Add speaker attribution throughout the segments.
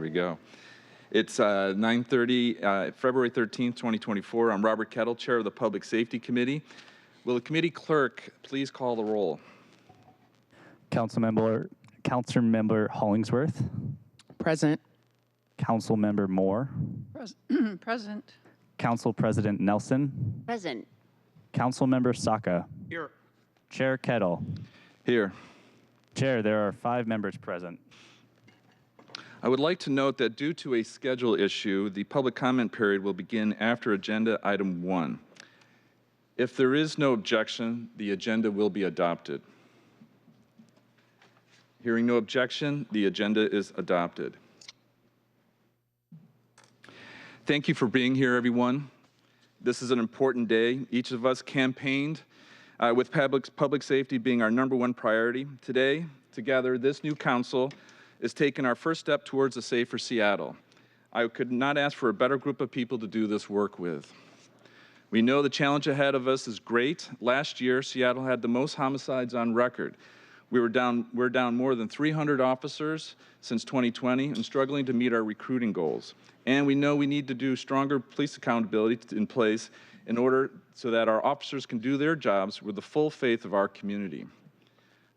Speaker 1: we go. It's 9:30, February 13th, 2024. I'm Robert Kettle, Chair of the Public Safety Committee. Will the committee clerk please call the roll?
Speaker 2: Councilmember Hollingsworth.
Speaker 3: Present.
Speaker 2: Councilmember Moore.
Speaker 4: Present.
Speaker 2: Council President Nelson.
Speaker 5: Present.
Speaker 2: Councilmember Saka.
Speaker 3: Here.
Speaker 2: Chair Kettle.
Speaker 1: Here.
Speaker 2: Chair, there are 5 members present.
Speaker 1: I would like to note that due to a schedule issue, the public comment period will begin after agenda item 1. If there is no objection, the agenda will be adopted. Hearing no objection, the agenda is adopted. Thank you for being here, everyone. This is an important day. Each of us campaigned with public safety being our #1 priority. Today, together, this new council is taking our first step towards a safer Seattle. I could not ask for a better group of people to do this work with. We know the challenge ahead of us is great. Last year, Seattle had the most homicides on record. We're down more than 300 officers since 2020 and struggling to meet our recruiting goals. And we know we need to do stronger police accountability in place in order so that our officers can do their jobs with the full faith of our community.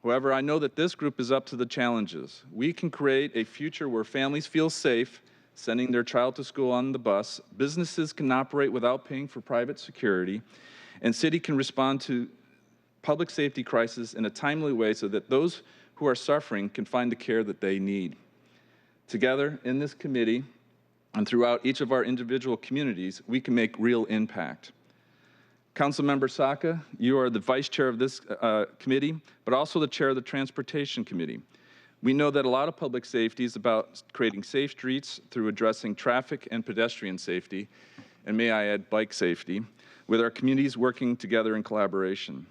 Speaker 1: However, I know that this group is up to the challenges. We can create a future where families feel safe sending their child to school on the bus, businesses can operate without paying for private security, and city can respond to public safety crisis in a timely way so that those who are suffering can find the care that they need. Together in this committee and throughout each of our individual communities, we can make real impact. Councilmember Saka, you are the vice chair of this committee, but also the chair of the Transportation Committee. We know that a lot of public safety is about creating safe streets through addressing traffic and pedestrian safety, and may I add, bike safety, with our communities working together in collaboration.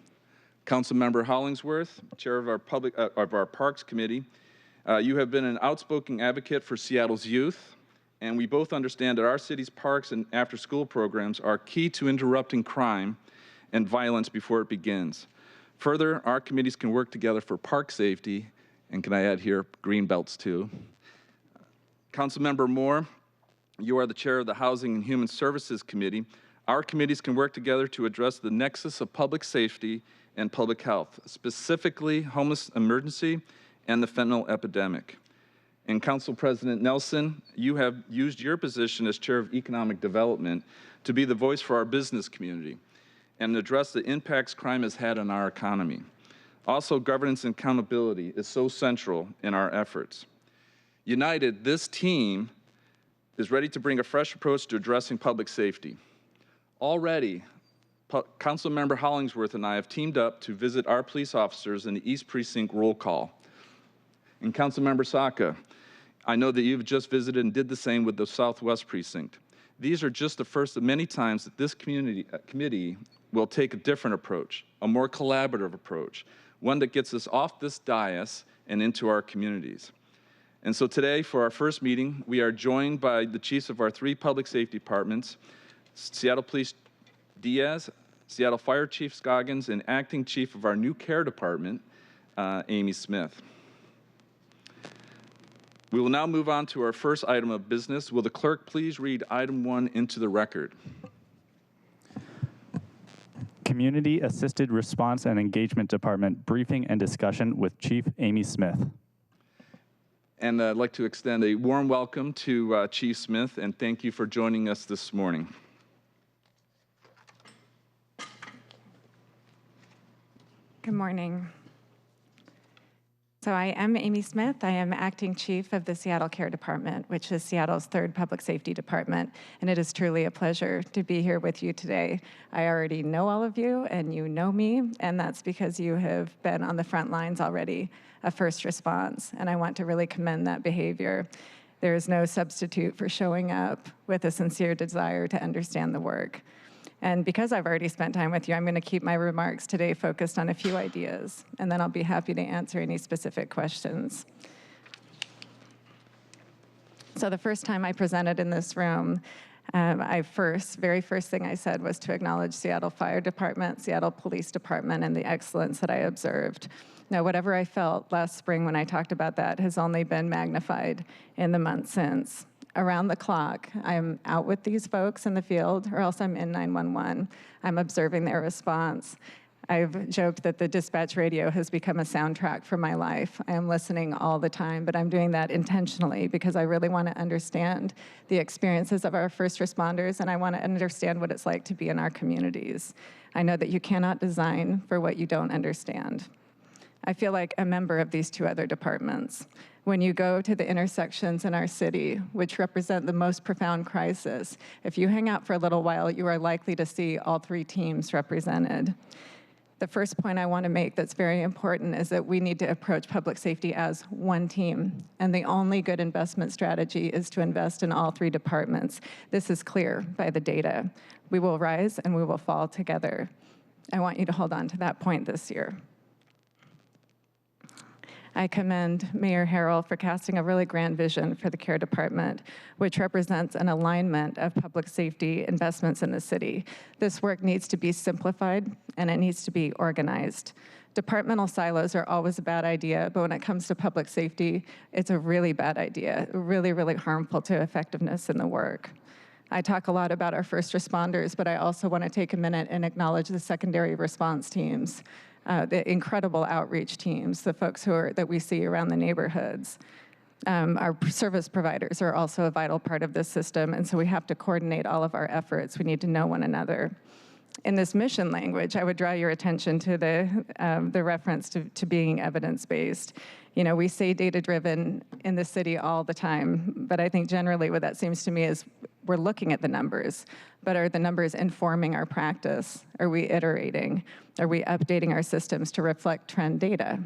Speaker 1: Councilmember Hollingsworth, chair of our Parks Committee, you have been an outspoken advocate for Seattle's youth, and we both understand that our city's parks and after-school programs are key to interrupting crime and violence before it begins. Further, our committees can work together for park safety, and can I add here, green belts too. Councilmember Moore, you are the chair of the Housing and Human Services Committee. Our committees can work together to address the nexus of public safety and public health, specifically homeless emergency and the fentanyl epidemic. And Council President Nelson, you have used your position as Chair of Economic Development to be the voice for our business community and address the impacts crime has had on our economy. Also, governance and accountability is so central in our efforts. United, this team is ready to bring a fresh approach to addressing public safety. Already, Councilmember Hollingsworth and I have teamed up to visit our police officers in the East Precinct roll call. And Councilmember Saka, I know that you've just visited and did the same with the Southwest Precinct. These are just the first of many times that this committee will take a different approach, a more collaborative approach, one that gets us off this dais and into our communities. And so today, for our first meeting, we are joined by the chiefs of our 3 public safety departments, Seattle Police Diaz, Seattle Fire Chief Scoggins, and Acting Chief of our new Care Department, Amy Smith. We will now move on to our first item of business. Will the clerk please read item 1 into the record?
Speaker 2: Community Assisted Response and Engagement Department briefing and discussion with Chief Amy Smith.
Speaker 1: And I'd like to extend a warm welcome to Chief Smith, and thank you for joining us this morning.
Speaker 6: Good morning. So I am Amy Smith. I am acting chief of the Seattle Care Department, which is Seattle's 3rd public safety department, and it is truly a pleasure to be here with you today. I already know all of you, and you know me, and that's because you have been on the front lines already of first response, and I want to really commend that behavior. There is no substitute for showing up with a sincere desire to understand the work. And because I've already spent time with you, I'm going to keep my remarks today focused on a few ideas, and then I'll be happy to answer any specific questions. So the first time I presented in this room, Very first thing I said was to acknowledge Seattle Fire Department, Seattle Police Department, and the excellence that I observed. Now, whatever I felt last spring when I talked about that has only been magnified in the months since. Around the clock, I'm out with these folks in the field, or else I'm in 911. I'm observing their response. I've joked that the dispatch radio has become a soundtrack for my life. I am listening all the time, but I'm doing that intentionally because I really want to understand the experiences of our first responders, and I want to understand what it's like to be in our communities. I know that you cannot design for what you don't understand. I feel like a member of these two other departments. When you go to the intersections in our city, which represent the most profound crisis, if you hang out for a little while, you are likely to see all three teams represented. The first point I want to make that's very important is that we need to approach public safety as one team, and the only good investment strategy is to invest in all three departments. This is clear by the data. We will rise and we will fall together. I want you to hold on to that point this year. I commend Mayor Harrell for casting a really grand vision for the Care Department, which represents an alignment of public safety investments in the city. This work needs to be simplified and it needs to be organized. Departmental silos are always a bad idea, but when it comes to public safety, it's a really bad idea, really, really harmful to effectiveness in the work. I talk a lot about our first responders, but I also want to take a minute and acknowledge the secondary response teams. The incredible outreach teams, the folks that we see around the neighborhoods. Our service providers are also a vital part of this system, and so we have to coordinate all of our efforts. We need to know one another. In this mission language, I would draw your attention to the reference to being evidence-based. You know, we say data-driven in the city all the time, but I think generally what that seems to me is we're looking at the numbers, but are the numbers informing our practice? Are we iterating? Are we updating our systems to reflect trend data?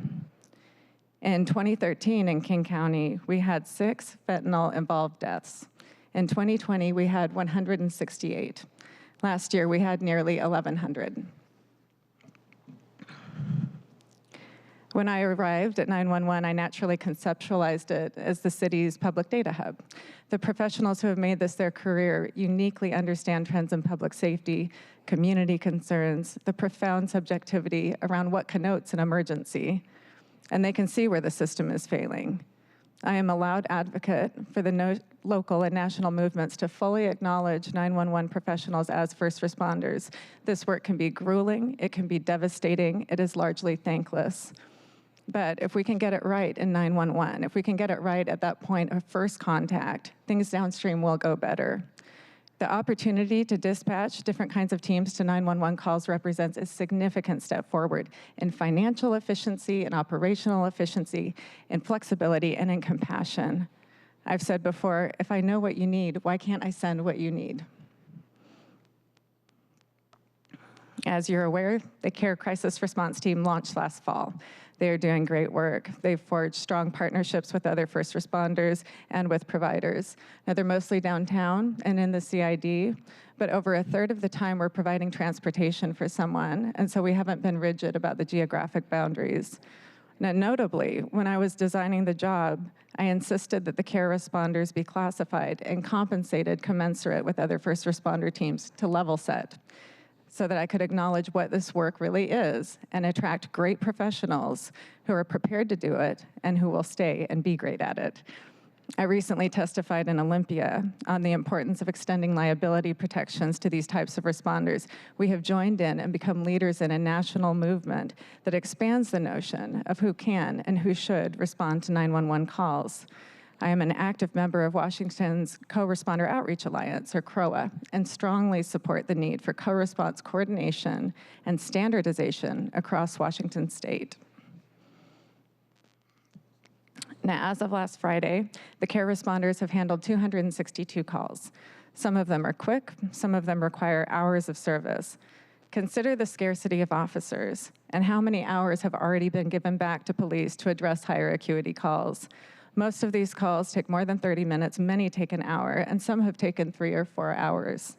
Speaker 6: In 2013 in King County, we had 6 fentanyl-involved deaths. In 2020, we had 168. Last year, we had nearly 1,100. When I arrived at 911, I naturally conceptualized it as the city's public data hub. The professionals who have made this their career uniquely understand trends in public safety, community concerns, the profound subjectivity around what connotes an emergency, and they can see where the system is failing. I am a loud advocate for the local and national movements to fully acknowledge 911 professionals as first responders. This work can be grueling, it can be devastating, it is largely thankless. But if we can get it right in 911, if we can get it right at that point of first contact, things downstream will go better. The opportunity to dispatch different kinds of teams to 911 calls represents a significant step forward in financial efficiency, in operational efficiency, in flexibility, and in compassion. I've said before, if I know what you need, why can't I send what you need? As you're aware, the CARE Crisis Response Team launched last fall. They are doing great work. They've forged strong partnerships with other first responders and with providers. Now, they're mostly downtown and in the CID, but over a third of the time we're providing transportation for someone, and so we haven't been rigid about the geographic boundaries. Now, notably, when I was designing the job, I insisted that the care responders be classified and compensated commensurate with other first responder teams to level set, so that I could acknowledge what this work really is and attract great professionals who are prepared to do it and who will stay and be great at it. I recently testified in Olympia on the importance of extending liability protections to these types of responders. We have joined in and become leaders in a national movement that expands the notion of who can and who should respond to 911 calls. I am an active member of Washington's Co-Responder Outreach Alliance, or CROA, and strongly support the need for co-response coordination and standardization across Washington state. Now, as of last Friday, the care responders have handled 262 calls. Some of them are quick, some of them require hours of service. Consider the scarcity of officers and how many hours have already been given back to police to address higher acuity calls. Most of these calls take more than 30 minutes, many take an hour, and some have taken 3 or 4 hours.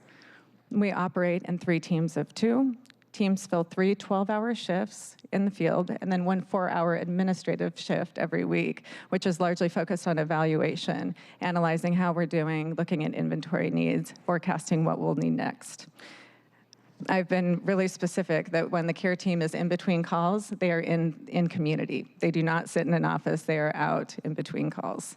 Speaker 6: We operate in 3 teams of 2, Teams fill 3 12-hour shifts in the field and then 1 4-hour administrative shift every week, which is largely focused on evaluation, analyzing how we're doing, looking at inventory needs, forecasting what we'll need next. I've been really specific that when the care team is in between calls, they are in community. They do not sit in an office, they are out in between calls.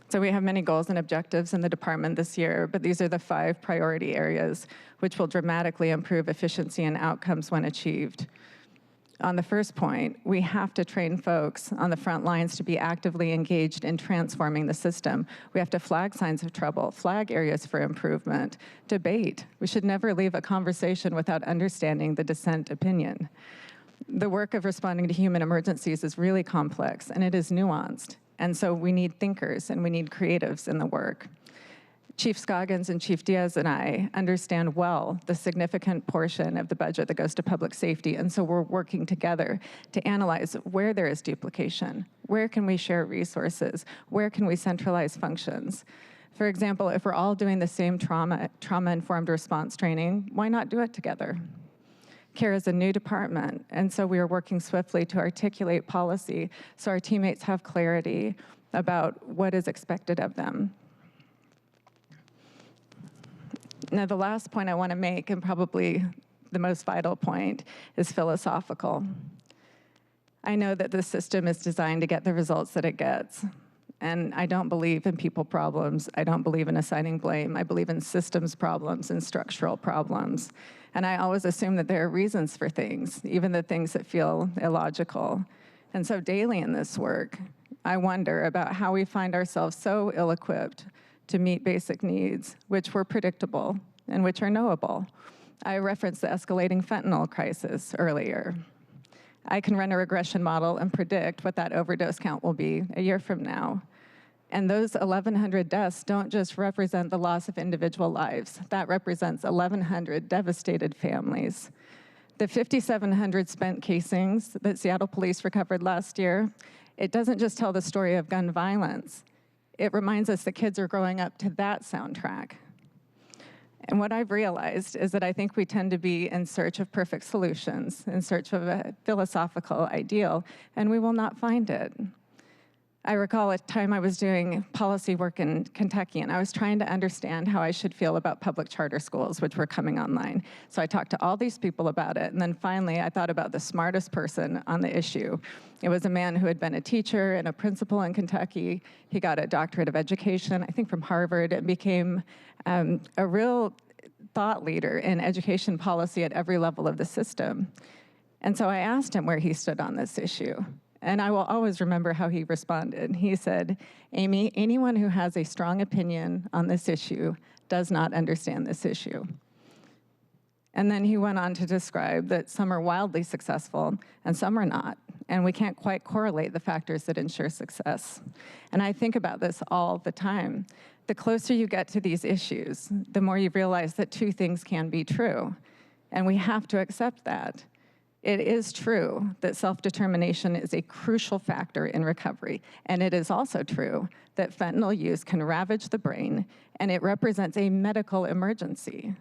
Speaker 6: So we have many goals and objectives in the department this year, but these are the 5 priority areas which will dramatically improve efficiency and outcomes when achieved. On the first point, we have to train folks on the front lines to be actively engaged in transforming the system. We have to flag signs of trouble, flag areas for improvement, debate. We should never leave a conversation without understanding the dissent opinion. The work of responding to human emergencies is really complex, and it is nuanced. And so we need thinkers and we need creatives in the work. Chief Scoggins and Chief Diaz and I understand well the significant portion of the budget that goes to public safety, and so we're working together to analyze where there is duplication, where can we share resources, where can we centralize functions. For example, if we're all doing the same trauma-informed response training, why not do it together? CARE is a new department, and so we are working swiftly to articulate policy so our teammates have clarity about what is expected of them. Now, the last point I want to make, and probably the most vital point, is philosophical. I know that this system is designed to get the results that it gets, and I don't believe in people problems. I don't believe in assigning blame. I believe in systems problems and structural problems. And I always assume that there are reasons for things, even the things that feel illogical. And so daily in this work, I wonder about how we find ourselves so ill-equipped to meet basic needs, which were predictable and which are knowable. I referenced the escalating fentanyl crisis earlier. I can run a regression model and predict what that overdose count will be a year from now. And those 1,100 deaths don't just represent the loss of individual lives. That represents 1,100 devastated families. The 5,700 spent casings that Seattle police recovered last year, it doesn't just tell the story of gun violence. It reminds us that kids are growing up to that soundtrack. And what I've realized is that I think we tend to be in search of perfect solutions, in search of a philosophical ideal, and we will not find it. I recall a time I was doing policy work in Kentucky, and I was trying to understand how I should feel about public charter schools, which were coming online. So I talked to all these people about it, and then finally I thought about the smartest person on the issue. It was a man who had been a teacher and a principal in Kentucky. He got a doctorate of education, I think from Harvard, and became a real thought leader in education policy at every level of the system. And so I asked him where he stood on this issue. And I will always remember how he responded. He said, "Amy, anyone who has a strong opinion on this issue does not understand this issue." And then he went on to describe that some are wildly successful and some are not. And we can't quite correlate the factors that ensure success. And I think about this all the time. The closer you get to these issues, the more you realize that 2 things can be true. And we have to accept that. It is true that self-determination is a crucial factor in recovery, and it is also true that fentanyl use can ravage the brain, and it represents a medical emergency.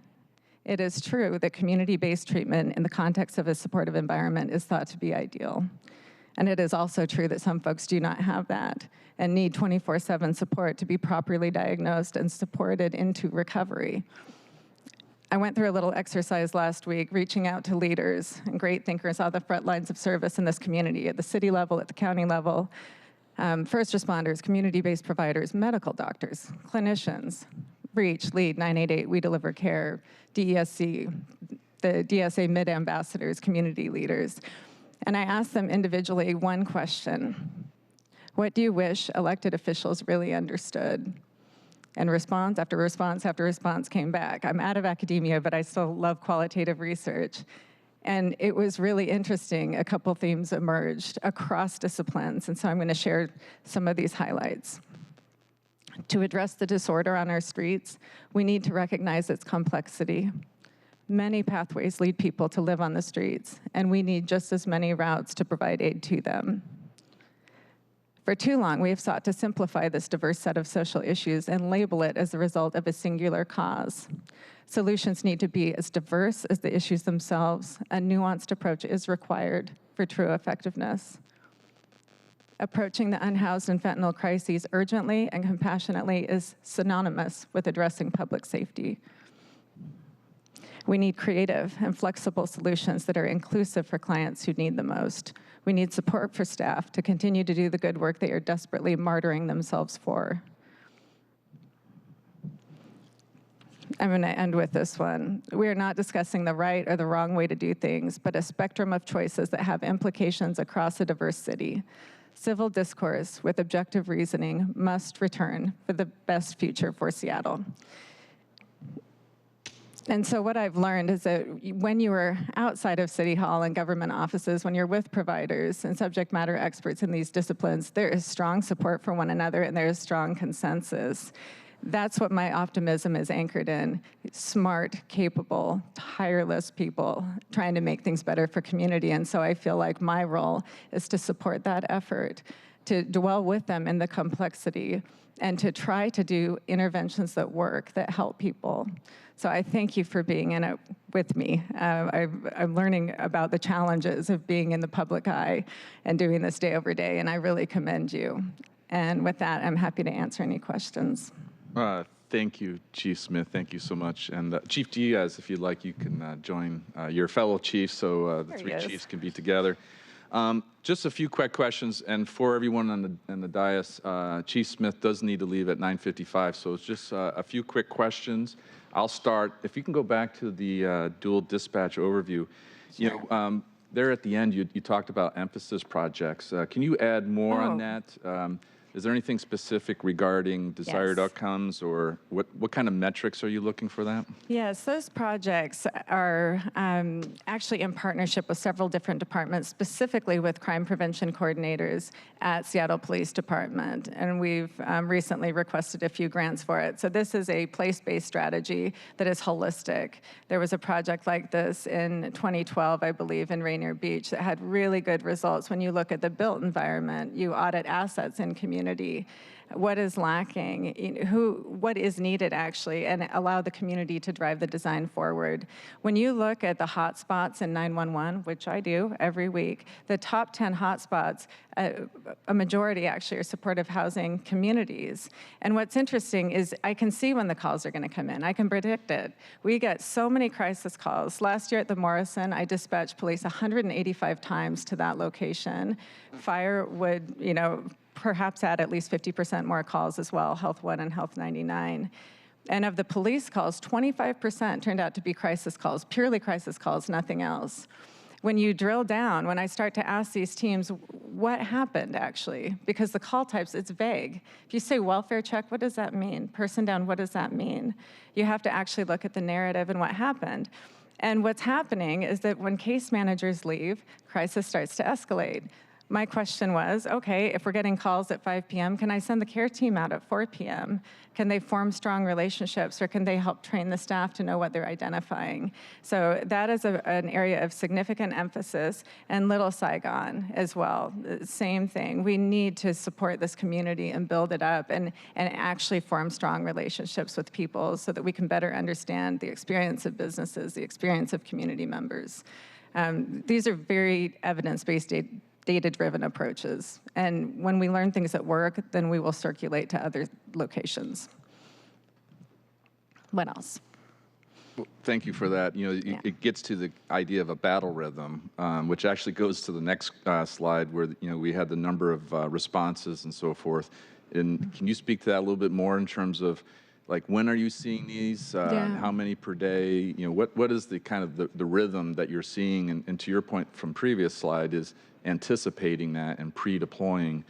Speaker 6: It is true that community-based treatment in the context of a supportive environment is thought to be ideal. And it is also true that some folks do not have that and need 24/7 support to be properly diagnosed and supported into recovery. I went through a little exercise last week, reaching out to leaders and great thinkers on the front lines of service in this community, at the city level, at the county level, first responders, community-based providers, medical doctors, clinicians, REACH, LEAD, 988, We Deliver Care, DESC, the DSA mid-ambassadors, community leaders. And I asked them individually one question: what do you wish elected officials really understood? And response after response after response came back. I'm out of academia, but I still love qualitative research. And it was really interesting. A couple themes emerged across disciplines, and so I'm going to share some of these highlights. To address the disorder on our streets, we need to recognize its complexity. Many pathways lead people to live on the streets, and we need just as many routes to provide aid to them. For too long, we have sought to simplify this diverse set of social issues and label it as the result of a singular cause. Solutions need to be as diverse as the issues themselves. A nuanced approach is required for true effectiveness. Approaching the unhoused and fentanyl crises urgently and compassionately is synonymous with addressing public safety. We need creative and flexible solutions that are inclusive for clients who need the most. We need support for staff to continue to do the good work they are desperately martyring themselves for. I'm going to end with this one. We are not discussing the right or the wrong way to do things, but a spectrum of choices that have implications across a diverse city. Civil discourse with objective reasoning must return for the best future for Seattle. And so what I've learned is that when you are outside of City Hall and government offices, when you're with providers and subject matter experts in these disciplines, there is strong support for one another and there is strong consensus. That's what my optimism is anchored in. Smart, capable, tireless people trying to make things better for community. And so I feel like my role is to support that effort, to dwell with them in the complexity, and to try to do interventions that work, that help people. So I thank you for being in it with me. I'm learning about the challenges of being in the public eye and doing this day over day, and I really commend you. And with that, I'm happy to answer any questions.
Speaker 1: Thank you, Chief Smith. Thank you so much. And Chief Diaz, if you'd like, you can join your fellow chiefs so the three chiefs can be together. Just a few quick questions, and for everyone on the dais, Chief Smith does need to leave at 9:55, so it's just a few quick questions. I'll start. If you can go back to the dual dispatch overview.
Speaker 6: Sure.
Speaker 1: You know, there at the end, you talked about emphasis projects. Can you add more on that? Is there anything specific regarding desired outcomes, or what kind of metrics are you looking for that?
Speaker 6: Yes, those projects are actually in partnership with several different departments, specifically with crime prevention coordinators at Seattle Police Department. And we've recently requested a few grants for it. So this is a place-based strategy that is holistic. There was a project like this in 2012, I believe, in Rainier Beach that had really good results. When you look at the built environment, you audit assets in community, what is lacking, what is needed actually, and allow the community to drive the design forward. When you look at the hotspots in 911, which I do every week, the top 10 hotspots, a majority actually are supportive housing communities. And what's interesting is I can see when the calls are going to come in. I can predict it. We get so many crisis calls. Last year at the Morrison, I dispatched police 185 times to that location. Fire would, perhaps add at least 50% more calls as well, Health 1 and Health 99. And of the police calls, 25% turned out to be crisis calls, purely crisis calls, nothing else. When you drill down, when I start to ask these teams, what happened actually? Because the call types, it's vague. If you say welfare check, what does that mean? Person down, what does that mean? You have to actually look at the narrative and what happened. And what's happening is that when case managers leave, crisis starts to escalate. My question was, okay, if we're getting calls at 5 p.m., can I send the care team out at 4 p.m.? Can they form strong relationships, or can they help train the staff to know what they're identifying? So that is an area of significant emphasis, and Little Saigon as well, same thing. We need to support this community and build it up and actually form strong relationships with people so that we can better understand the experience of businesses, the experience of community members. These are very evidence-based data-driven approaches. And when we learn things that work, then we will circulate to other locations. What else?
Speaker 1: Well, thank you for that. It gets to the idea of a battle rhythm, which actually goes to the next slide where, we had the number of responses and so forth. And can you speak to that a little bit more in terms of, like, when are you seeing these? How many per day? What is the kind of the rhythm that you're seeing? And to your point from previous slide is anticipating that and pre-deploying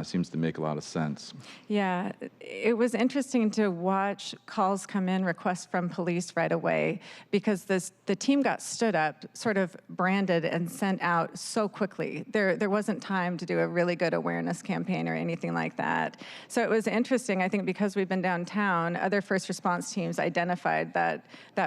Speaker 1: seems to make a lot of sense.
Speaker 6: Yeah, it was interesting to watch calls come in, requests from police right away, because the team got stood up, sort of branded and sent out so quickly. There wasn't time to do a really good awareness campaign or anything like that. So it was interesting, I think, because we've been downtown, other first response teams identified that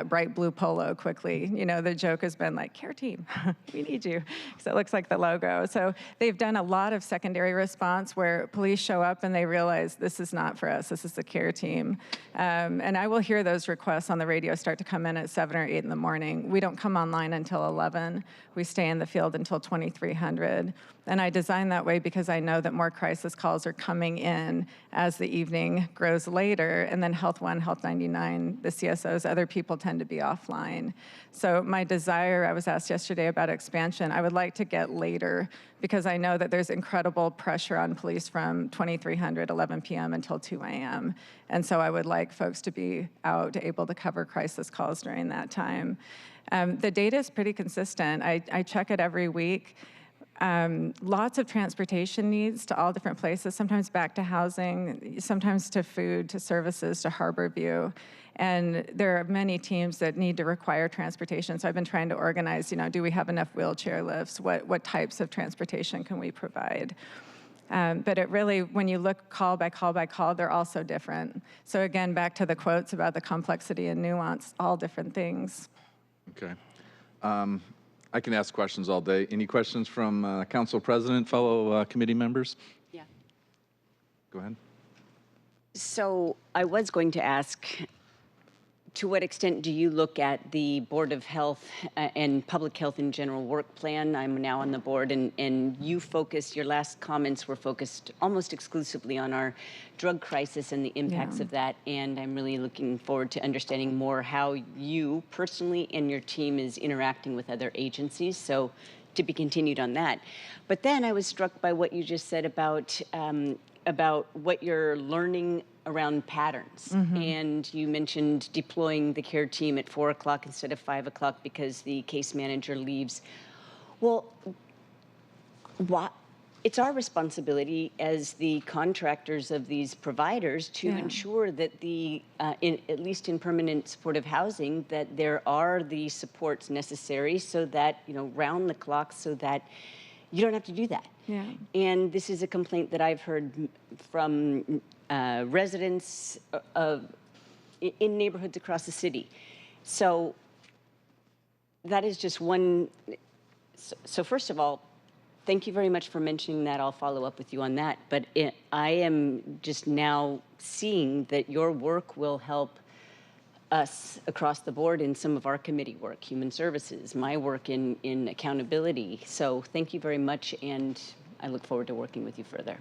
Speaker 6: bright blue polo quickly. The joke has been like, care team, we need you, because it looks like the logo. So they've done a lot of secondary response nuance where police show up and they realize this is not for us, this is the care team. And I will hear those requests on the radio start to come in at 7 or 8 in the morning. We don't come online until 11. We stay in the field until 2300. And I designed that way because I know that more crisis calls are coming in as the evening grows later, and then Health 1, Health 99, the CSOs, other people tend to be offline. So my desire, I was asked yesterday about expansion, I would like to get later because I know that there's incredible pressure on police from 2300, 11 p.m. until 2 a.m. And so I would like folks to be out able to cover crisis calls during that time. The data is pretty consistent. I check it every week. Lots of transportation needs to all different places, sometimes back to housing, sometimes to food, to services, to Harborview. And there are many teams that need to require transportation. So I've been trying to organize, do we have enough wheelchair lifts? What types of transportation can we provide? But it really, when you look call by call by call, they're all so different. So again, back to the quotes about the complexity and nuance, all different things.
Speaker 1: Okay. I can ask questions all day. Any questions from Council President, fellow committee members?
Speaker 3: Yeah.
Speaker 1: Go ahead.
Speaker 3: So I was going to ask, to what extent do you look at the Board of Health and Public Health in General work plan? I'm now on the board, and you focused, your last comments were focused almost exclusively on our drug crisis and the impacts of that, and I'm really looking forward to understanding more how you personally and your team is interacting with other agencies, so to be continued on that. But then I was struck by what you just said about what you're learning around patterns. And you mentioned deploying the care team at 4 o'clock instead of 5 o'clock because the case manager leaves. Well, it's our responsibility as the contractors of these providers to ensure that at least in permanent supportive housing, that there are the supports necessary so that, round the clock, so that you don't have to do that.
Speaker 6: Yeah.
Speaker 3: And this is a complaint that I've heard from residents in neighborhoods across the city. So that is just one. So first of all, thank you very much for mentioning that. I'll follow up with you on that. But I am just now seeing that your work will help us across the board in some of our committee work, human services, my work in accountability. So thank you very much, and I look forward to working with you further.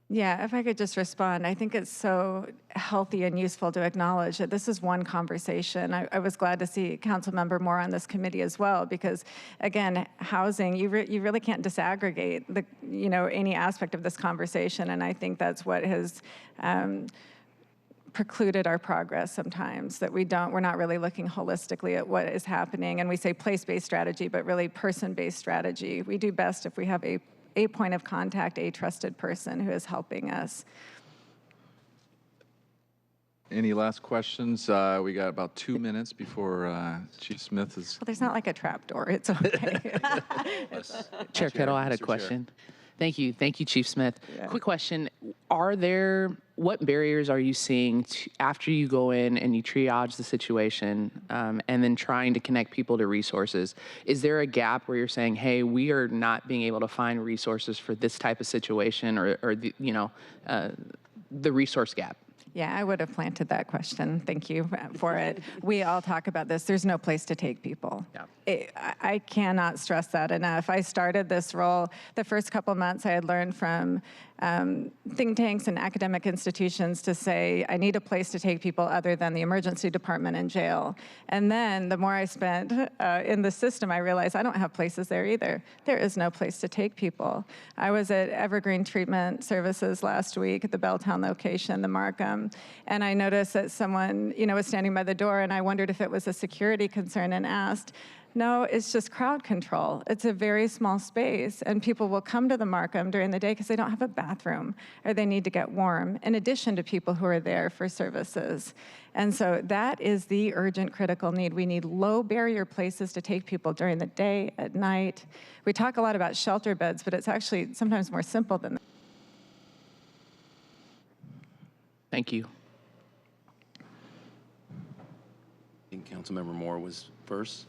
Speaker 6: Yeah, if I could just respond, I think it's so healthy and useful to acknowledge that this is one conversation. I was glad to see Councilmember Moore on this committee as well, because again, housing, you really can't disaggregate any aspect of this conversation, and I think that's what has precluded our progress sometimes, that we're not really looking holistically at what is happening, and we say place-based strategy, but really person-based strategy. We do best if we have a point of contact, a trusted person who is helping us.
Speaker 1: Any last questions? We got about 2 minutes before Chief Smith is.
Speaker 6: Well, there's not like a trap door. It's okay.
Speaker 5: Chair Kettle, I had a
Speaker 1: Mr. Chair.
Speaker 5: question. Thank you, Chief Smith.
Speaker 6: Yeah.
Speaker 5: Quick question: what barriers are you seeing after you go in and you triage the situation, and then trying to connect people to resources? Is there a gap where you're saying, "Hey, we are not being able to find resources for this type of situation," or the resource gap?
Speaker 6: Yeah, I would have planted that question. Thank you for it. We all talk about this. There's no place to take people.
Speaker 5: Yeah.
Speaker 6: I cannot stress that enough. I started this role, the first couple months I had learned from think tanks and academic institutions to say, I need a place to take people other than the emergency department and jail. And then the more I spent in the system, I realized I don't have places there either. There is no place to take people. I was at Evergreen Treatment Services last week at the Belltown location, the Markham, and I noticed that someone, was standing by the door, and I wondered if it was a security concern and asked, no, it's just crowd control. It's a very small space, and people will come to the Markham during the day because they don't have a bathroom or they need to get warm, in addition to people who are there for services. And so that is the urgent critical need. We need low barrier places to take people during the day, at night. We talk a lot about shelter beds, but it's actually sometimes more simple than that.
Speaker 5: Thank you.
Speaker 7: I think Councilmember Moore was first.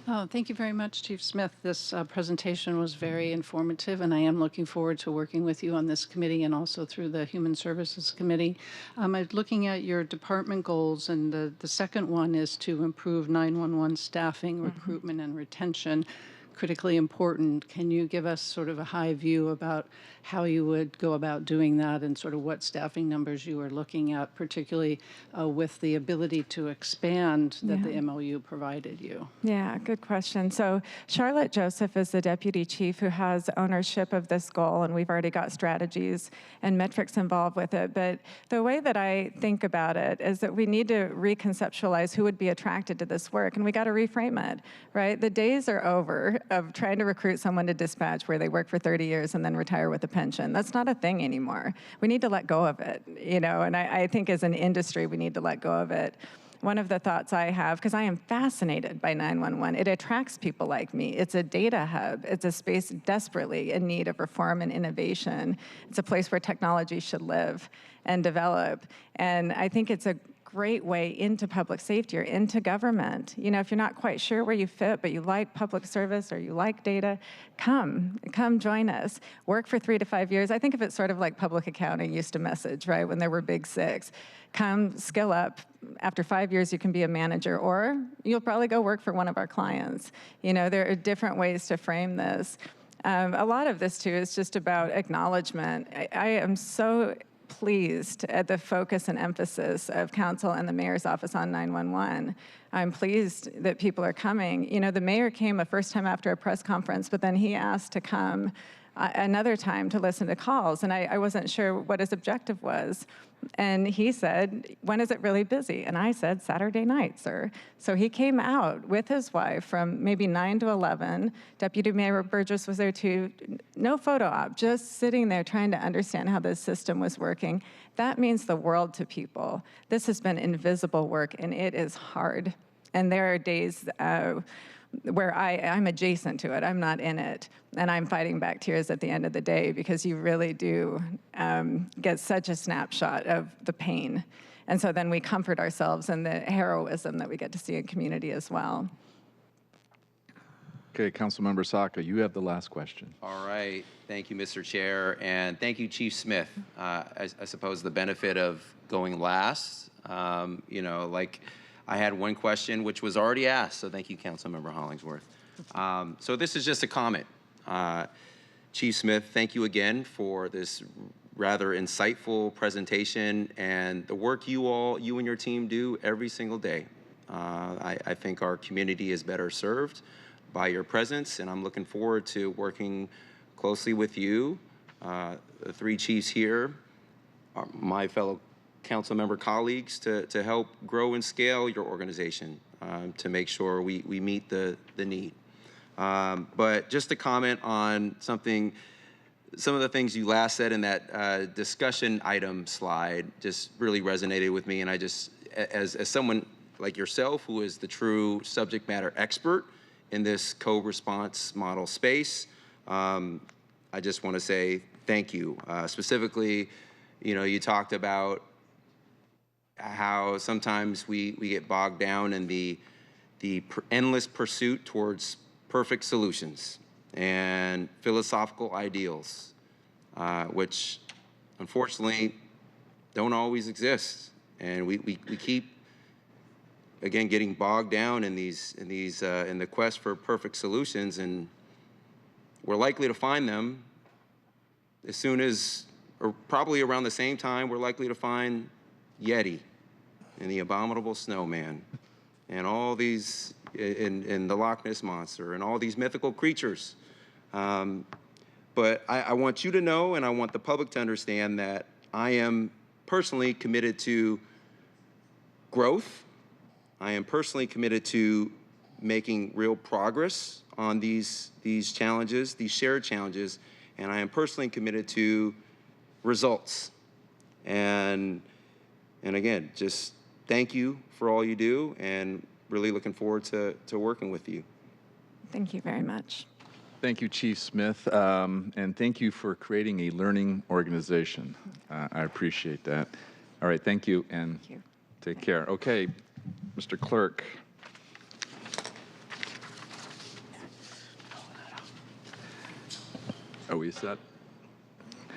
Speaker 4: Thank you very much, Chief Smith. This presentation was very informative, and I am looking forward to working with you on this committee and also through the Human Services Committee. I'm looking at your department goals, and the second one is to improve 911 staffing, recruitment, and retention. Critically important. Can you give us sort of a high view about how you would go about doing that and sort of what staffing numbers you are looking at, particularly with the ability to expand that the MOU provided you?
Speaker 6: Yeah, good question. So Charlotte Joseph is the deputy chief who has ownership of this goal, and we've already got strategies and metrics involved with it. But the way that I think about it is that we need to reconceptualize who would be attracted to this work, and we got to reframe it, right? The days are over of trying to recruit someone to dispatch where they work for 30 years and then retire with a pension. That's not a thing anymore. We need to let go of it, you know, and I think as an industry, we need to let go of it. One of the thoughts I have, because I am fascinated by 911, it attracts people like me. It's a data hub. It's a space desperately in need of reform and innovation. It's a place where technology should live and develop. And I think it's a great way into public safety or into government. You know, if you're not quite sure where you fit, but you like public service or you like data, come join us. Work for 3 to 5 years. I think of it sort of like public accounting used to message, right, when there were big six. Come, skill up. After 5 years, you can be a manager, or you'll probably go work for one of our clients. You know, there are different ways to frame this. A lot of this, too, is just about acknowledgement. I am so pleased at the focus and emphasis of council and the mayor's office on 911. I'm pleased that people are coming. You know, the mayor came a first time after a press conference, but then he asked to come another time to listen to calls, and I wasn't sure what his objective was. And he said, when is it really busy? And I said, Saturday night, sir. So he came out with his wife from maybe 9 to 11. Deputy Mayor Burgess was there too. No photo op, just sitting there trying to understand how this system was working. That means the world to people. This has been invisible work, and it is hard. And there are days where I'm adjacent to it. I'm not in it. And I'm fighting back tears at the end of the day because you really do get such a snapshot of the pain. And so then we comfort ourselves in the heroism that we get to see in community as well.
Speaker 1: Okay, Councilmember Saka, you have the last question.
Speaker 7: All right. Thank you, Mr. Chair. And thank you, Chief Smith. I suppose the benefit of going last, you know, like I had one question which was already asked. So thank you, Councilmember Hollingsworth. So this is just a comment. Chief Smith, thank you again for this rather insightful presentation and the work you and your team do every single day. I think our community is better served by your presence, and I'm looking forward to working closely with you, the three chiefs here, my fellow council member colleagues, to help grow and scale your organization to make sure we meet the need. But just to comment on some of the things you last said in that discussion item slide just really resonated with me, and I just, as someone like yourself who is the true subject matter expert in this co-response model space, I just want to say thank you. Specifically, you know, you talked about how sometimes we get bogged down in the endless pursuit towards perfect solutions and philosophical ideals, which unfortunately don't always exist. And we keep, again, getting bogged down in in the quest for perfect solutions, and we're likely to find them as soon as, or probably around the same time, we're likely to find Yeti and the abominable snowman and all these, in the Loch Ness Monster and all these mythical creatures. But I want you to know, and I want the public to understand, that I am personally committed to growth. I am personally committed to making real progress on these challenges, these shared challenges, and I am personally committed to results. And again, just thank you for all you do, and really looking forward to working with you.
Speaker 6: Thank you very much.
Speaker 1: Thank you, Chief Smith, and thank you for creating a learning organization. I appreciate that. All right, thank you, and
Speaker 6: Thank you.
Speaker 1: take care. Okay, Mr. Clerk. Are we set?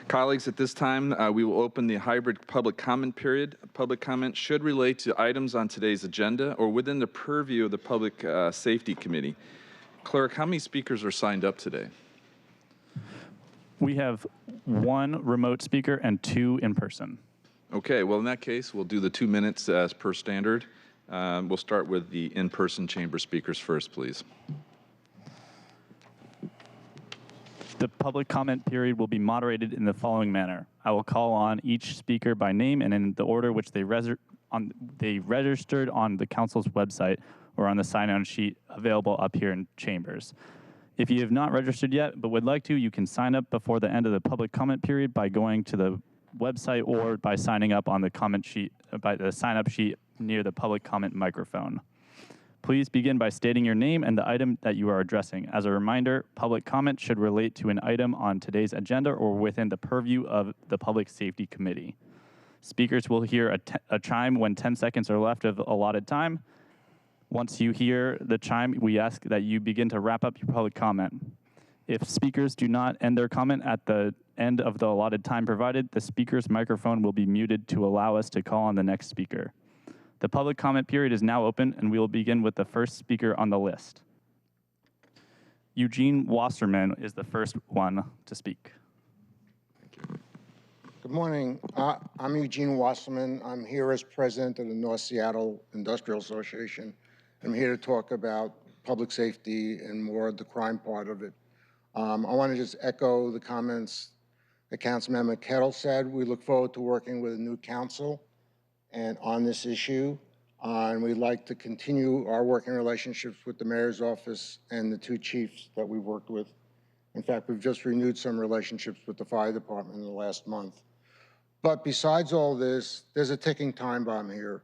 Speaker 1: Colleagues, at this time, we will open the hybrid public comment period. Public comment should relate to items on today's agenda or within the purview of the Public Safety Committee. Clerk, how many speakers are signed up today?
Speaker 2: We have 1 remote speaker and 2 in person.
Speaker 1: Okay, well, in that case, we'll do the 2 minutes as per standard. We'll start with the in-person chamber speakers first, please.
Speaker 2: The public comment period will be moderated in the following manner. I will call on each speaker by name and in the order which they registered on the council's website or on the sign-on sheet available up here in chambers. If you have not registered yet but would like to, you can sign up before the end of the public comment period by going to the website or by signing up on the comment sheet, by the sign-up sheet near the public comment microphone. Please begin by stating your name and the item that you are addressing. As a reminder, public comment should relate to an item on today's agenda or within the purview of the Public Safety Committee. Speakers will hear a chime when 10 seconds are left of allotted time. Once you hear the chime, we ask that you begin to wrap up your public comment. If speakers do not end their comment at the end of the allotted time provided, the speaker's microphone will be muted to allow us to call on the next speaker. The public comment period is now open, and we will begin with the first speaker on the list. Eugene Wasserman is the first one to speak.
Speaker 8: Good morning. I'm Eugene Wasserman. I'm here as president of the North Seattle Industrial Association. I'm here to talk about public safety and more of the crime part of it. I want to just echo the comments that Councilmember Kettle said. We look forward to working with a new council and on this issue, and we'd like to continue our working relationships with the mayor's office and the 2 chiefs that we've worked with. In fact, we've just renewed some relationships with the fire department in the last month. But besides all this, there's a ticking time bomb here.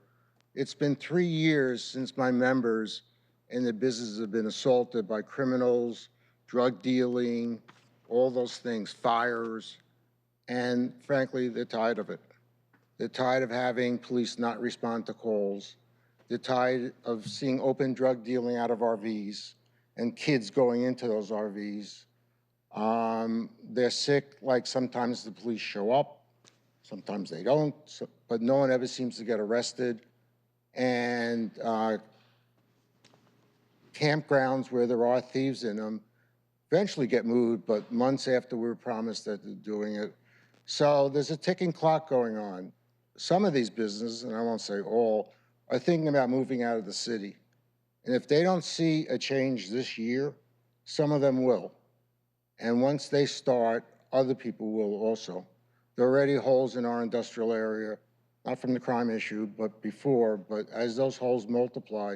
Speaker 8: It's been 3 years since my members in the business have been assaulted by criminals, drug dealing, all those things, fires, and frankly, they're tired of it. They're tired of having police not respond to calls. They're tired of seeing open drug dealing out of RVs and kids going into those RVs. They're sick, like sometimes the police show up, sometimes they don't, but no one ever seems to get arrested. And campgrounds where there are thieves in them eventually get moved, but months after we were promised that they're doing it. So there's a ticking clock going on. Some of these businesses, and I won't say all, are thinking about moving out of the city. And if they don't see a change this year, some of them will. And once they start, other people will also. There are already holes in our industrial area, not from the crime issue, but before, but as those holes multiply,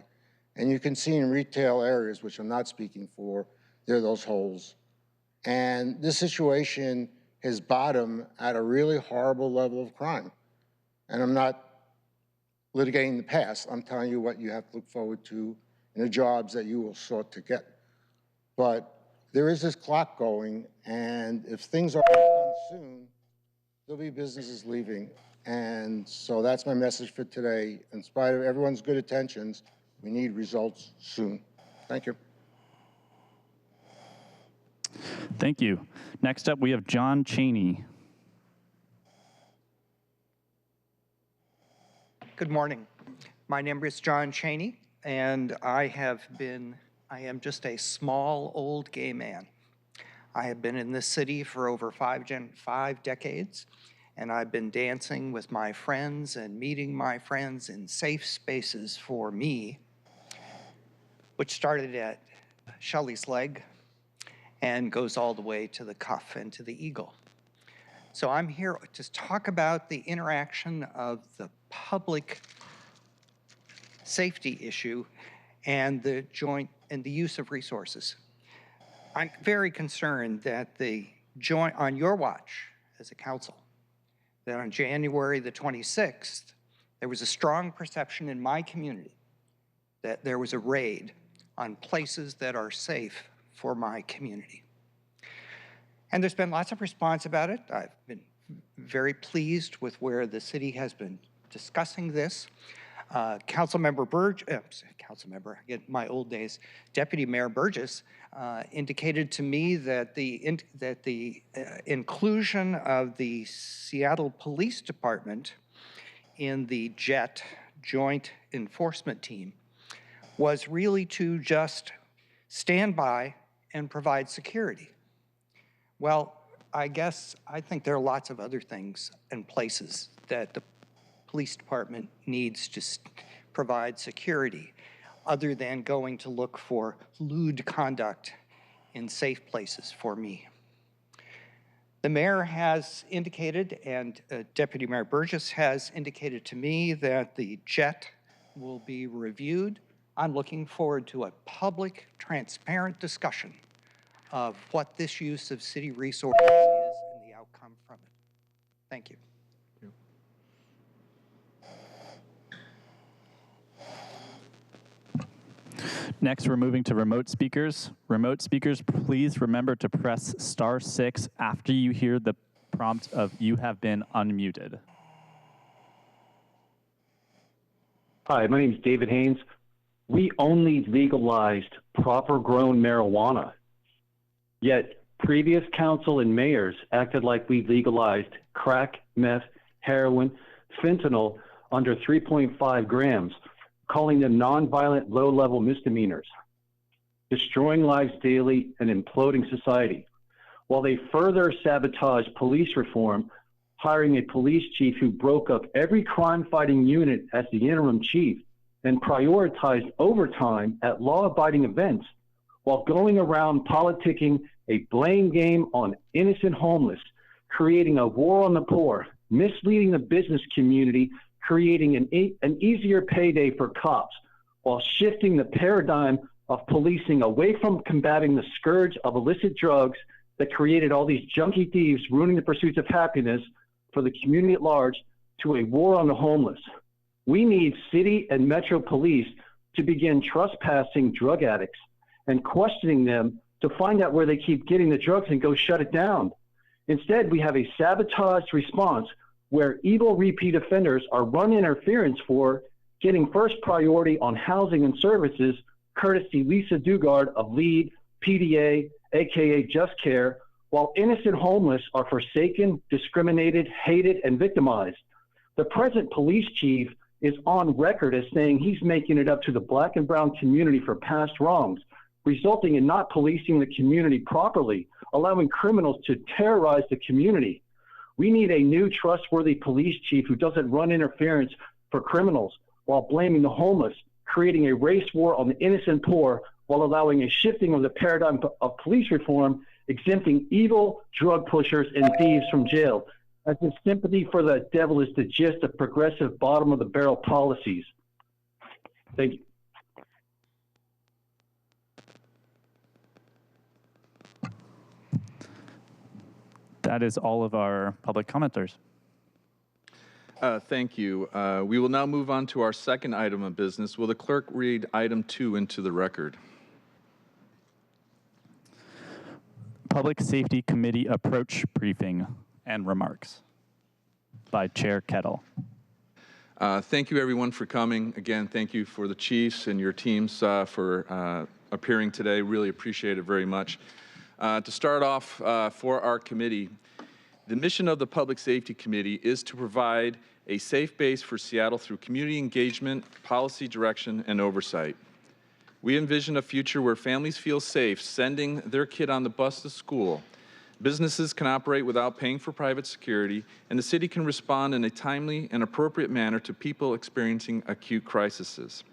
Speaker 8: and you can see in retail areas, which I'm not speaking for, there are those holes. And this situation has bottomed at a really horrible level of crime. And I'm not litigating the past. I'm telling you what you have to look forward to in the jobs that you will sort to get. But there is this clock going, and if things aren't done soon, there'll be businesses leaving. And so that's my message for today. In spite of everyone's good intentions, we need results soon. Thank you.
Speaker 2: Thank you. Next up, we have John Cheney.
Speaker 9: Good morning. My name is John Cheney, and I am just a small, old gay man. I have been in this city for over 5 decades, and I've been dancing with my friends and meeting my friends in safe spaces for me, which started at Shelley's leg and goes all the way to the cuff and to the eagle. So I'm here to talk about the interaction of the public safety issue and the use of resources. I'm very concerned that on your watch as a council, that on January the 26th, there was a strong perception in my community that there was a raid on places that are safe for my community. And there's been lots of response about it. I've been very pleased with where the city has been discussing this. Councilmember Councilmember, I get my old days, Deputy Mayor Burgess indicated to me that the inclusion of the Seattle Police Department in the JET, Joint Enforcement Team, was really to just stand by and provide security. Well, I think there are lots of other things and places that the police department needs to provide security other than going to look for lewd conduct in safe places for me. The mayor has indicated, and Deputy Mayor Burgess has indicated to me that the JET will be reviewed. I'm looking forward to a public, transparent discussion of what this use of city resources is and the outcome from it. Thank you.
Speaker 2: Next, we're moving to remote speakers. Remote speakers, please remember to press *6 after you hear the prompt of "you have been unmuted."
Speaker 10: Hi, my name is David Haynes. We only legalized proper grown marijuana, yet previous council and mayors acted like we legalized crack, meth, heroin, fentanyl under 3.5 grams, calling them nonviolent low-level misdemeanors, destroying lives daily and imploding society, while they further sabotage police reform, hiring a police chief who broke up every crime-fighting unit as the interim chief and prioritized overtime at law-abiding events, while going around politicking a blame game on innocent homeless, creating a war on the poor, misleading the business community, creating an easier payday for cops, while shifting the paradigm of policing away from combating the scourge of illicit drugs that created all these junkie thieves ruining the pursuits of happiness for the community at large, to a war on the homeless. We need city and metro police to begin trespassing drug addicts and questioning them to find out where they keep getting the drugs and go shut it down. Instead, we have a sabotaged response where evil repeat offenders are run interference for getting first priority on housing and services, courtesy Lisa Dugard of LEAD, PDA, aka Just Care, while innocent homeless are forsaken, discriminated, hated, and victimized. The present police chief is on record as saying he's making it up to the black and brown community for past wrongs, resulting in not policing the community properly, allowing criminals to terrorize the community. We need a new trustworthy police chief who doesn't run interference for criminals while blaming the homeless, creating a race war on the innocent poor while allowing a shifting of the paradigm of police reform, exempting evil drug pushers and thieves from jail. As in sympathy for the devil is the gist of progressive bottom of the barrel policies. Thank you.
Speaker 2: That is all of our public commenters.
Speaker 1: Thank you. We will now move on to our second item of business. Will the clerk read item 2 into the record?
Speaker 2: Public Safety Committee approach briefing and remarks by Chair Kettle.
Speaker 1: Thank you, everyone, for coming. Again, thank you for the chiefs and your teams for appearing today. Really appreciate it very much. To start off, for our committee, the mission of the Public Safety Committee is to provide a safe base for Seattle through community engagement, policy direction, and oversight. We envision a future where families feel safe sending their kid on the bus to school, businesses can operate without paying for private security, and the city can respond in a timely and appropriate manner to people experiencing acute crises.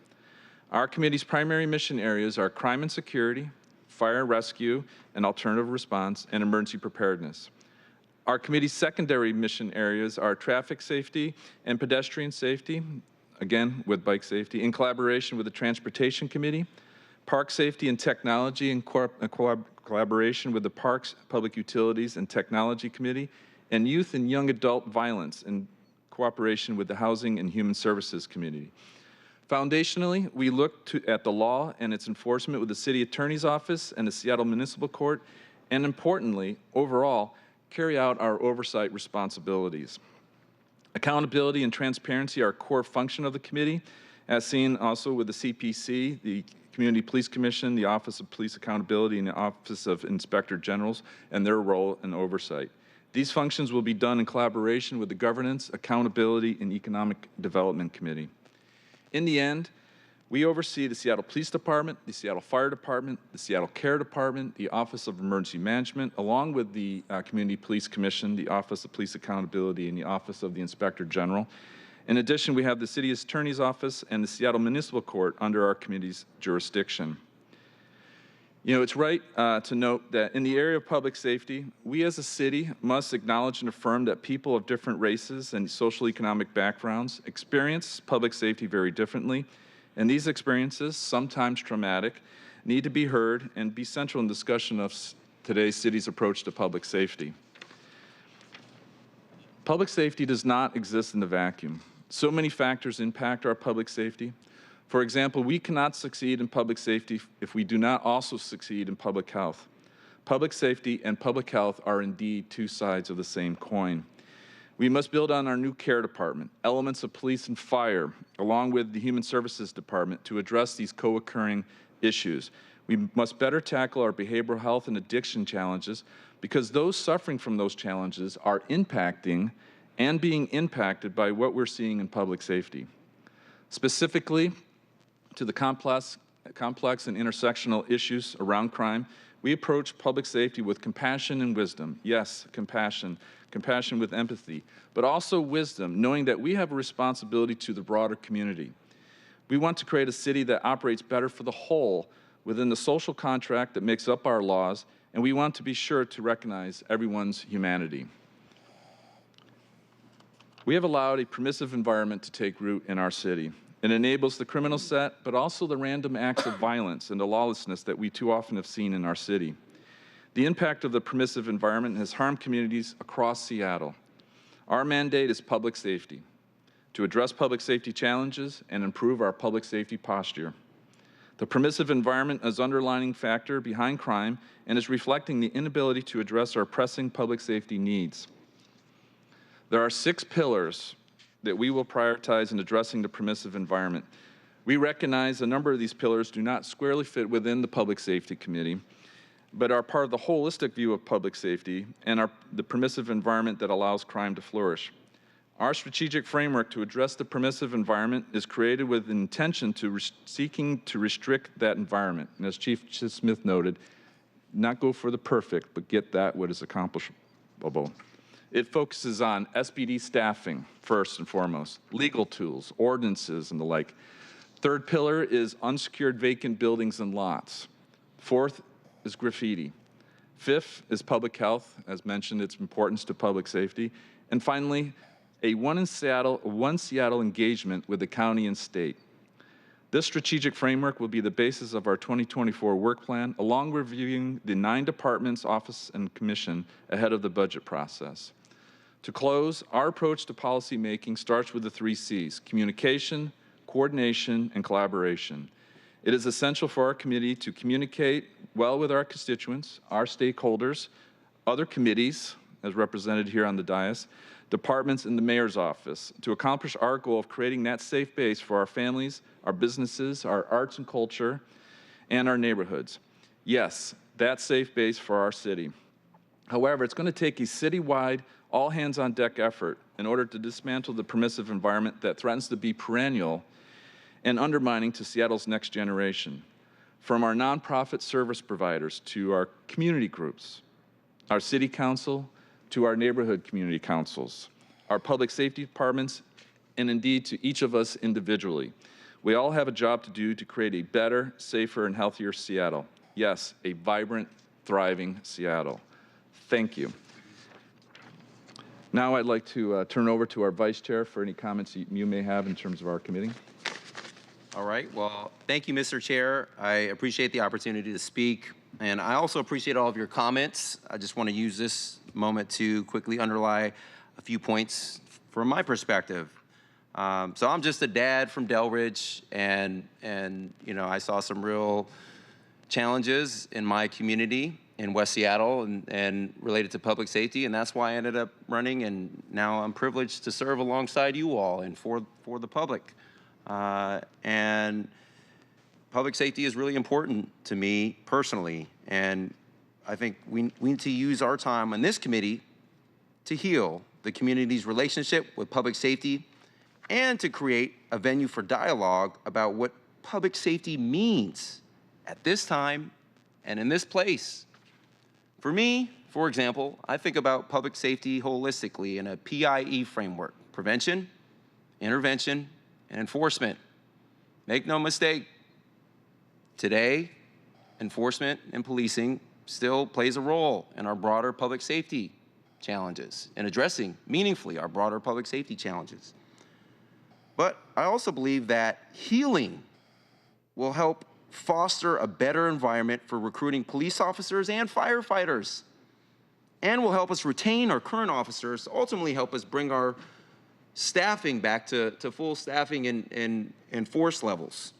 Speaker 1: Our committee's primary mission areas are crime and security, fire and rescue, and alternative response, and emergency preparedness. Our committee's secondary mission areas are traffic safety and pedestrian safety, again with bike safety, in collaboration with the Transportation Committee, park safety and technology in collaboration with the Parks, Public Utilities, and Technology Committee, and youth and young adult violence in cooperation with the Housing and Human Services Committee. Foundationally, we look at the law and its enforcement with the City Attorney's Office and the Seattle Municipal Court, and importantly, overall, carry out our oversight responsibilities. Accountability and transparency are a core function of the committee, as seen also with the CPC, the Community Police Commission, the Office of Police Accountability, and the Office of Inspector Generals, and their role and oversight. These functions will be done in collaboration with the Governance, Accountability, and Economic Development Committee. In the end, we oversee the Seattle Police Department, the Seattle Fire Department, the Seattle Care Department, the Office of Emergency Management, along with the Community Police Commission, the Office of Police Accountability, and the Office of the Inspector General. In addition, we have the City Attorney's Office and the Seattle Municipal Court under our committee's jurisdiction. You know, it's right to note that in the area of public safety, we as a city must acknowledge and affirm that people of different races and social economic backgrounds experience public safety very differently. And these experiences, sometimes traumatic, need to be heard and be central in discussion of today's city's approach to public safety. Public safety does not exist in a vacuum. So many factors impact our public safety. For example, we cannot succeed in public safety if we do not also succeed in public health. Public safety and public health are indeed two sides of the same coin. We must build on our new care department, elements of police and fire, along with the human services department to address these co-occurring issues. We must better tackle our behavioral health and addiction challenges because those suffering from those challenges are impacting and being impacted by what we're seeing in public safety. Specifically, to the complex and intersectional issues around crime, we approach public safety with compassion and wisdom. Yes, compassion with empathy, but also wisdom, knowing that we have a responsibility to the broader community. We want to create a city that operates better for the whole within the social contract that makes up our laws, and we want to be sure to recognize everyone's humanity. We have allowed a permissive environment to take root in our city. It enables the criminal set, but also the random acts of violence and the lawlessness that we too often have seen in our city. The impact of the permissive environment has harmed communities across Seattle. Our mandate is public safety, to address public safety challenges and improve our public safety posture. The permissive environment is an underlying factor behind crime and is reflecting the inability to address our pressing public safety needs. There are 6 pillars that we will prioritize in addressing the permissive environment. We recognize a number of these pillars do not squarely fit within the Public Safety Committee, but are part of the holistic view of public safety and the permissive environment that allows crime to flourish. Our strategic framework to address the permissive environment is created with an intention to seeking to restrict that environment. And as Chief Smith noted, not go for the perfect, but get that what is accomplishable. It focuses on SBD staffing, first and foremost, legal tools, ordinances, and the like. Third pillar is unsecured vacant buildings and lots. Fourth is graffiti. Fifth is public health, as mentioned, its importance to public safety. And finally, a one Seattle engagement with the county and state. This strategic framework will be the basis of our 2024 work plan, along with reviewing the 9 departments, office, and commission ahead of the budget process. To close, our approach to policy making starts with the 3 C's: communication, coordination, and collaboration. It is essential for our committee to communicate well with our constituents, our stakeholders, other committees, as represented here on the dais, departments, and the mayor's office to accomplish our goal of creating that safe base for our families, our businesses, our arts and culture, and our neighborhoods. Yes, that safe base for our city. However, it's going to take a citywide, all-hands-on-deck effort in order to dismantle the permissive environment that threatens to be perennial and undermining to Seattle's next generation. From our nonprofit service providers to our community groups, our city council to our neighborhood community councils, our public safety departments, and indeed to each of us individually. We all have a job to do to create a better, safer, and healthier Seattle. Yes, a vibrant, thriving Seattle. Thank you. Now I'd like to turn over to our Vice Chair for any comments you may have in terms of our committee.
Speaker 7: All right, well, thank you, Mr. Chair. I appreciate the opportunity to speak, and I also appreciate all of your comments. I just want to use this moment to quickly underline a few points from my perspective. So I'm just a dad from Delridge, and you know, I saw some real challenges in my community in West Seattle and related to public safety, and that's why I ended up running, and now I'm privileged to serve alongside you all and for the public. And public safety is really important to me personally, and I think we need to use our time on this committee to heal the community's relationship with public safety and to create a venue for dialogue about what public safety means at this time and in this place. For me, for example, I think about public safety holistically in a PIE framework: prevention, intervention, and enforcement. Make no mistake, today, enforcement and policing still plays a role in our broader public safety challenges and addressing meaningfully our broader public safety challenges. But I also believe that healing will help foster a better environment for recruiting police officers and firefighters, and will help us retain our current officers, ultimately help us bring our staffing back to full staffing and force levels.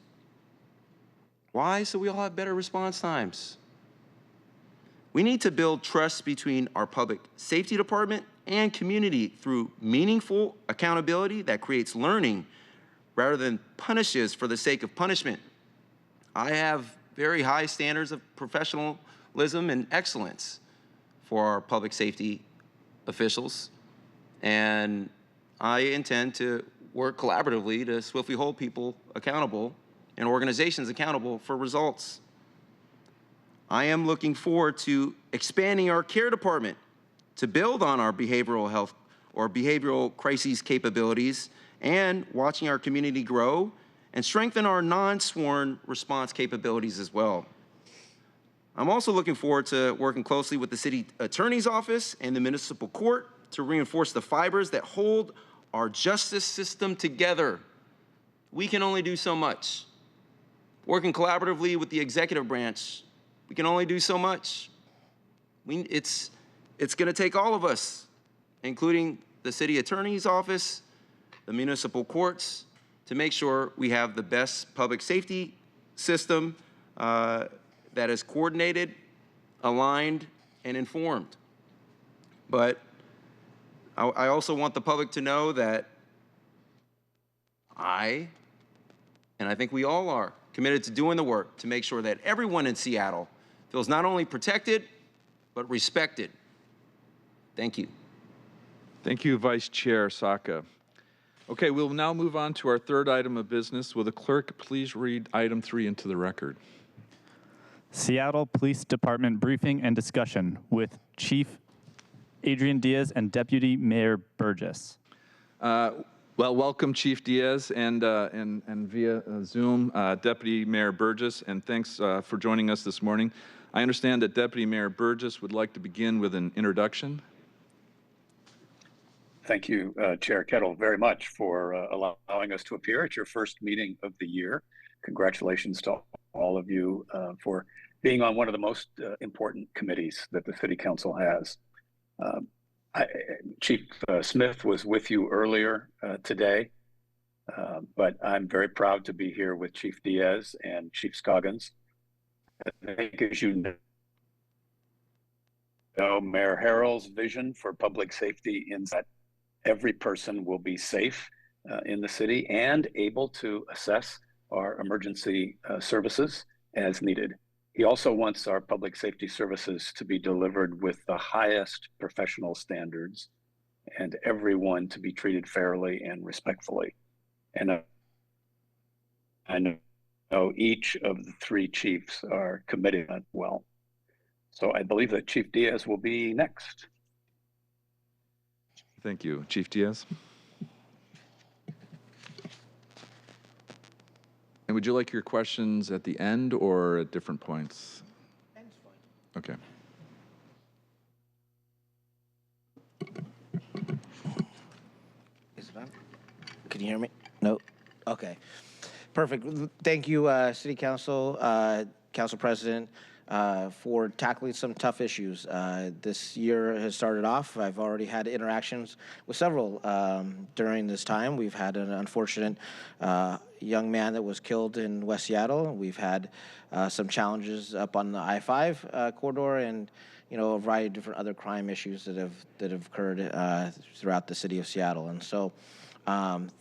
Speaker 7: Why? So we all have better response times. We need to build trust between our public safety department and community through meaningful accountability that creates learning rather than punishes for the sake of punishment. I have very high standards of professionalism and excellence for our public safety officials, and I intend to work collaboratively to swiftly hold people accountable and organizations accountable for results. I am looking forward to expanding our care department to build on our behavioral health or behavioral crises capabilities and watching our community grow and strengthen our non-sworn response capabilities as well. I'm also looking forward to working closely with the city attorney's office and the municipal court to reinforce the fibers that hold our justice system together. We can only do so much. Working collaboratively with the executive branch, we can only do so much. It's gonna take all of us, including the city attorney's office, the municipal courts, to make sure we have the best public safety system that is coordinated, aligned, and informed. But I also want the public to know that and I think we all are, committed to doing the work to make sure that everyone in Seattle feels not only protected, but respected. Thank you.
Speaker 1: Thank you, Vice Chair Saka. Okay, we'll now move on to our third item of business. Will the clerk please read item 3 into the record?
Speaker 2: Seattle Police Department briefing and discussion with Chief Adrian Diaz and Deputy Mayor Burgess.
Speaker 1: Well, welcome, Chief Diaz, and via Zoom, Deputy Mayor Burgess, and thanks for joining us this morning. I understand that Deputy Mayor Burgess would like to begin with an introduction.
Speaker 11: Thank you, Chair Kettle, very much for allowing us to appear at your first meeting of the year. Congratulations to all of you for being on one of the most important committees that the City Council has. Chief Smith was with you earlier today, but I'm very proud to be here with Chief Diaz and Chief Scoggins. I think, as you know, Mayor Harrell's vision for public safety is that every person will be safe in the city and able to assess our emergency services as needed. He also wants our public safety services to be delivered with the highest professional standards and everyone to be treated fairly and respectfully. And I know each of the 3 chiefs are committed to that well. So I believe that Chief Diaz will be next.
Speaker 1: Thank you. Chief Diaz. And would you like your questions at the end or at different points?
Speaker 12: End's fine.
Speaker 1: Okay.
Speaker 12: Is it on? Can you hear me? No? Okay. Perfect. Thank you, City Council, Council President, for tackling some tough issues. This year has started off. I've already had interactions with several during this time. We've had an unfortunate young man that was killed in West Seattle. We've had some challenges up on the I-5 corridor, and a variety of different other crime issues that have occurred throughout the city of Seattle. And so,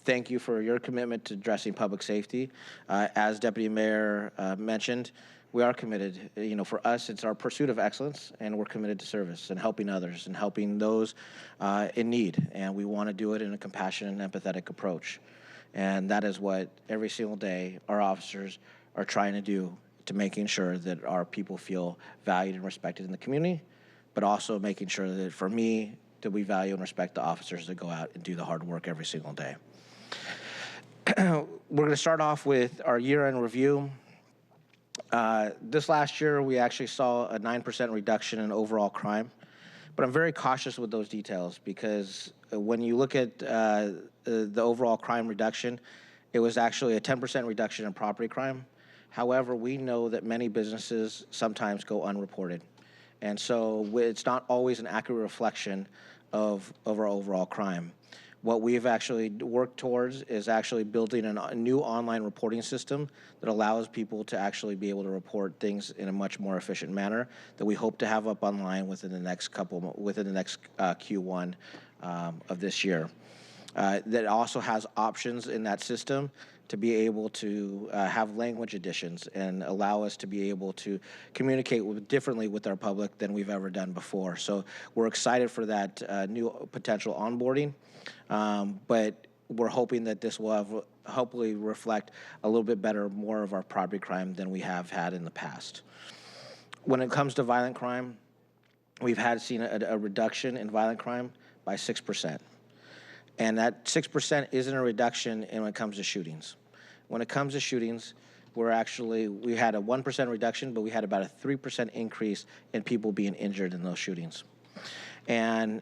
Speaker 12: thank you for your commitment to addressing public safety. As Deputy Mayor mentioned, we are committed. For us, it's our pursuit of excellence, and we're committed to service and helping others and helping those in need. And we want to do it in a compassionate and empathetic approach. And that is what every single day our officers are trying to do, to making sure that our people feel valued and respected in the community, but also making sure that, for me, that we value and respect the officers that go out and do the hard work every single day. We're going to start off with our year-end review. This last year, we actually saw a 9% reduction in overall crime, but I'm very cautious with those details because when you look at the overall crime reduction, it was actually a 10% reduction in property crime. However, we know that many businesses sometimes go unreported. And so it's not always an accurate reflection of our overall crime. What we've actually worked towards is actually building a new online reporting system that allows people to actually be able to report things in a much more efficient manner that we hope to have up online within the next Q1 of this year. That also has options in that system to be able to have language additions and allow us to be able to communicate differently with our public than we've ever done before. So we're excited for that new potential onboarding, but we're hoping that this will hopefully reflect a little bit better, more of our property crime than we have had in the past. When it comes to violent crime, we've seen a reduction in violent crime by 6%. And that 6% isn't a reduction when it comes to shootings. When it comes to shootings, we had a 1% reduction, but we had about a 3% increase in people being injured in those shootings. And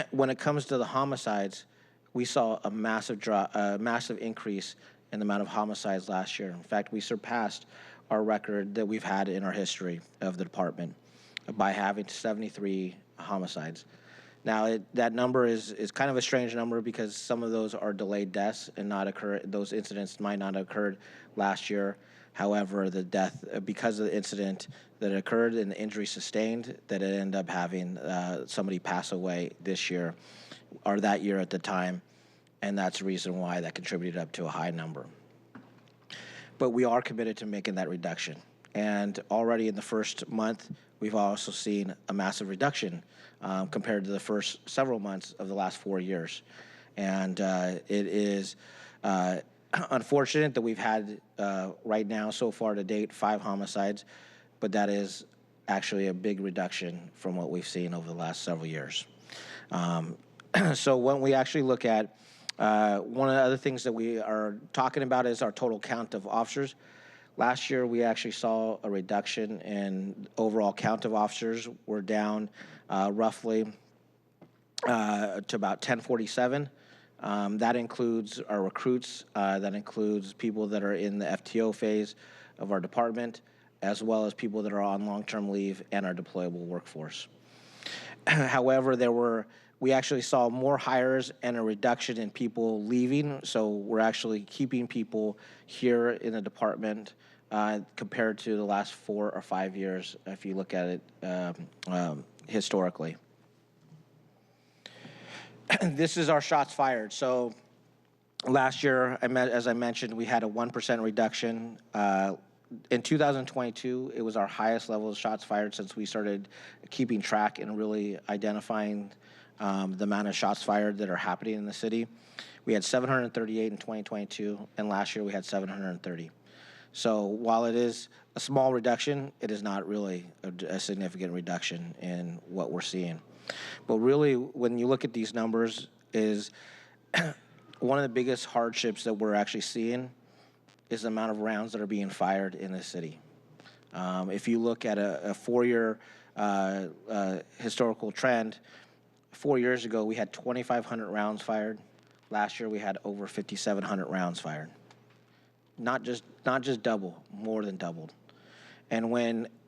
Speaker 12: when it comes to the homicides, we saw a massive increase in the amount of homicides last year. In fact, we surpassed our record that we've had in our history of the department by having 73 homicides. Now, that number is kind of a strange number because some of those are delayed deaths and those incidents might not have occurred last year. However, the death, because of the incident that occurred and the injury sustained, that it ended up having somebody pass away this year or that year at the time, and that's the reason why that contributed up to a high number. But we are committed to making that reduction. And already in the first month, we've also seen a massive reduction compared to the first several months of the last 4 years. And it is unfortunate that we've had right now, so far to date, 5 homicides, but that is actually a big reduction from what we've seen over the last several years. So when we actually look at, one of the other things that we are talking about is our total count of officers. Last year, we actually saw a reduction in overall count of officers. We're down roughly to about 1047. That includes our recruits. That includes people that are in the FTO phase of our department, as well as people that are on long-term leave and our deployable workforce. However, we actually saw more hires and a reduction in people leaving. So we're actually keeping people here in the department compared to the last 4 or 5 years, if you look at it historically. This is our shots fired. So last year, as I mentioned, we had a 1% reduction. In 2022, it was our highest level of shots fired since we started keeping track and really identifying the amount of shots fired that are happening in the city. We had 738 in 2022, and last year we had 730. So while it is a small reduction, it is not really a significant reduction in what we're seeing. But really, when you look at these numbers, is one of the biggest hardships that we're actually seeing is the amount of rounds that are being fired in the city. If you look at a 4-year historical trend, 4 years ago we had 2,500 rounds fired. Last year we had over 5,700 rounds fired. Not just double, more than doubled. And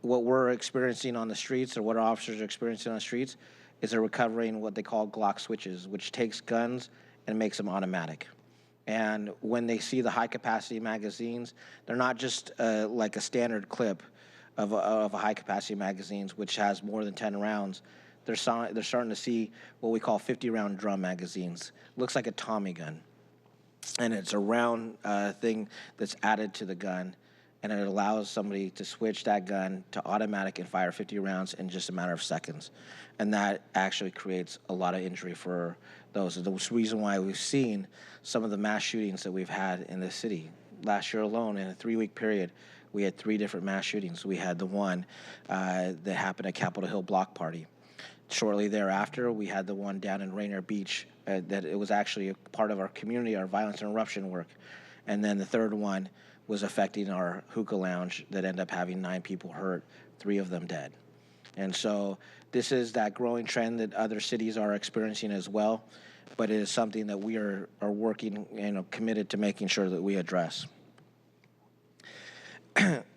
Speaker 12: what we're experiencing on the streets, or what our officers are experiencing on the streets, is they're recovering what they call Glock switches, which takes guns and makes them automatic. And when they see the high-capacity magazines, they're not just like a standard clip of a high-capacity magazines, which has more than 10 rounds. They're starting to see what we call 50-round drum magazines. Looks like a Tommy gun. And it's a round thing that's added to the gun, and it allows somebody to switch that gun to automatic and fire 50 rounds in just a matter of seconds. And that actually creates a lot of injury for those. And the reason why we've seen some of the mass shootings that we've had in the city. Last year alone, in a 3-week period, we had 3 different mass shootings. We had the one that happened at Capitol Hill Block Party. Shortly thereafter, we had the one down in Rainier Beach that it was actually a part of our community, our violence interruption work. And then the third one was affecting our hookah lounge that ended up having 9 people hurt, 3 of them dead. And so this is that growing trend that other cities are experiencing as well, but it is something that we are working, committed to making sure that we address.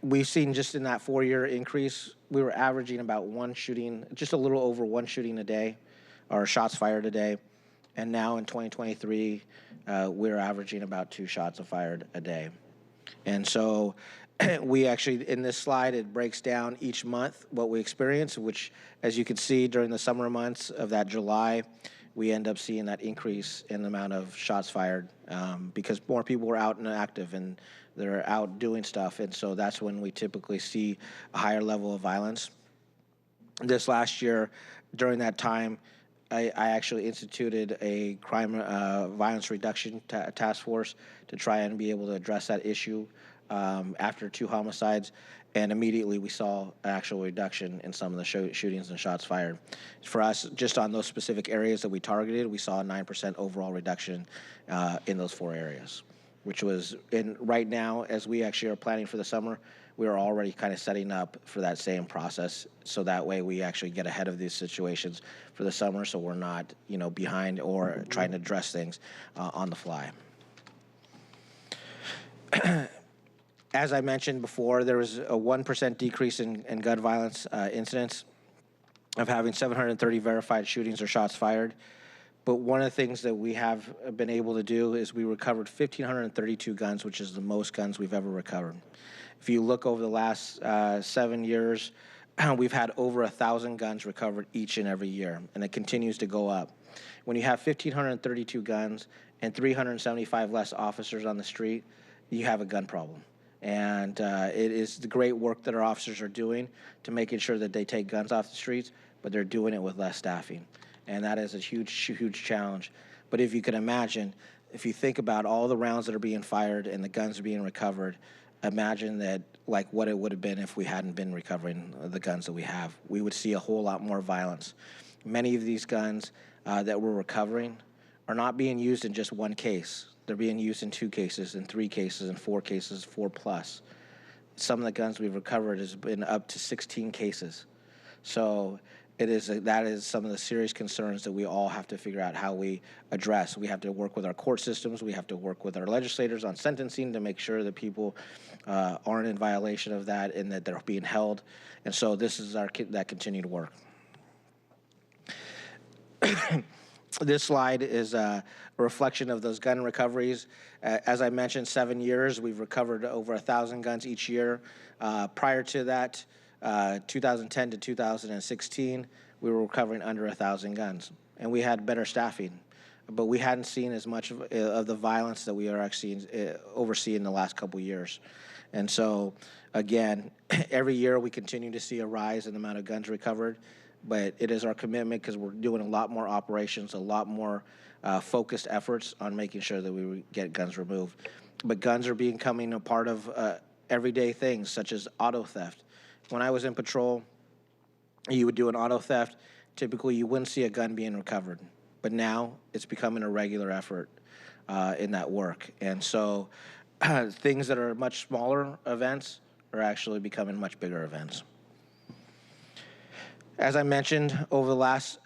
Speaker 12: We've seen just in that 4-year increase, we were averaging about 1 shooting, just a little over 1 shooting a day, or shots fired a day. And now in 2023, we're averaging about 2 shots fired a day. And so we actually, in this slide, it breaks down each month what we experience, which, as you can see, during the summer months of that July, we end up seeing that increase in the amount of shots fired because more people were out and active and they're out doing stuff. And so that's when we typically see a higher level of violence. This last year, during that time, I actually instituted a crime violence reduction task force to try and be able to address that issue after 2 homicides, and immediately we saw an actual reduction in some of the shootings and shots fired. For us, just on those specific areas that we targeted, we saw a 9% overall reduction in those 4 areas, which was, right now, as we actually are planning for the summer, we are already kind of setting up for that same process, so that way we actually get ahead of these situations for the summer, so we're not, behind or trying to address things on the fly. As I mentioned before, there was a 1% decrease in gun violence incidents of having 730 verified shootings or shots fired. But one of the things that we have been able to do is we recovered 1,532 guns, which is the most guns we've ever recovered. If you look over the last 7 years, we've had over 1,000 guns recovered each and every year, and it continues to go up. When you have 1,532 guns and 375 less officers on the street, you have a gun problem. And it is the great work that our officers are doing to making sure that they take guns off the streets, but they're doing it with less staffing. And that is a huge, huge challenge. But if you can imagine, if you think about all the rounds that are being fired and the guns are being recovered, imagine that, like, what it would have been if we hadn't been recovering the guns that we have. We would see a whole lot more violence. Many of these guns that we're recovering are not being used in just one case. They're being used in 2 cases, in 3 cases, in 4 cases, 4+. Some of the guns we've recovered has been up to 16 cases. So that is some of the serious concerns that we all have to figure out how we address. We have to work with our court systems. We have to work with our legislators on sentencing to make sure that people aren't in violation of that and that they're being held. And so this is that continued work. This slide is a reflection of those gun recoveries. As I mentioned, 7 years, we've recovered over 1,000 guns each year. Prior to that, 2010 to 2016, we were recovering under 1,000 guns, and we had better staffing, but we hadn't seen as much of the violence that we are actually overseeing the last couple of years. And so, again, every year we continue to see a rise in the amount of guns recovered, but it is our commitment, because we're doing a lot more operations, a lot more focused efforts on making sure that we get guns removed. But guns are becoming a part of everyday things, such as auto theft. When I was in patrol, you would do an auto theft. Typically, you wouldn't see a gun being recovered. But now it's becoming a regular effort in that work. And so things that are much smaller events are actually becoming much bigger events. As I mentioned, over the last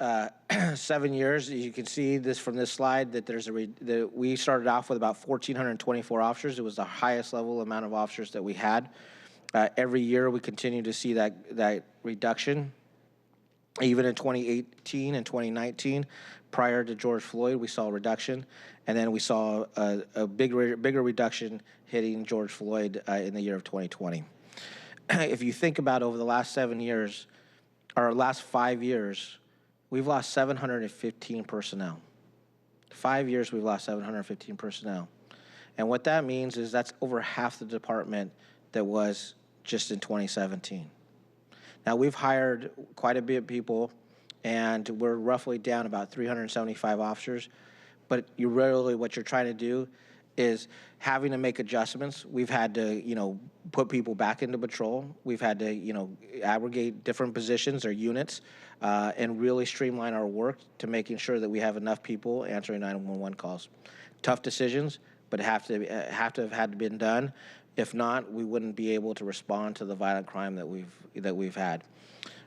Speaker 12: 7 years, you can see this from this slide that we started off with about 1,424 officers. It was the highest level amount of officers that we had. Every year, we continue to see that reduction. Even in 2018 and 2019, prior to George Floyd, we saw a reduction, and then we saw a bigger reduction hitting George Floyd in the year of 2020. If you think about over the last 7 years, or last 5 years, we've lost 715 personnel. 5 years, we've lost 715 personnel. And what that means is that's over half the department that was just in 2017. Now, we've hired quite a bit of people, and we're roughly down about 375 officers. But what you're trying to do is having to make adjustments. We've had to, put people back into patrol. We've had to, aggregate different positions or units and really streamline our work to making sure that we have enough people answering 911 calls. Tough decisions, but have to have had been done. If not, we wouldn't be able to respond to the violent crime that we've had.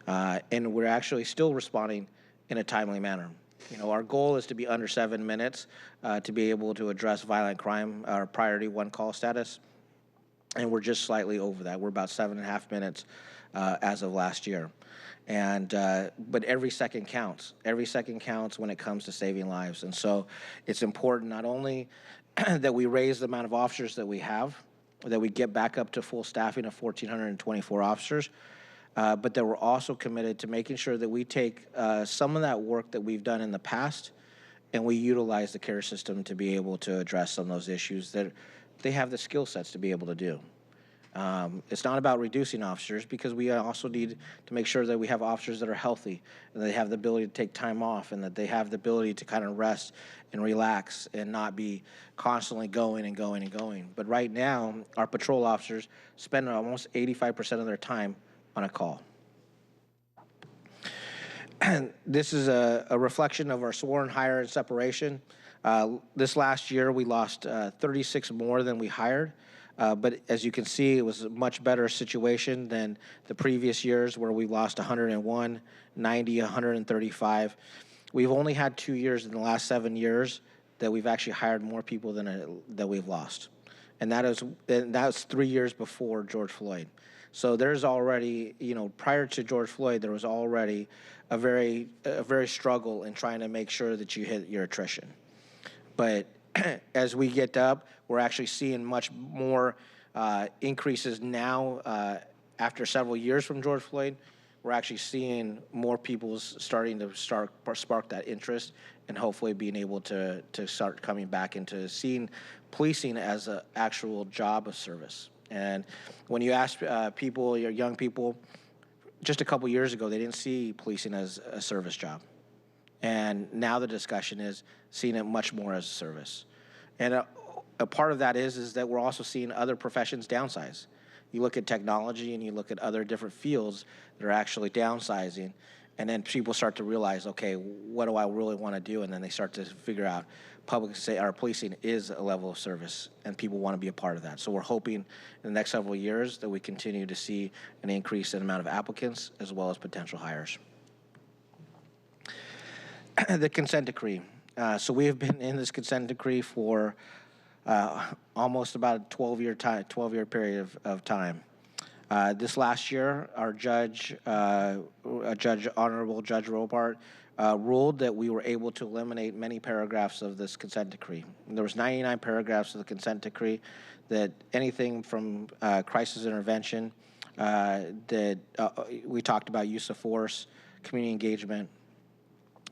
Speaker 12: And we're actually still responding in a timely manner. Our goal is to be under 7 minutes to be able to address violent crime, our priority 1 call status. And we're just slightly over that. We're about 7.5 minutes as of last year. And but every second counts. Every second counts when it comes to saving lives. And so it's important not only that we raise the amount of officers that we have, that we get back up to full staffing of 1,424 officers, but that we're also committed to making sure that we take some of that work that we've done in the past and we utilize the care system to be able to address some of those issues that they have the skill sets to be able to do. It's not about reducing officers, because we also need to make sure that we have officers that are healthy and they have the ability to take time off and that they have the ability to kind of rest and relax and not be constantly going and going and going. But right now, our patrol officers spend almost 85% of their time on a call. And this is a reflection of our sworn hire and separation. This last year, we lost 36 more than we hired. But as you can see, it was a much better situation than the previous years where we lost 101, 90, 135. We've only had 2 years in the last 7 years that we've actually hired more people than we've lost. And that was 3 years before George Floyd. So there's already, prior to George Floyd, there was already a very struggle in trying to make sure that you hit your attrition. But as we get up, we're actually seeing much more increases now after several years from George Floyd. We're actually seeing more people starting to spark that interest and hopefully being able to start coming back into seeing policing as an actual job of service. And when you ask people, your young people, just a couple years ago, they didn't see policing as a service job. And now the discussion is seeing it much more as a service. And a part of that is that we're also seeing other professions downsize. You look at technology and you look at other different fields that are actually downsizing, and then people start to realize, okay, what do I really want to do? And then they start to figure out our policing is a level of service, and people want to be a part of that. So we're hoping in the next several years that we continue to see an increase in the amount of applicants as well as potential hires. The consent decree. So we have been in this consent decree for almost about a 12-year period of time. This last year, our Honorable Judge Robart, ruled that we were able to eliminate many paragraphs of this consent decree. There was 99 paragraphs of the consent decree that anything from crisis intervention, that we talked about use of force, community engagement.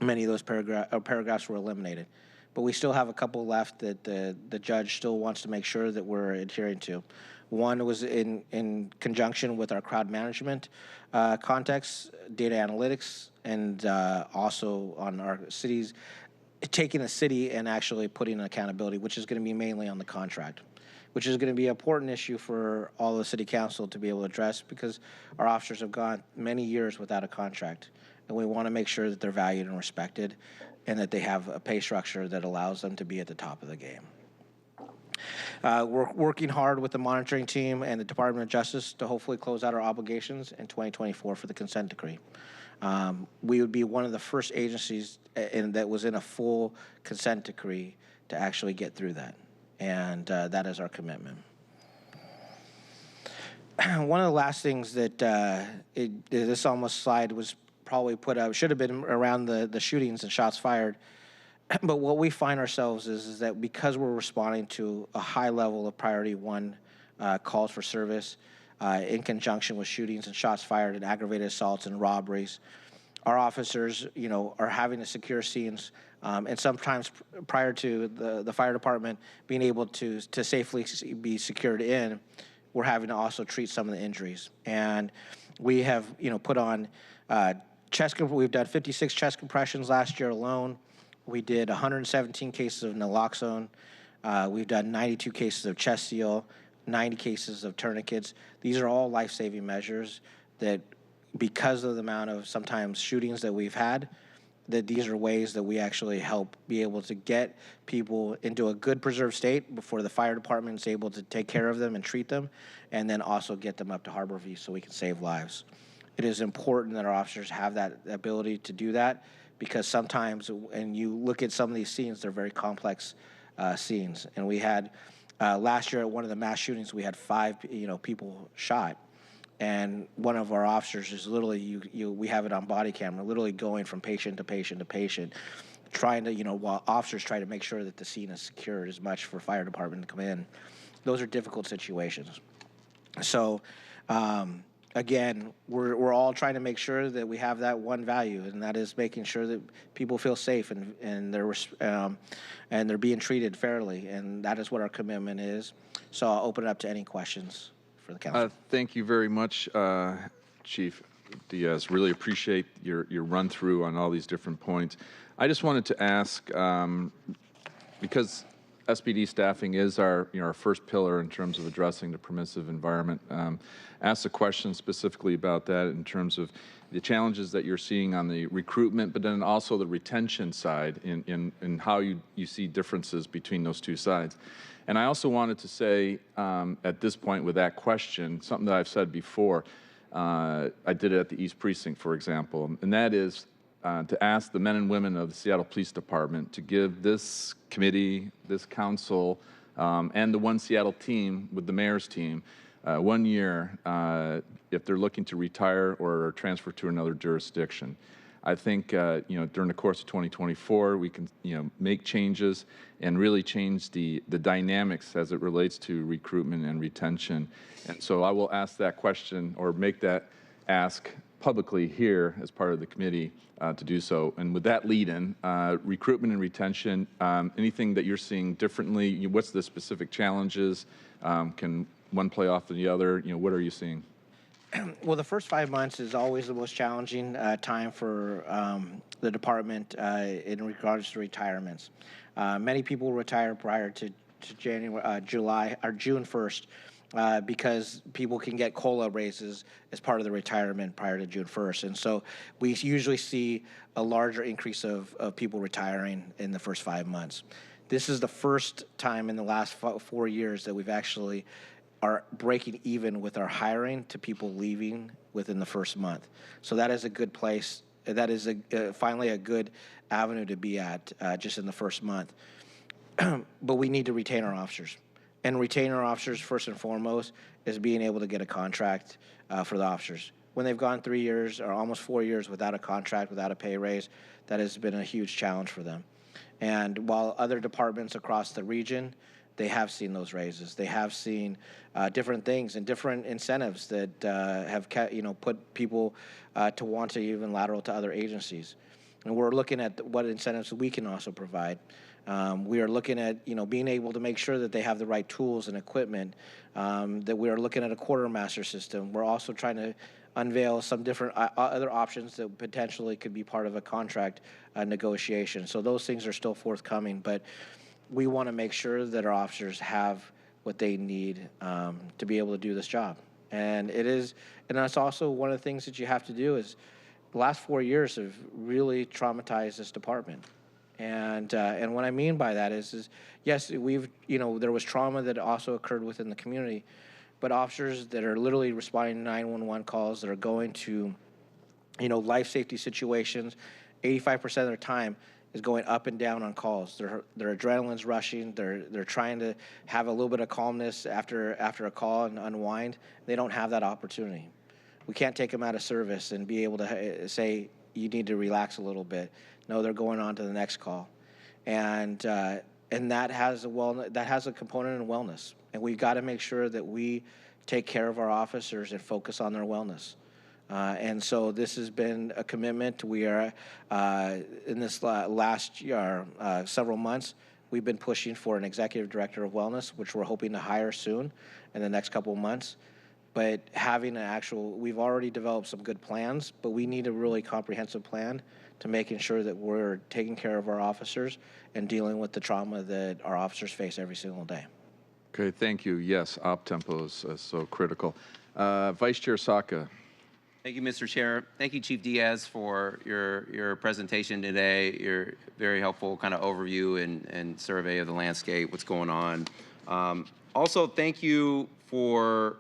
Speaker 12: Many of those paragraphs were eliminated. But we still have a couple left that the judge still wants to make sure that we're adhering to. One was in conjunction with our crowd management context, data analytics, and also on our cities, taking the city and actually putting an accountability, which is going to be mainly on the contract, which is going to be an important issue for all the city council to be able to address, because our officers have gone many years without a contract. And we want to make sure that they're valued and respected and that they have a pay structure that allows them to be at the top of the game. We're working hard with the monitoring team and the Department of Justice to hopefully close out our obligations in 2024 for the consent decree. We would be one of the first agencies that was in a full consent decree to actually get through that. And that is our commitment. One of the last things that this almost slide was probably should have been around the shootings and shots fired. But what we find ourselves is that because we're responding to a high level of priority one calls for service in conjunction with shootings and shots fired and aggravated assaults and robberies, our officers, are having to secure scenes, and sometimes prior to the fire department being able to safely be secured in, we're having to also treat some of the injuries. And we have, put on we've done 56 chest compressions last year alone. We did 117 cases of naloxone. We've done 92 cases of chest seal, 90 cases of tourniquets. These are all life-saving measures that, because of the amount of sometimes shootings that we've had, that these are ways that we actually help be able to get people into a good preserved state before the fire department is able to take care of them and treat them, and then also get them up to Harborview so we can save lives. It is important that our officers have that ability to do that, because sometimes when you look at some of these scenes, they're very complex scenes. And we had, last year at one of the mass shootings, we had 5 people shot. And one of our officers is literally, we have it on body camera, literally going from patient to patient to patient, trying to, while officers try to make sure that the scene is secured as much for fire department to come in. Those are difficult situations. So, again, we're all trying to make sure that we have that one value, and that is making sure that people feel safe and they're being treated fairly, and that is what our commitment is. So I'll open it up to any questions for the council.
Speaker 1: Thank you very much, Chief Diaz. Really appreciate your run through on all these different points. I just wanted to ask, because SPD staffing is our first pillar in terms of addressing the permissive environment. Ask a question specifically about that in terms of the challenges that you're seeing on the recruitment, but then also the retention side in how you see differences between those two sides. And I also wanted to say at this point with that question, something that I've said before. I did it at the East Precinct, for example, and that is to ask the men and women of the Seattle Police Department to give this committee, this council, and the One Seattle team with the mayor's team 1 year if they're looking to retire or transfer to another jurisdiction. I think during the course of 2024 we can make changes and really change the dynamics as it relates to recruitment and retention. And so I will ask that question or make that ask publicly here as part of the committee to do so. And with that lead-in, recruitment and retention, anything that you're seeing differently? What's the specific challenges? Can one play off the other? What are you seeing?
Speaker 12: Well, the first 5 months is always the most challenging time for the department in regards to retirements. Many people retire prior to July or June 1st because people can get COLA raises as part of the retirement prior to June 1st. And so we usually see a larger increase of people retiring in the first 5 months. This is the first time in the last 4 years that we've actually are breaking even with our hiring to people leaving within the first month. So that is a good place. That is finally a good avenue to be at just in the first month. But we need to retain our officers. And retain our officers, first and foremost, is being able to get a contract for the officers. When they've gone 3 years or almost 4 years without a contract, without a pay raise, that has been a huge challenge for them. And while other departments across the region, they have seen those raises. They have seen different things and different incentives that have put people to want to even lateral to other agencies. And we're looking at what incentives we can also provide. We are looking at being able to make sure that they have the right tools and equipment. That we are looking at a quartermaster system. We're also trying to unveil some different other options that potentially could be part of a contract negotiation. So those things are still forthcoming, but we want to make sure that our officers have what they need to be able to do this job. And that's also one of the things that you have to do is the last 4 years have really traumatized this department. And what I mean by that is yes, there was trauma that also occurred within the community, but officers that are literally responding to 911 calls, that are going to, life safety situations, 85% of their time is going up and down on calls. Their adrenaline's rushing. They're trying to have a little bit of calmness after a call and unwind. They don't have that opportunity. We can't take them out of service and be able to say, you need to relax a little bit. No, they're going on to the next call. And that has a component in wellness. And we've got to make sure that we take care of our officers and focus on their wellness. And so this has been a commitment. We are, in this last year, several months, we've been pushing for an executive director of wellness, which we're hoping to hire soon in the next couple of months. But having we've already developed some good plans, but we need a really comprehensive plan to making sure that we're taking care of our officers and dealing with the trauma that our officers face every single day.
Speaker 1: Okay, thank you. Yes, op tempo is so critical. Vice Chair Saka.
Speaker 7: Thank you, Mr. Chair. Thank you, Chief Diaz, for your presentation today, your very helpful kind of overview and survey of the landscape, what's going on. Also, thank you for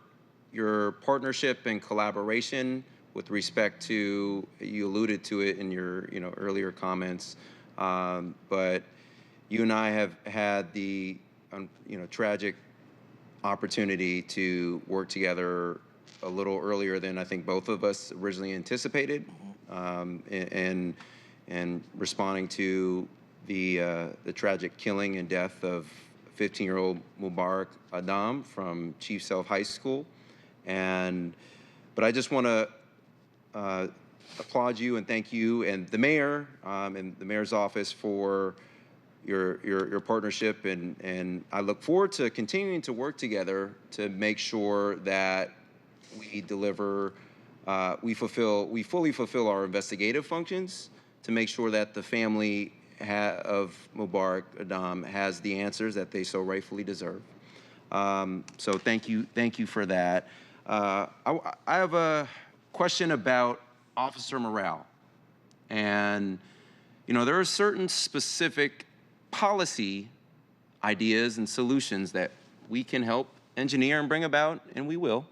Speaker 7: your partnership and collaboration with respect to, you alluded to it in your earlier comments, but you and I have had the tragic opportunity to work together a little earlier than I think both of us originally anticipated, and responding to the tragic killing and death of 15-year-old Mubarak Adam from Chief Sealth High School. But I just want to applaud you and thank you and the mayor and the mayor's office for your partnership, and I look forward to continuing to work together to make sure that we deliver, we fully fulfill our investigative functions to make sure that the family of Mubarak Adam has the answers that they so rightfully deserve. So thank you for that. I have a question about officer morale, and there are certain specific policy ideas and solutions that we can help engineer and bring about, and we will,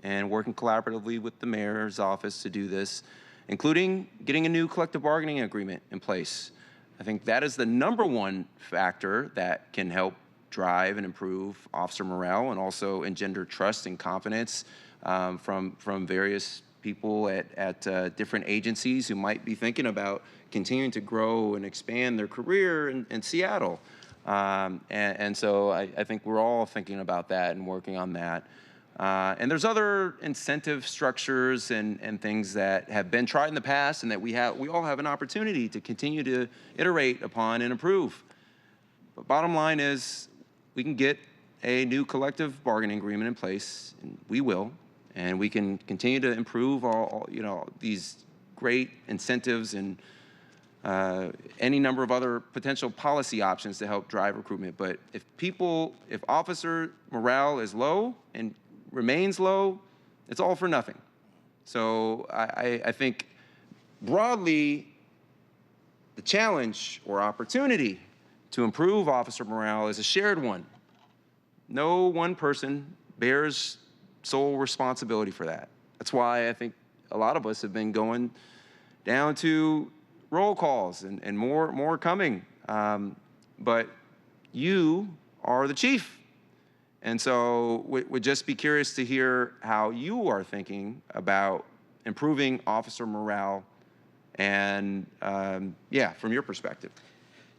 Speaker 7: and working collaboratively with the mayor's office to do this, including getting a new collective bargaining agreement in place. I think that is the #1 factor that can help drive and improve officer morale and also engender trust and confidence from various people at different agencies who might be thinking about continuing to grow and expand their career in Seattle. And so I think we're all thinking about that and working on that. And there's other incentive structures and things that have been tried in the past and that we all have an opportunity to continue to iterate upon and improve. But bottom line is we can get a new collective bargaining agreement in place, and we will, and we can continue to improve all these great incentives and any number of other potential policy options to help drive recruitment. But if officer morale is low and remains low, it's all for nothing. So I think broadly, the challenge or opportunity to improve officer morale is a shared one. No one person bears sole responsibility for that. That's why I think a lot of us have been going down to roll calls and more coming. But you are the chief. And so would just be curious to hear how you are thinking about improving officer morale and, from your perspective.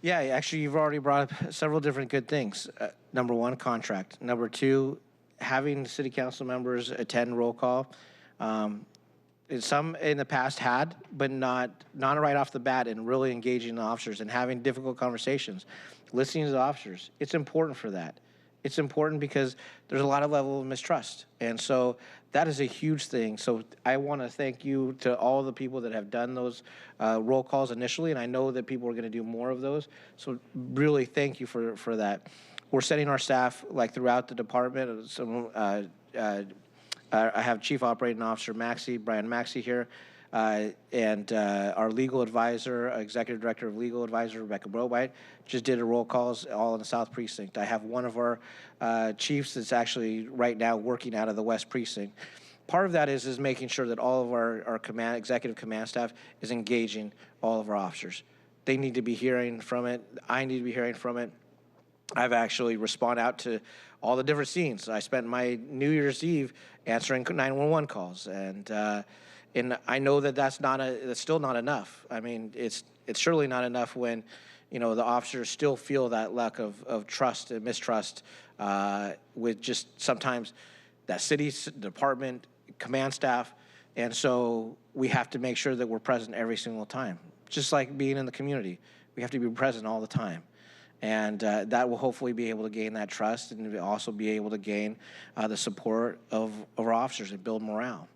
Speaker 12: Yeah, actually, you've already brought up several different good things. #1, contract. #2, having city council members attend roll call. Some in the past had, but not right off the bat, and really engaging the officers and having difficult conversations, listening to the officers. It's important for that. It's important because there's a lot of level of mistrust. And so that is a huge thing. So I want to thank you to all the people that have done those roll calls initially, and I know that people are going to do more of those. So really thank you for that. We're setting our staff throughout the department. I have Chief Operating Officer Brian Maxey here, and our legal advisor, Executive Director of Legal Advisor, Rebecca Brobite, just did a roll calls all in the South Precinct. I have one of our chiefs that's actually right now working out of the West Precinct. Part of that is making sure that all of our executive command staff is engaging all of our officers. They need to be hearing from it. I need to be hearing from it. I've actually responded out to all the different scenes. I spent my New Year's Eve answering 911 calls, and And I know that that's still not enough. I mean, it's surely not enough when, the officers still feel that lack of trust and mistrust with just sometimes that city department, command staff. And so we have to make sure that we're present every single time, just like being in the community. We have to be present all the time. And that will hopefully be able to gain that trust and also be able to gain the support of our officers and build morale.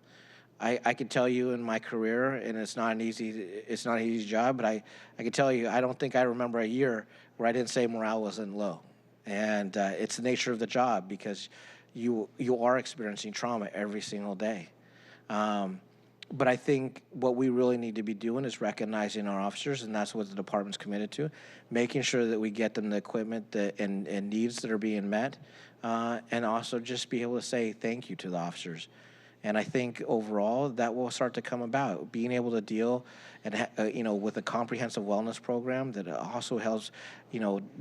Speaker 12: I can tell you in my career, and it's not an easy job, but I can tell you, I don't think I remember a year where I didn't say morale wasn't low. And it's the nature of the job because you are experiencing trauma every single day. But I think what we really need to be doing is recognizing our officers, and that's what the department's committed to, making sure that we get them the equipment and needs that are being met, and also just be able to say thank you to the officers. And I think overall that will start to come about, being able to deal and with a comprehensive wellness program that also helps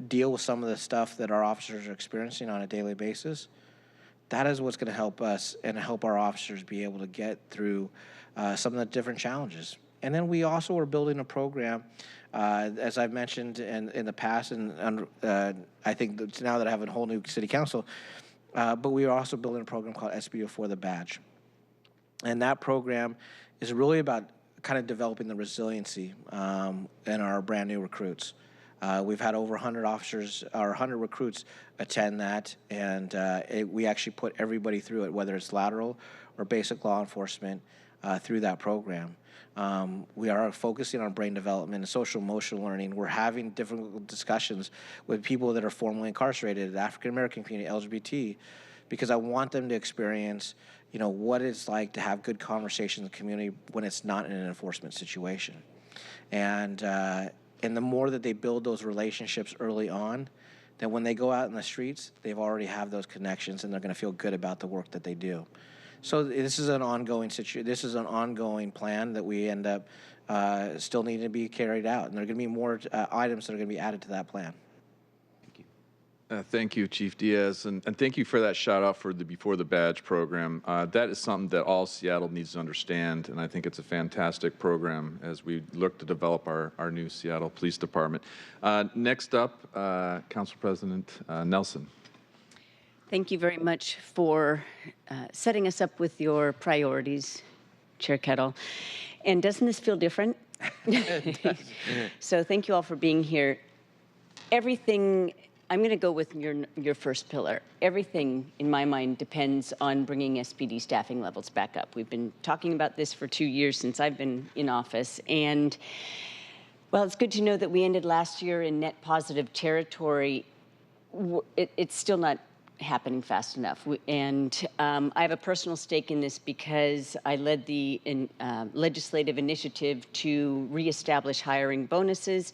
Speaker 12: deal with some of the stuff that our officers are experiencing on a daily basis. That is what's going to help us and help our officers be able to get through some of the different challenges. And then we also are building a program, as I've mentioned in the past, and I think now that I have a whole new city council, but we are also building a program called SBO for the Badge. And that program is really about kind of developing the resiliency in our brand new recruits. We've had over 100 officers or 100 recruits attend that, and we actually put everybody through it, whether it's lateral or basic law enforcement, through that program. We are focusing on brain development and social emotional learning. We're having different discussions with people that are formerly incarcerated, the African American community, LGBT, because I want them to experience what it's like to have good conversations in the community when it's not in an enforcement situation. And the more that they build those relationships early on, then when they go out in the streets, they've already have those connections and they're going to feel good about the work that they do. So this is an ongoing situation. This is an ongoing plan that we end up still needing to be carried out. And there are going to be more items that are going to be added to that plan.
Speaker 1: Thank you, Chief Diaz, and thank you for that shout out for the Before the Badge program. That is something that all Seattle needs to understand, and I think it's a fantastic program as we look to develop our new Seattle Police Department. Next up, Council President Nelson.
Speaker 3: Thank you very much for setting us up with your priorities, Chair Kettle. And doesn't this feel different?
Speaker 12: It does.
Speaker 3: So thank you all for being here. I'm going to go with your first pillar. Everything, in my mind, depends on bringing SPD staffing levels back up. We've been talking about this for 2 years since I've been in office. And, well, it's good to know that we ended last year in net positive territory. It's still not happening fast enough. And I have a personal stake in this because I led the legislative initiative to reestablish hiring bonuses.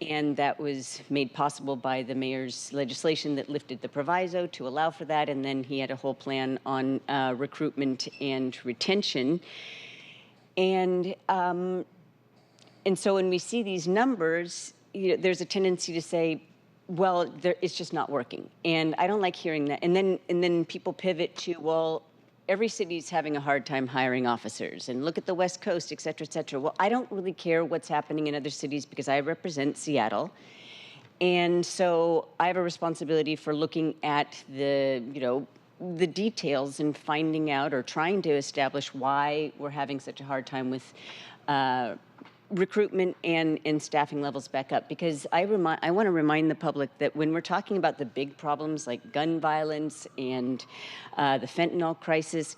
Speaker 3: And that was made possible by the mayor's legislation that lifted the proviso to allow for that. And then he had a whole plan on recruitment and retention. And so when we see these numbers, there's a tendency to say, well, it's just not working. And I don't like hearing that. And then people pivot to, well, every city's having a hard time hiring officers, and look at the West Coast, et cetera, et cetera. Well, I don't really care what's happening in other cities because I represent Seattle. And so I have a responsibility for looking at the details and finding out or trying to establish why we're having such a hard time with recruitment and staffing levels back up. Because I want to remind the public that when we're talking about the big problems like gun violence and the fentanyl crisis,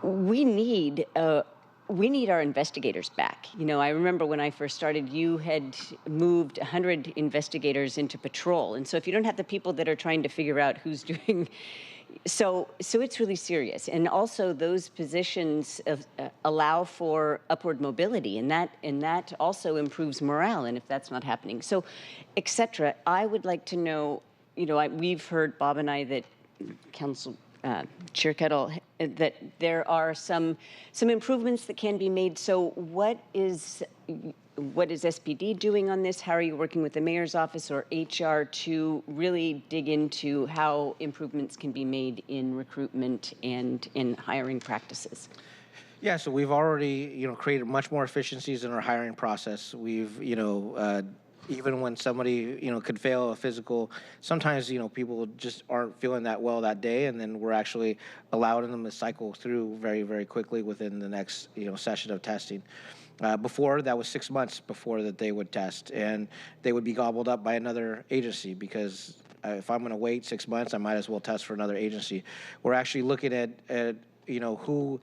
Speaker 3: we need our investigators back. I remember when I first started, you had moved 100 investigators into patrol. And so if you don't have the people that are trying to figure out who's doing, so it's really serious. And also those positions allow for upward mobility, and that also improves morale. And if that's not happening, so et cetera. I would like to know, we've heard, Bob and I, that Council Chair Kettle, that there are some improvements that can be made. So what is what is SPD doing on this? How are you working with the mayor's office or HR to really dig into how improvements can be made in recruitment and in hiring practices?
Speaker 12: Yeah, so we've already, created much more efficiencies in our hiring process. We've, even when somebody, could fail a physical, sometimes, people just aren't feeling that well that day, and then we're actually allowing them to cycle through very, very quickly within the next, session of testing. Before, that was 6 months before that they would test, and they would be gobbled up by another agency because if I'm going to wait 6 months, I might as well test for another agency. We're actually looking at who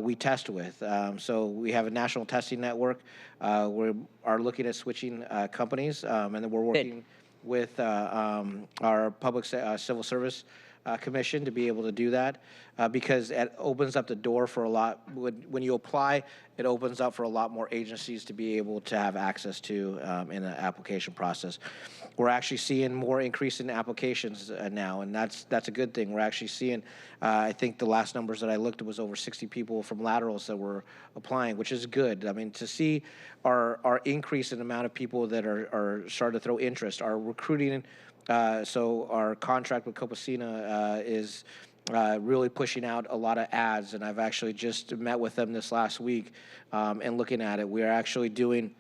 Speaker 12: we test with. So we have a national testing network. We are looking at switching companies, and then we're working with our public civil service commission to be able to do that because it opens up the door for a lot. When you apply, it opens up for a lot more agencies to be able to have access to in the application process. We're actually seeing more increase in applications now, and that's a good thing. We're actually seeing, I think the last numbers that I looked at was over 60 people from laterals that were applying, which is good. I mean, to see our increase in the amount of people that are starting to throw interest, our recruiting. So our contract with Copacina is really pushing out a lot of ads, and I've actually just met with them this last week and looking at it. We're actually doing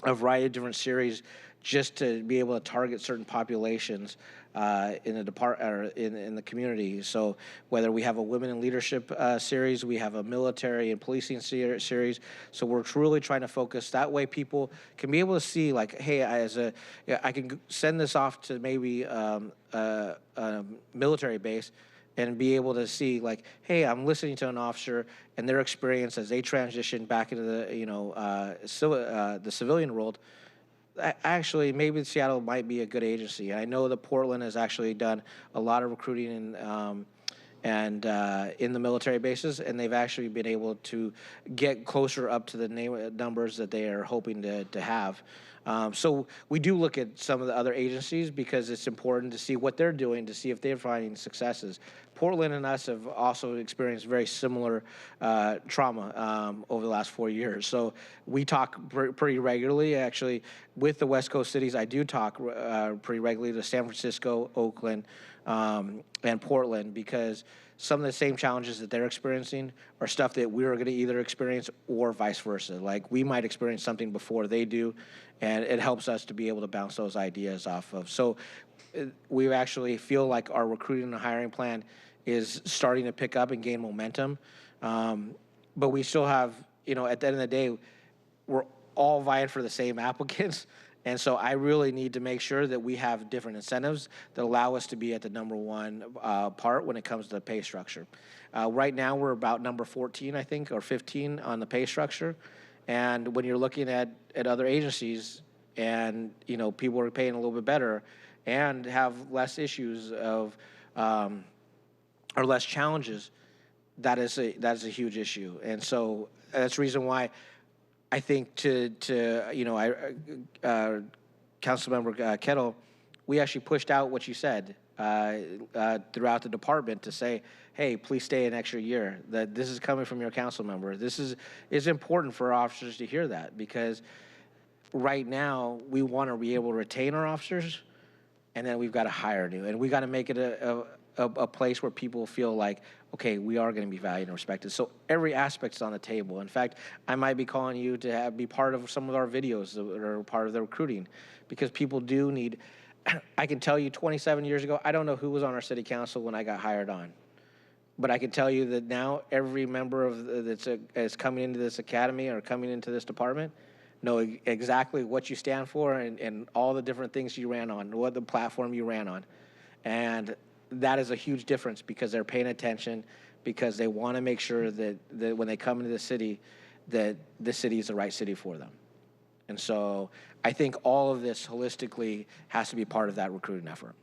Speaker 12: a variety of different series just to be able to target certain populations in the community. So whether we have a women in leadership series, we have a military and policing series. So we're really trying to focus that way. People can be able to see, like, hey, I can send this off to maybe a military base and be able to see, like, hey, I'm listening to an officer and their experience as they transition back into the civilian world. Actually, maybe Seattle might be a good agency. I know that Portland has actually done a lot of recruiting and in the military bases, and they've actually been able to get closer up to the numbers that they are hoping to have. So we do look at some of the other agencies because it's important to see what they're doing to see if they're finding successes. Portland and us have also experienced very similar trauma over the last 4 years. So we talk pretty regularly. Actually, with the West Coast cities, I do talk pretty regularly to San Francisco, Oakland, and Portland because some of the same challenges that they're experiencing are stuff that we're going to either experience or vice versa. Like we might experience something before they do, and it helps us to be able to bounce those ideas off of. So we actually feel like our recruiting and hiring plan is starting to pick up and gain momentum. But we still have, at the end of the day, we're all vying for the same applicants. And so I really need to make sure that we have different incentives that allow us to be at the number one part when it comes to the pay structure. Right now, we're about number 14, I think, or 15 on the pay structure. And when you're looking at other agencies and, people are paying a little bit better and have less issues of or less challenges, that is a huge issue. And so that's the reason why I think Councilmember Kettle, we actually pushed out what you said throughout the department to say, hey, please stay an extra year. That this is coming from your council member. This is important for officers to hear that because right now we want to be able to retain our officers, and then we've got to hire new, and we got to make it a place where people feel like, okay, we are going to be valued and respected. So every aspect's on the table. In fact, I might be calling you to be part of some of our videos that are part of the recruiting because people do need, I can tell you 27 years ago, I don't know who was on our city council when I got hired on. But I can tell you that now every member of that's coming into this academy or coming into this department know exactly what you stand for and all the different things you ran on, what the platform you ran on. And that is a huge difference because they're paying attention, because they want to make sure that when they come into the city, that the city is the right city for them. And so I think all of this holistically has to be part of that recruiting effort.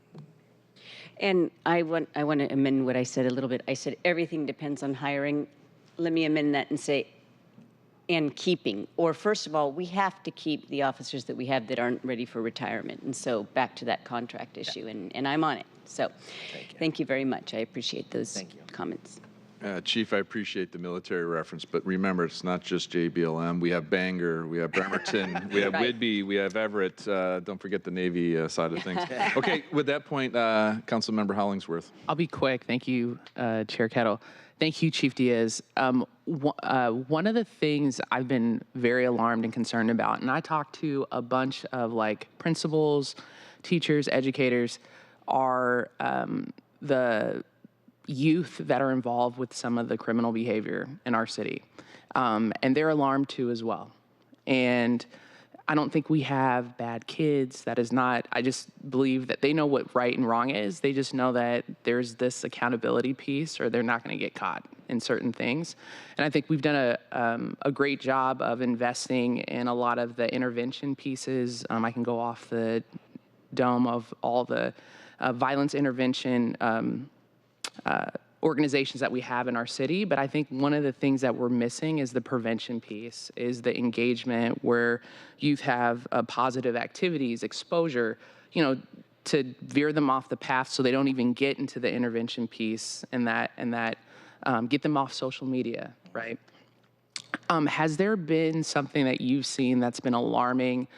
Speaker 3: And I want to amend what I said a little bit. I said everything depends on hiring. Let me amend that and say, and keeping. Or first of all, we have to keep the officers that we have that aren't ready for retirement. And so back to that contract issue, and I'm on it. So thank you very much. I appreciate those comments.
Speaker 1: Chief, I appreciate the military reference, but remember, it's not just JBLM. We have Bangor, we have Bremerton, we have
Speaker 3: Right.
Speaker 1: Whidbey, we have Everett. Don't forget the Navy side of things. Okay, with that point, Councilmember Hollingsworth.
Speaker 5: I'll be quick. Thank you, Chair Kettle. Thank you, Chief Diaz. One of the things I've been very alarmed and concerned about, and I talked to a bunch of like principals, teachers, educators, are the youth that are involved with some of the criminal behavior in our city. And they're alarmed too as well. And I don't think we have bad kids. That is not, I just believe that they know what right and wrong is. They just know that there's this accountability piece or they're not going to get caught in certain things. And I think we've done a great job of investing in a lot of the intervention pieces. I can go off the dome of all the violence intervention organizations that we have in our city, but I think one of the things that we're missing is the prevention piece, is the engagement where youth have positive activities, exposure, you know, to veer them off the path so they don't even get into the intervention piece and that get them off social media, right? Has there been something that you've seen that's been alarming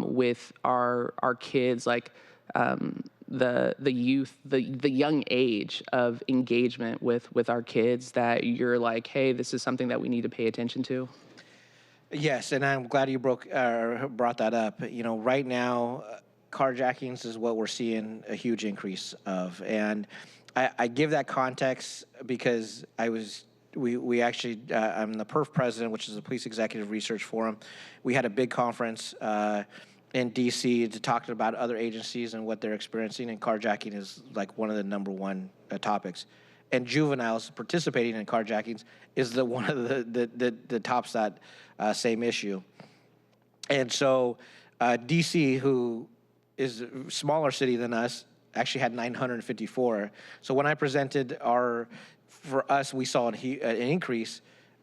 Speaker 5: with our kids, like the youth, the young age of engagement with our kids, that you're like, hey, this is something that we need to pay attention to?
Speaker 12: Yes, and I'm glad you brought that up. You know, right now, carjackings is what we're seeing a huge increase of, and I give that context because we actually, I'm the PERF president, which is the Police Executive Research Forum. We had a big conference in D.C. to talk about other agencies and what they're experiencing, and carjacking is like one of the number one topics. And juveniles participating in carjackings is one of the tops that same issue. And so D.C., who is a smaller city than us, actually had 954. So when I presented for us, we saw an increase.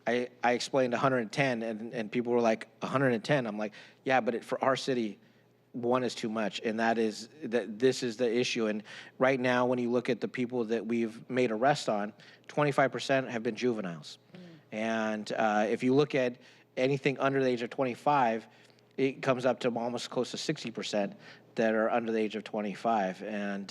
Speaker 12: I explained 110, and people were like, 110? I'm like, yeah, but for our city, one is too much, and this is the issue. And right now, when you look at the people that we've made arrests on, 25% have been juveniles. And if you look at anything under the age of 25, it comes up to almost close to 60% that are under the age of 25. And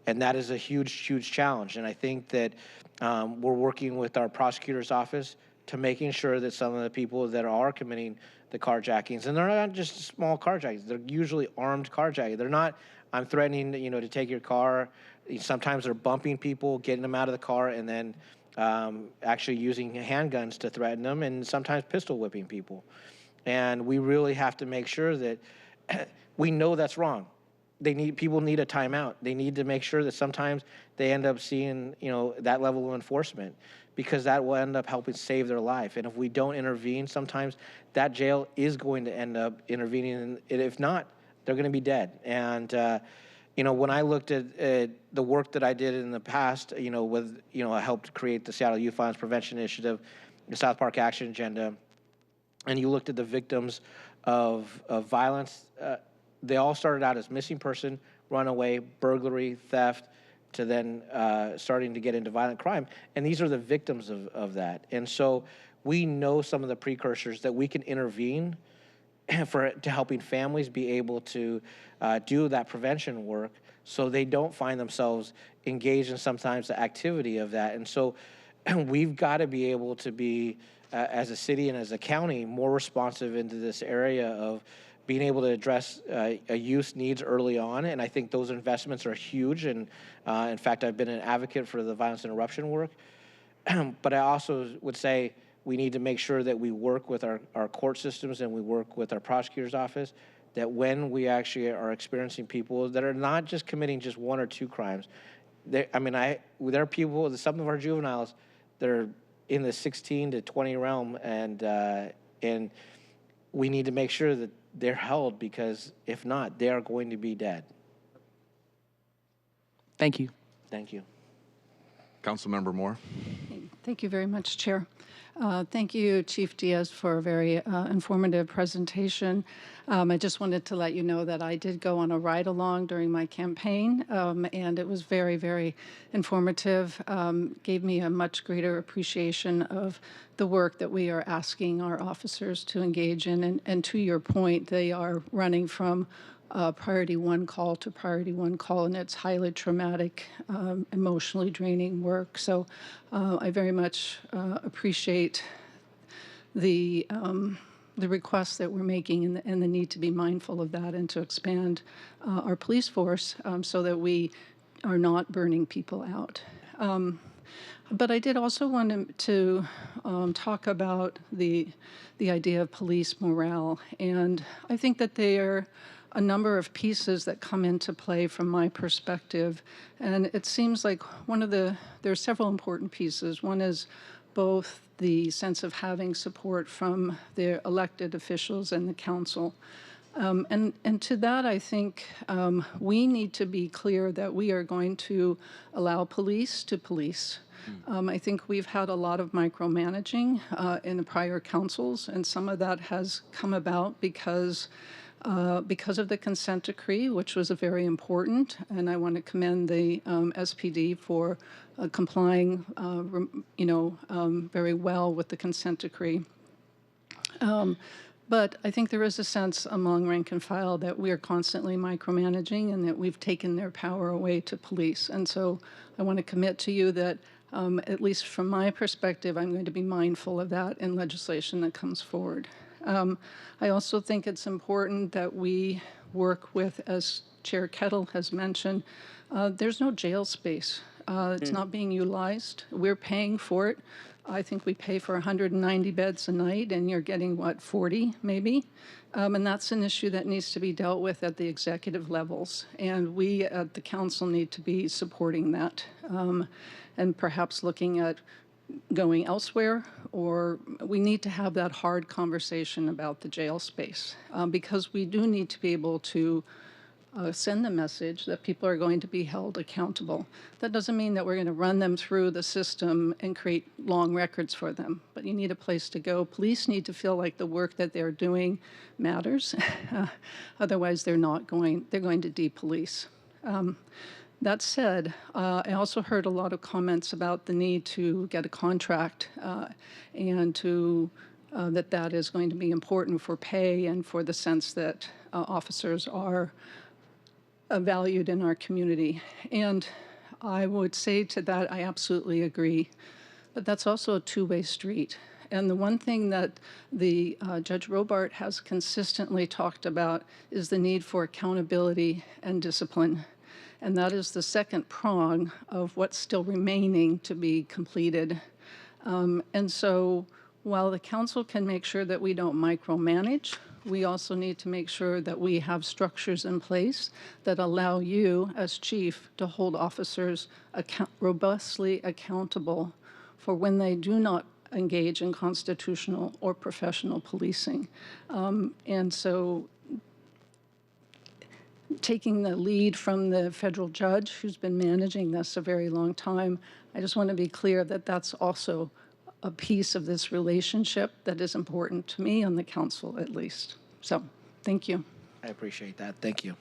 Speaker 12: that is a huge challenge. And I think that we're working with our prosecutor's office to making sure that some of the people that are committing the carjackings, and they're not just small carjackings, they're usually armed carjackings. They're not, I'm threatening, to take your car. Sometimes they're bumping people, getting them out of the car, and then actually using handguns to threaten them, and sometimes pistol whipping people. And we really have to make sure that we know that's wrong. People need a timeout. They need to make sure that sometimes they end up seeing, that level of enforcement, because that will end up helping save their life. And if we don't intervene, sometimes that jail is going to end up intervening. And if not, they're going to be dead. And, when I looked at the work that I did in the past, I helped create the Seattle Youth Violence Prevention Initiative, the South Park Action Agenda, and you looked at the victims of violence, they all started out as missing person, runaway, burglary, theft, to then starting to get into violent crime. And these are the victims of that. And so we know some of the precursors that we can intervene to helping families be able to do that prevention work so they don't find themselves engaged in sometimes the activity of that. And so we've got to be able to be, as a city and as a county, more responsive into this area of being able to address a youth's needs early on. And I think those investments are huge. And in fact, I've been an advocate for the violence interruption work. But I also would say we need to make sure that we work with our court systems and we work with our prosecutor's office, that when we actually are experiencing people that are not just committing just one or two crimes, there are people, some of our juveniles, that are in the 16 to 20 realm, and we need to make sure that they're held, because if not, they are going to be dead.
Speaker 5: Thank you.
Speaker 12: Thank you.
Speaker 1: Councilmember Moore.
Speaker 4: Thank you very much, Chair. Thank you, Chief Diaz, for a very informative presentation. I just wanted to let you know that I did go on a ride-along during my campaign, and it was very, very informative. Gave me a much greater appreciation of the work that we are asking our officers to engage in. And to your point, they are running from priority one call to priority one call, and it's highly traumatic, emotionally draining work. So I very much appreciate the requests that we're making and the need to be mindful of that and to expand our police force so that we are not burning people out. But I did also want to talk about the idea of police morale, and I think that there are a number of pieces that come into play from my perspective, and it seems like there are several important pieces. One is both the sense of having support from the elected officials and the council. And to that, I think we need to be clear that we are going to allow police to police. I think we've had a lot of micromanaging in the prior councils, and some of that has come about because of the consent decree, which was very important, and I want to commend the SPD for complying, very well with the consent decree. But I think there is a sense among rank and file that we are constantly micromanaging and that we've taken their power away to police. And so I want to commit to you that, at least from my perspective, I'm going to be mindful of that in legislation that comes forward. I also think it's important that we work with, as Chair Kettle has mentioned, there's no jail space. It's not being utilized. We're paying for it. I think we pay for 190 beds a night, and you're getting, 40 maybe? And that's an issue that needs to be dealt with at the executive levels. And we at the council need to be supporting that and perhaps looking at going elsewhere, or we need to have that hard conversation about the jail space because we do need to be able to send the message that people are going to be held accountable. That doesn't mean that we're going to run them through the system and create long records for them, but you need a place to go. Police need to feel like the work that they're doing matters. Otherwise, they're going to depolice. That said, I also heard a lot of comments about the need to get a contract and that is going to be important for pay and for the sense that officers are valued in our community. And I would say to that, I absolutely agree. But that's also a two-way street. And the one thing that the Judge Robart has consistently talked about is the need for accountability and discipline. And that is the second prong of what's still remaining to be completed. And so while the council can make sure that we don't micromanage, we also need to make sure that we have structures in place that allow you as chief to hold officers robustly accountable for when they do not engage in constitutional or professional policing. And so taking the lead from the federal judge who's been managing this a very long time, I just want to be clear that that's also a piece of this relationship that is important to me on the council, at least. So, thank you.
Speaker 12: I appreciate that. Thank you.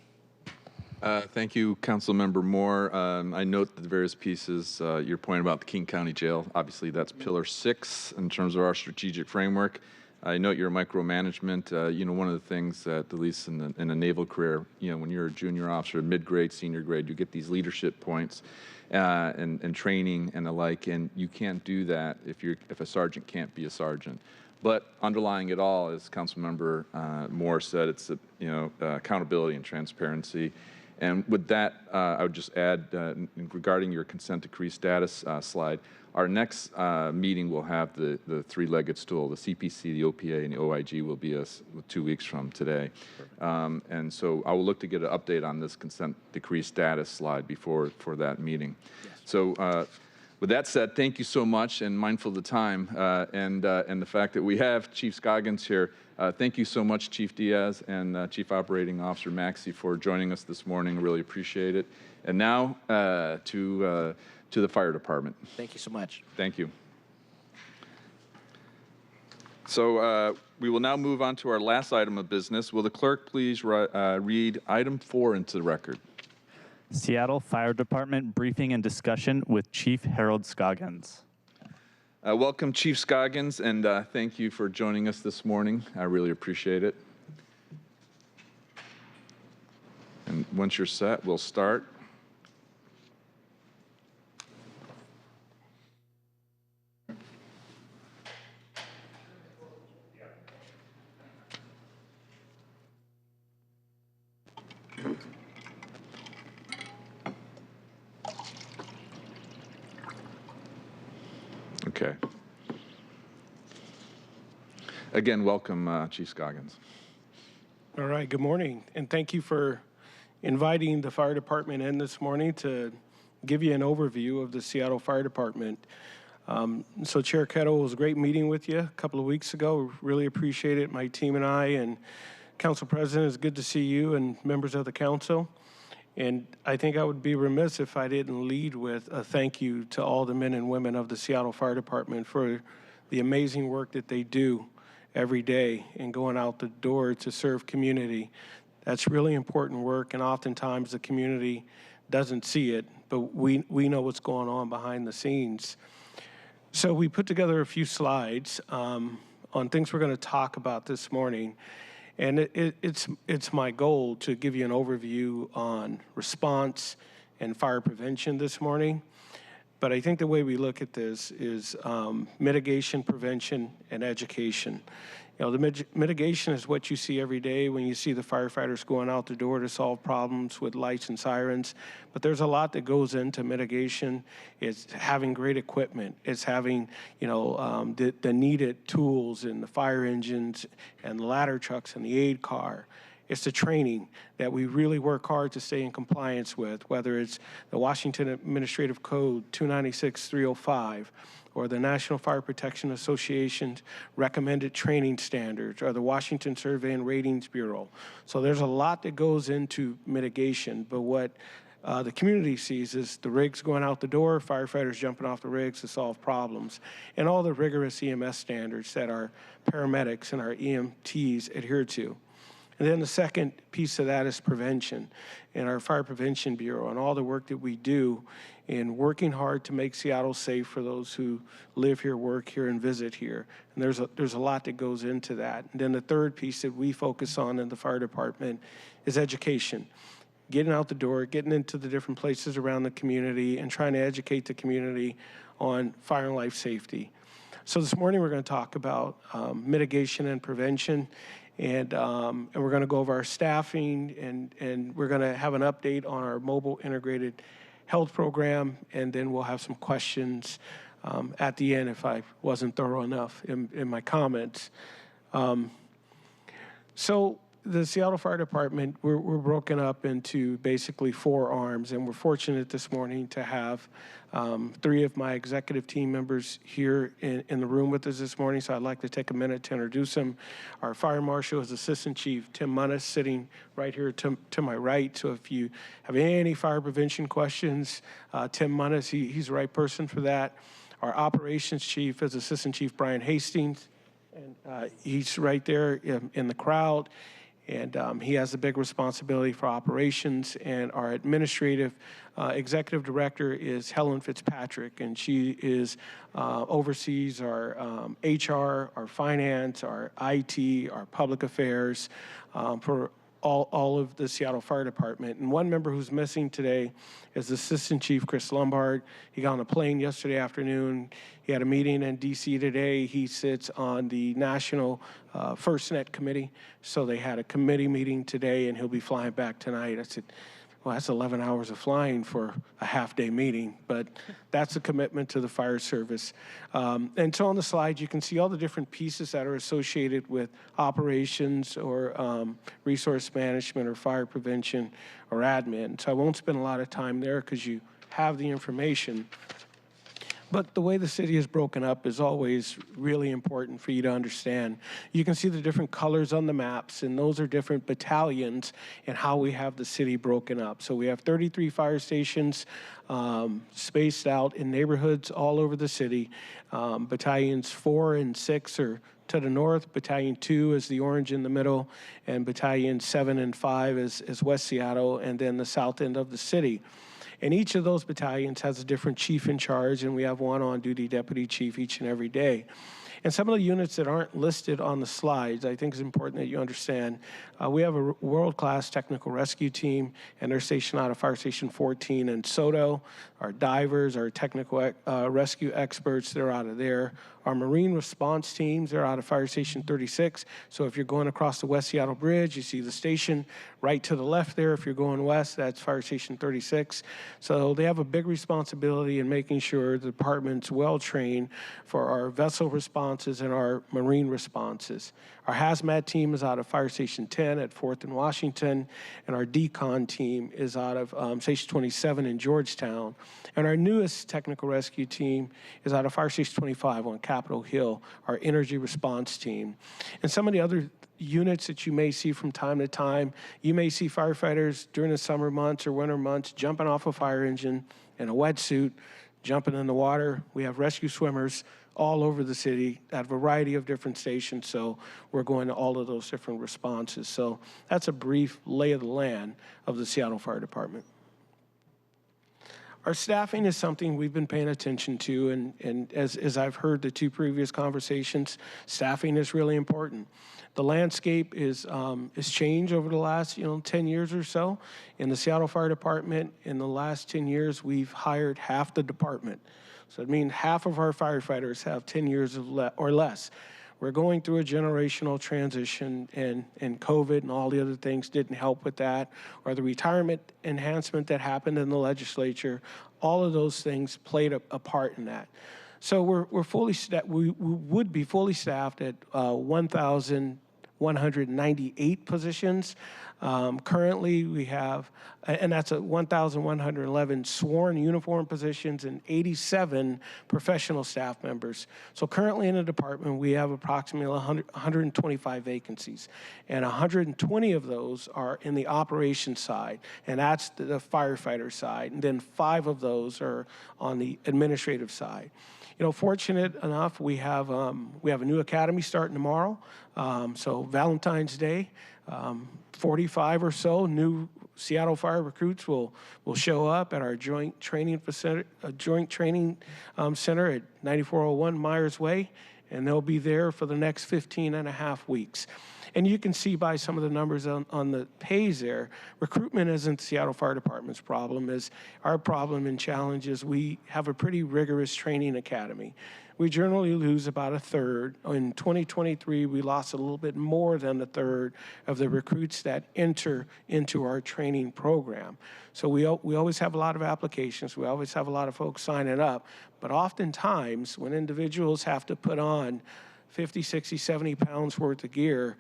Speaker 1: Thank you, Councilmember Moore. I note the various pieces, your point about the King County Jail. Obviously, that's pillar 6 in terms of our strategic framework. I note your micromanagement. One of the things that, at least in a naval career, when you're a junior officer, mid-grade, senior grade, you get these leadership points and training and the like, and you can't do that if a sergeant can't be a sergeant. But underlying it all, as Councilmember Moore said, it's accountability and transparency. And with that, I would just add, regarding your consent decree status slide, our next meeting will have the three-legged stool. The CPC, the OPA, and the OIG will be 2 weeks from today. And so I will look to get an update on this consent decree status slide for that meeting. Yes. So with that said, thank you so much, and mindful of the time and the fact that we have Chief Scoggins here. Thank you so much, Chief Diaz and Chief Operating Officer Maxey, for joining us this morning. Really appreciate it. And now to the fire department.
Speaker 12: Thank you so much.
Speaker 1: Thank you. So we will now move on to our last item of business. Will the clerk please read item 4 into the record?
Speaker 2: Seattle Fire Department briefing and discussion with Chief Harold Scoggins.
Speaker 1: Welcome, Chief Scoggins, and thank you for joining us this morning. I really appreciate it. And once you're set, we'll start. Okay. Again, welcome, Chief Scoggins.
Speaker 13: All right, good morning, and thank you for inviting the fire department in this morning to give you an overview of the Seattle Fire Department. So Chair Kettle, it was a great meeting with you a couple of weeks ago. Really appreciate it, my team and I, and Council President, it's good to see you and members of the council. And I think I would be remiss if I didn't lead with a thank you to all the men and women of the Seattle Fire Department for the amazing work that they do every day and going out the door to serve community. That's really important work, and oftentimes the community doesn't see it, but we know what's going on behind the scenes. So we put together a few slides on things we're going to talk about this morning. And it's my goal to give you an overview on response and fire prevention this morning. But I think the way we look at this is mitigation, prevention, and education. You know, the mitigation is what you see every day when you see the firefighters going out the door to solve problems with lights and sirens. But there's a lot that goes into mitigation. It's having great equipment. It's having, you know, the needed tools in the fire engines and the ladder trucks and the aid car. It's the training that we really work hard to stay in compliance with, whether it's the Washington Administrative Code 296-305, or the National Fire Protection Association's recommended training standards, or the Washington Survey and Ratings Bureau. So there's a lot that goes into mitigation, but what the community sees is the rigs going out the door, firefighters jumping off the rigs to solve problems, and all the rigorous EMS standards that our paramedics and our EMTs adhere to. And then the second piece of that is prevention, and our Fire Prevention Bureau and all the work that we do in working hard to make Seattle safe for those who live here, work here, and visit here. And there's a lot that goes into that. And then the third piece that we focus on in the fire department is education. Getting out the door, getting into the different places around the community, and trying to educate the community on fire and life safety. So this morning we're going to talk about mitigation and prevention. And we're going to go over our staffing, and we're going to have an update on our mobile integrated health program, and then we'll have some questions at the end if I wasn't thorough enough in my comments. So the Seattle Fire Department, we're broken up into basically 4 arms, and we're fortunate this morning to have 3 of my executive team members here in the room with us this morning, so I'd like to take a minute to introduce them. Our Fire Marshal is Assistant Chief Tim Munnis, sitting right here to my right, so if you have any fire prevention questions, Tim Munnis, he's the right person for that. Our Operations Chief is Assistant Chief Brian Hastings, and he's right there in the crowd. And he has a big responsibility for operations. And our administrative executive director is Helen Fitzpatrick, and she is oversees our HR, our finance, our IT, our public affairs for all of the Seattle Fire Department. And one member who's missing today is Assistant Chief Chris Lombard. He got on a plane yesterday afternoon. He had a meeting in D.C. today. He sits on the National FirstNet Committee. So they had a committee meeting today, and he'll be flying back tonight. I said, well, that's 11 hours of flying for a half-day meeting, but that's a commitment to the fire service. And so on the slide, you can see all the different pieces that are associated with operations or resource management or fire prevention or admin. So I won't spend a lot of time there because you have the information. But the way the city is broken up is always really important for you to understand. You can see the different colors on the maps, and those are different battalions and how we have the city broken up. So we have 33 fire stations spaced out in neighborhoods all over the city. Battalions 4 and 6 are to the north, Battalion 2 is the orange in the middle, and Battalion 7 and 5 is West Seattle, and then the south end of the city. And each of those battalions has a different chief in charge, and we have one on-duty deputy chief each and every day. And some of the units that aren't listed on the slides, I think it's important that you understand. We have a world-class technical rescue team, and they're stationed out of Fire Station 14 in Soto. Our divers, our technical rescue experts, they're out of there. Our marine response teams, they're out of Fire Station 36. So if you're going across the West Seattle Bridge, you see the station right to the left there. If you're going west, that's Fire Station 36. So they have a big responsibility in making sure the department's well-trained for our vessel responses and our marine responses. Our hazmat team is out of Fire Station 10 at 4th and Washington, and our decon team is out of Station 27 in Georgetown. And our newest technical rescue team is out of Fire Station 25 on Capitol Hill, our energy response team. And some of the other units that you may see from time to time, you may see firefighters during the summer months or winter months jumping off a fire engine in a wetsuit, jumping in the water. We have rescue swimmers all over the city at a variety of different stations, so we're going to all of those different responses. So that's a brief lay of the land of the Seattle Fire Department. Our staffing is something we've been paying attention to, and as I've heard the two previous conversations, staffing is really important. The landscape is changed over the last 10 years or so. In the Seattle Fire Department, in the last 10 years, we've hired half the department. So it means half of our firefighters have 10 years or less. We're going through a generational transition, and COVID and all the other things didn't help with that, or the retirement enhancement that happened in the legislature. All of those things played a part in that. So we're fully we would be fully staffed at 1,198 positions. Currently, we have, and that's 1,111 sworn uniform positions and 87 professional staff members. So currently in the department, we have approximately 125 vacancies, and 120 of those are in the operations side, and that's the firefighter side, and then 5 of those are on the administrative side. Fortunate enough, we have a new academy starting tomorrow. So Valentine's Day, 45 or so new Seattle Fire recruits will show up at our joint training center at 9401 Myers Way, and they'll be there for the next 15 and a half weeks. And you can see by some of the numbers on the page there, recruitment isn't the Seattle Fire Department's problem. Is our problem and challenge is we have a pretty rigorous training academy. We generally lose about a third. In 2023, we lost a little bit more than a third of the recruits that enter into our training program. So we always have a lot of applications. We always have a lot of folks signing up. But oftentimes, when individuals have to put on 50, 60, 70 pounds worth of gear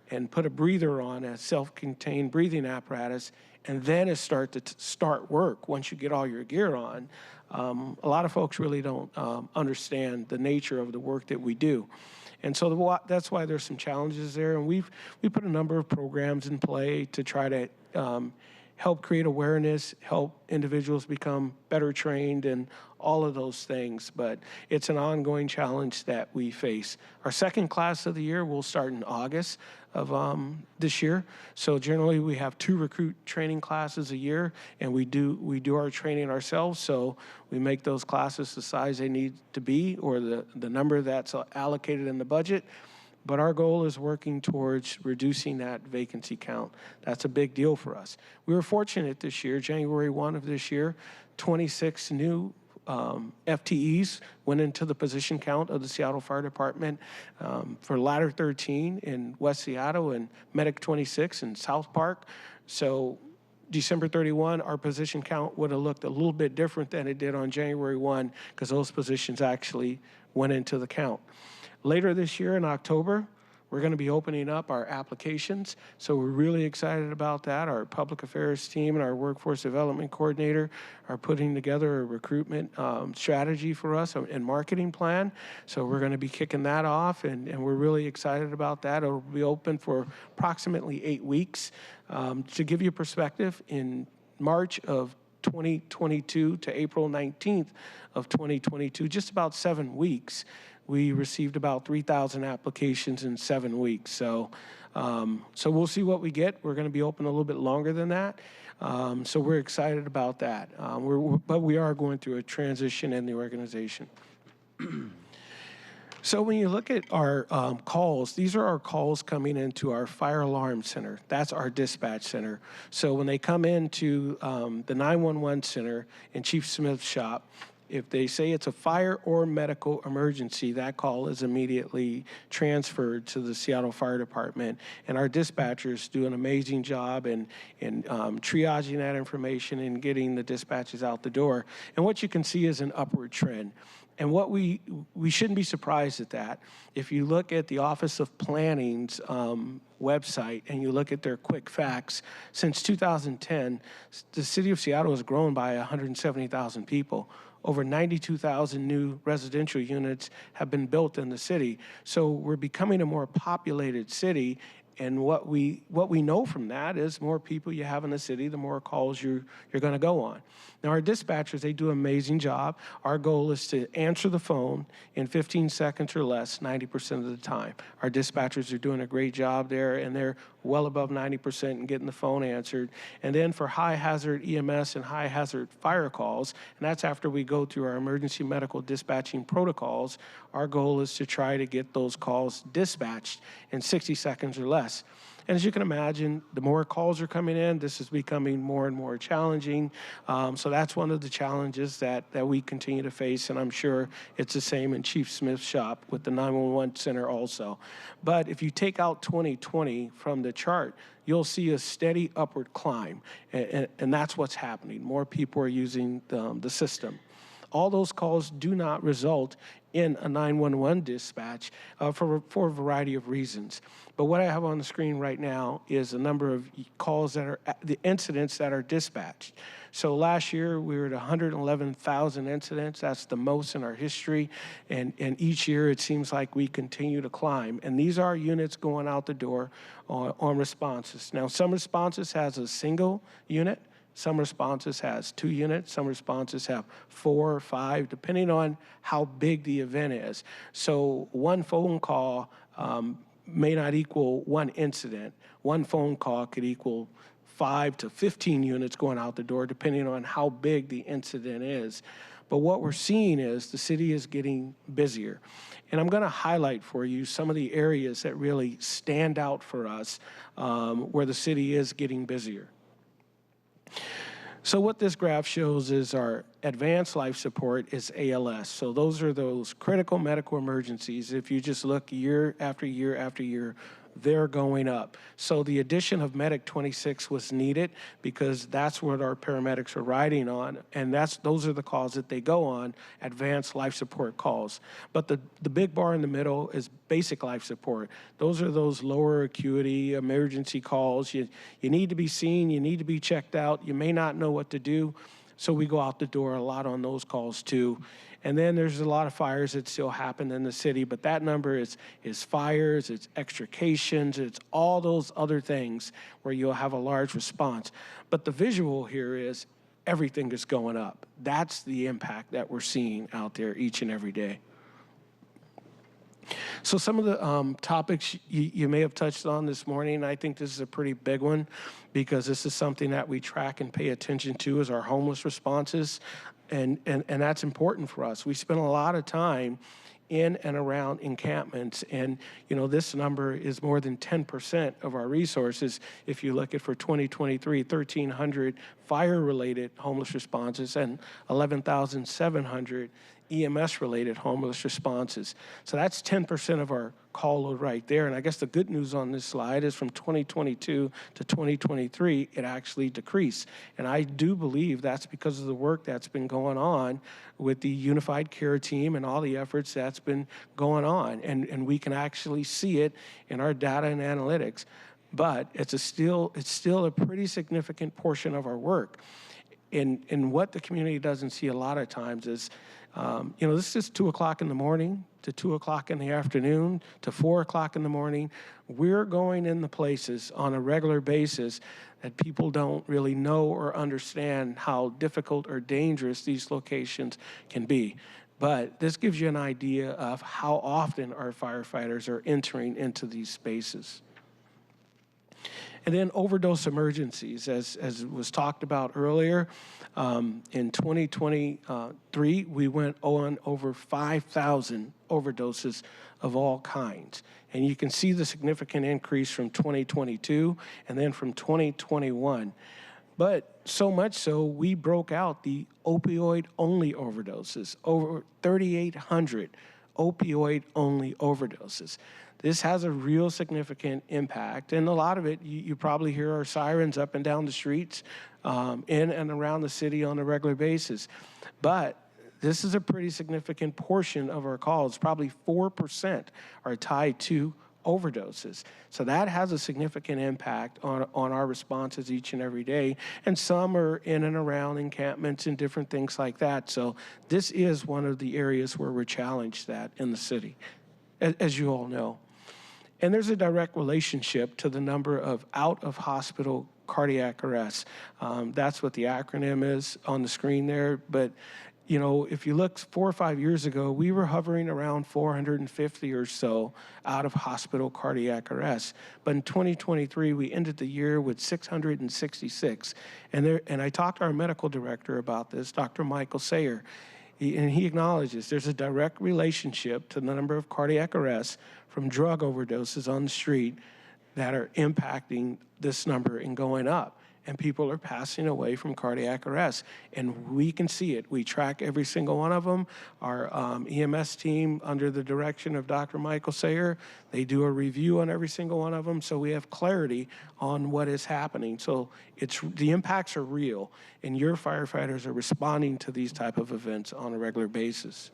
Speaker 13: and put a breather on, a self-contained breathing apparatus, and then start work once you get all your gear on, a lot of folks really don't understand the nature of the work that we do. And so that's why there's some challenges there. And we put a number of programs in play to try to help create awareness, help individuals become better trained, and all of those things. But it's an ongoing challenge that we face. Our second class of the year will start in August of this year. So generally we have 2 recruit training classes a year, and we do our training ourselves. So we make those classes the size they need to be, or the number that's allocated in the budget. But our goal is working towards reducing that vacancy count. That's a big deal for us. We were fortunate this year, January 1 of this year, 26 new FTEs went into the position count of the Seattle Fire Department for Ladder 13 in West Seattle and Medic 26 in South Park. So December 31, our position count would have looked a little bit different than it did on January 1, because those positions actually went into the count. Later this year in October, We're going to be opening up our applications, so we're really excited about that. Our public affairs team and our workforce development coordinator are putting together a recruitment strategy for us and marketing plan. So we're going to be kicking that off, and we're really excited about that. It'll be open for approximately 8 weeks. To give you perspective, in March of 2022 to April 19th of 2022, just about 7 weeks, we received about 3,000 applications in 7 weeks. So we'll see what we get. We're going to be open a little bit longer than that. So we're excited about that. But we are going through a transition in the organization. So when you look at our calls, these are our calls coming into our fire alarm center. That's our dispatch center. So when they come into the 911 center in Chief Smith's shop, if they say it's a fire or medical emergency, that call is immediately transferred to the Seattle Fire Department. And our dispatchers do an amazing job in triaging that information and getting the dispatches out the door. And what you can see is an upward trend. And what we shouldn't be surprised at that. If you look at the Office of Planning's website and you look at their quick facts, since 2010, the city of Seattle has grown by 170,000 people. Over 92,000 new residential units have been built in the city. So we're becoming a more populated city. And what we know from that is more people you have in the city, the more calls you're going to go on. Now, our dispatchers, they do an amazing job. Our goal is to answer the phone in 15 seconds or less 90% of the time. Our dispatchers are doing a great job there, and they're well above 90% in getting the phone answered. And then for high-hazard EMS and high-hazard fire calls, and that's after we go through our emergency medical dispatching protocols, our goal is to try to get those calls dispatched in 60 seconds or less. And as you can imagine, the more calls are coming in, this is becoming more and more challenging. So that's one of the challenges that we continue to face, and I'm sure it's the same in Chief Smith's shop with the 911 center also. But if you take out 2020 from the chart, you'll see a steady upward climb, and that's what's happening. More people are using the system. All those calls do not result in a 911 dispatch for a variety of reasons. But what I have on the screen right now is a number of calls that are, the incidents that are dispatched. So last year, we were at 111,000 incidents. That's the most in our history. And each year, it seems like we continue to climb. And these are units going out the door on responses. Now, some responses has a single unit. Some responses has 2 units. Some responses have 4 or 5, depending on how big the event is. So one phone call may not equal one incident. One phone call could equal 5 to 15 units going out the door, depending on how big the incident is. But what we're seeing is the city is getting busier. And I'm going to highlight for you some of the areas that really stand out for us where the city is getting busier. So what this graph shows is our advanced life support is ALS. So those are those critical medical emergencies. If you just look year after year after year, they're going up. So the addition of Medic 26 was needed because that's what our paramedics are riding on, and those are the calls that they go on, advanced life support calls. But the big bar in the middle is basic life support. Those are those lower acuity emergency calls. You need to be seen, you need to be checked out, you may not know what to do, so we go out the door a lot on those calls too. And then there's a lot of fires that still happen in the city, but that number is fires, it's extrications, it's all those other things where you'll have a large response. But the visual here is everything is going up. That's the impact that we're seeing out there each and every day. So some of the topics you may have touched on this morning, I think this is a pretty big one because this is something that we track and pay attention to is our homeless responses. And that's important for us. We spend a lot of time in and around encampments, and this number is more than 10% of our resources. If you look at for 2023, 1,300 fire-related homeless responses and 11,700 EMS-related homeless responses. So that's 10% of our call load right there. And I guess the good news on this slide is from 2022 to 2023, it actually decreased. And I do believe that's because of the work that's been going on with the Unified Care Team and all the efforts that's been going on. And we can actually see it in our data and analytics. But it's still a pretty significant portion of our work. And what the community doesn't see a lot of times is, this is 2 o'clock in the morning to 2 o'clock in the afternoon to 4 o'clock in the morning. We're going in the places on a regular basis that people don't really know or understand how difficult or dangerous these locations can be. But this gives you an idea of how often our firefighters are entering into these spaces. And then overdose emergencies, as was talked about earlier. In 2023, we went on over 5,000 overdoses of all kinds. And you can see the significant increase from 2022 and then from 2021. But so much so, we broke out the opioid-only overdoses, over 3,800 opioid-only overdoses. This has a real significant impact, and a lot of it, you probably hear our sirens up and down the streets in and around the city on a regular basis. But this is a pretty significant portion of our calls. Probably 4% are tied to overdoses. So that has a significant impact on our responses each and every day. And some are in and around encampments and different things like that. So this is one of the areas where we're challenged that in the city, as you all know. And there's a direct relationship to the number of out-of-hospital cardiac arrests. That's what the acronym is on the screen there. But, if you look 4 or 5 years ago, we were hovering around 450 or so out-of-hospital cardiac arrests. But in 2023, we ended the year with 666. And I talked to our medical director about this, Dr. Michael Sayer. And he acknowledges there's a direct relationship to the number of cardiac arrests from drug overdoses on the street that are impacting this number and going up. And people are passing away from cardiac arrest. And we can see it. We track every single one of them. Our EMS team, under the direction of Dr. Michael Sayer, they do a review on every single one of them, so we have clarity on what is happening. So the impacts are real, and your firefighters are responding to these type of events on a regular basis.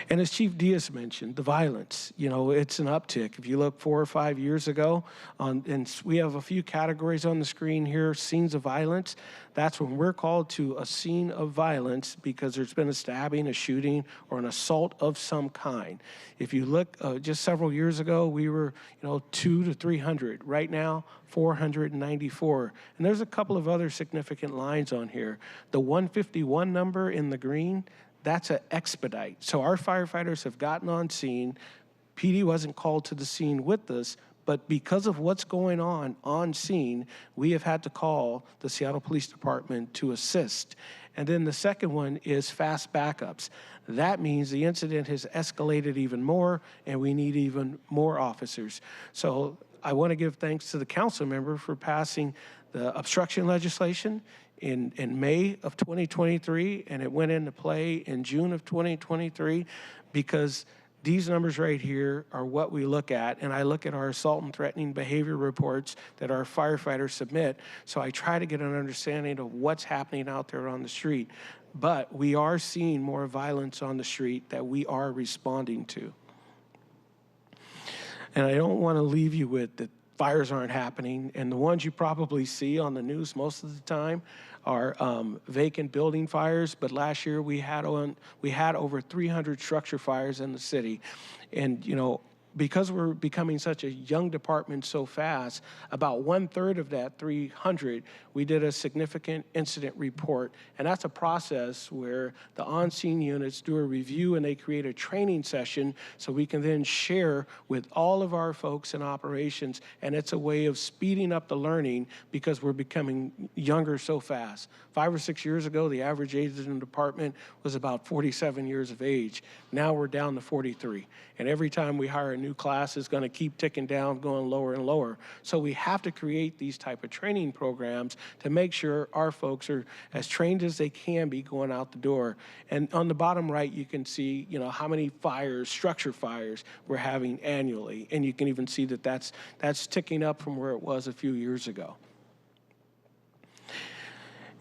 Speaker 13: And as Chief Diaz mentioned, the violence, it's an uptick. If you look 4 or 5 years ago, and we have a few categories on the screen here, scenes of violence. That's when we're called to a scene of violence because there's been a stabbing, a shooting, or an assault of some kind. If you look just several years ago, we were 200 to 300. Right now, 494. And there's a couple of other significant lines on here. The 151 number in the green, that's an expedite. So our firefighters have gotten on scene. PD wasn't called to the scene with us, but because of what's going on scene, we have had to call the Seattle Police Department to assist. And then the second one is fast backups. That means the incident has escalated even more, and we need even more officers. So I want to give thanks to the council member for passing the obstruction legislation in May of 2023, and it went into play in June of 2023, because these numbers right here are what we look at, and I look at our assault and threatening behavior reports that our firefighters submit, so I try to get an understanding of what's happening out there on the street. But we are seeing more violence on the street that we are responding to. And I don't want to leave you with that fires aren't happening, and the ones you probably see on the news most of the time are vacant building fires. But last year we had over 300 structure fires in the city, and because we're becoming such a young department so fast, about 1/3 of that 300, we did a significant incident report. And that's a process where the on-scene units do a review and they create a training session so we can then share with all of our folks in operations. And it's a way of speeding up the learning because we're becoming younger so fast. 5 or 6 years ago, the average age in the department was about 47 years of age. Now we're down to 43. And every time we hire a new new class is going to keep ticking down, going lower and lower. So we have to create these type of training programs to make sure our folks are as trained as they can be going out the door. And on the bottom right, you can see, you know, how many fires, structure fires, we're having annually. And you can even see that that's ticking up from where it was a few years ago.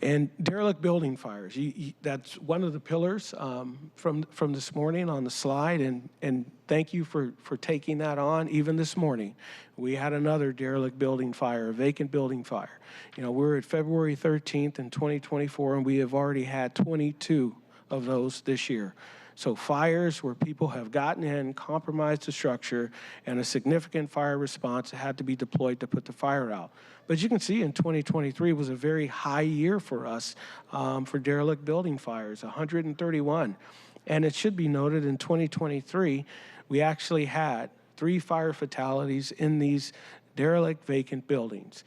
Speaker 13: And derelict building fires, that's one of the pillars from this morning on the slide, and thank you for taking that on. Even this morning, we had another derelict building fire, a vacant building fire. You know, we're at February 13th in 2024, and we have already had 22 of those this year. So fires where people have gotten in, compromised the structure, and a significant fire response had to be deployed to put the fire out. But you can see in 2023 was a very high year for us for derelict building fires, 131. And it should be noted in 2023, we actually had 3 fire fatalities in these derelict vacant buildings.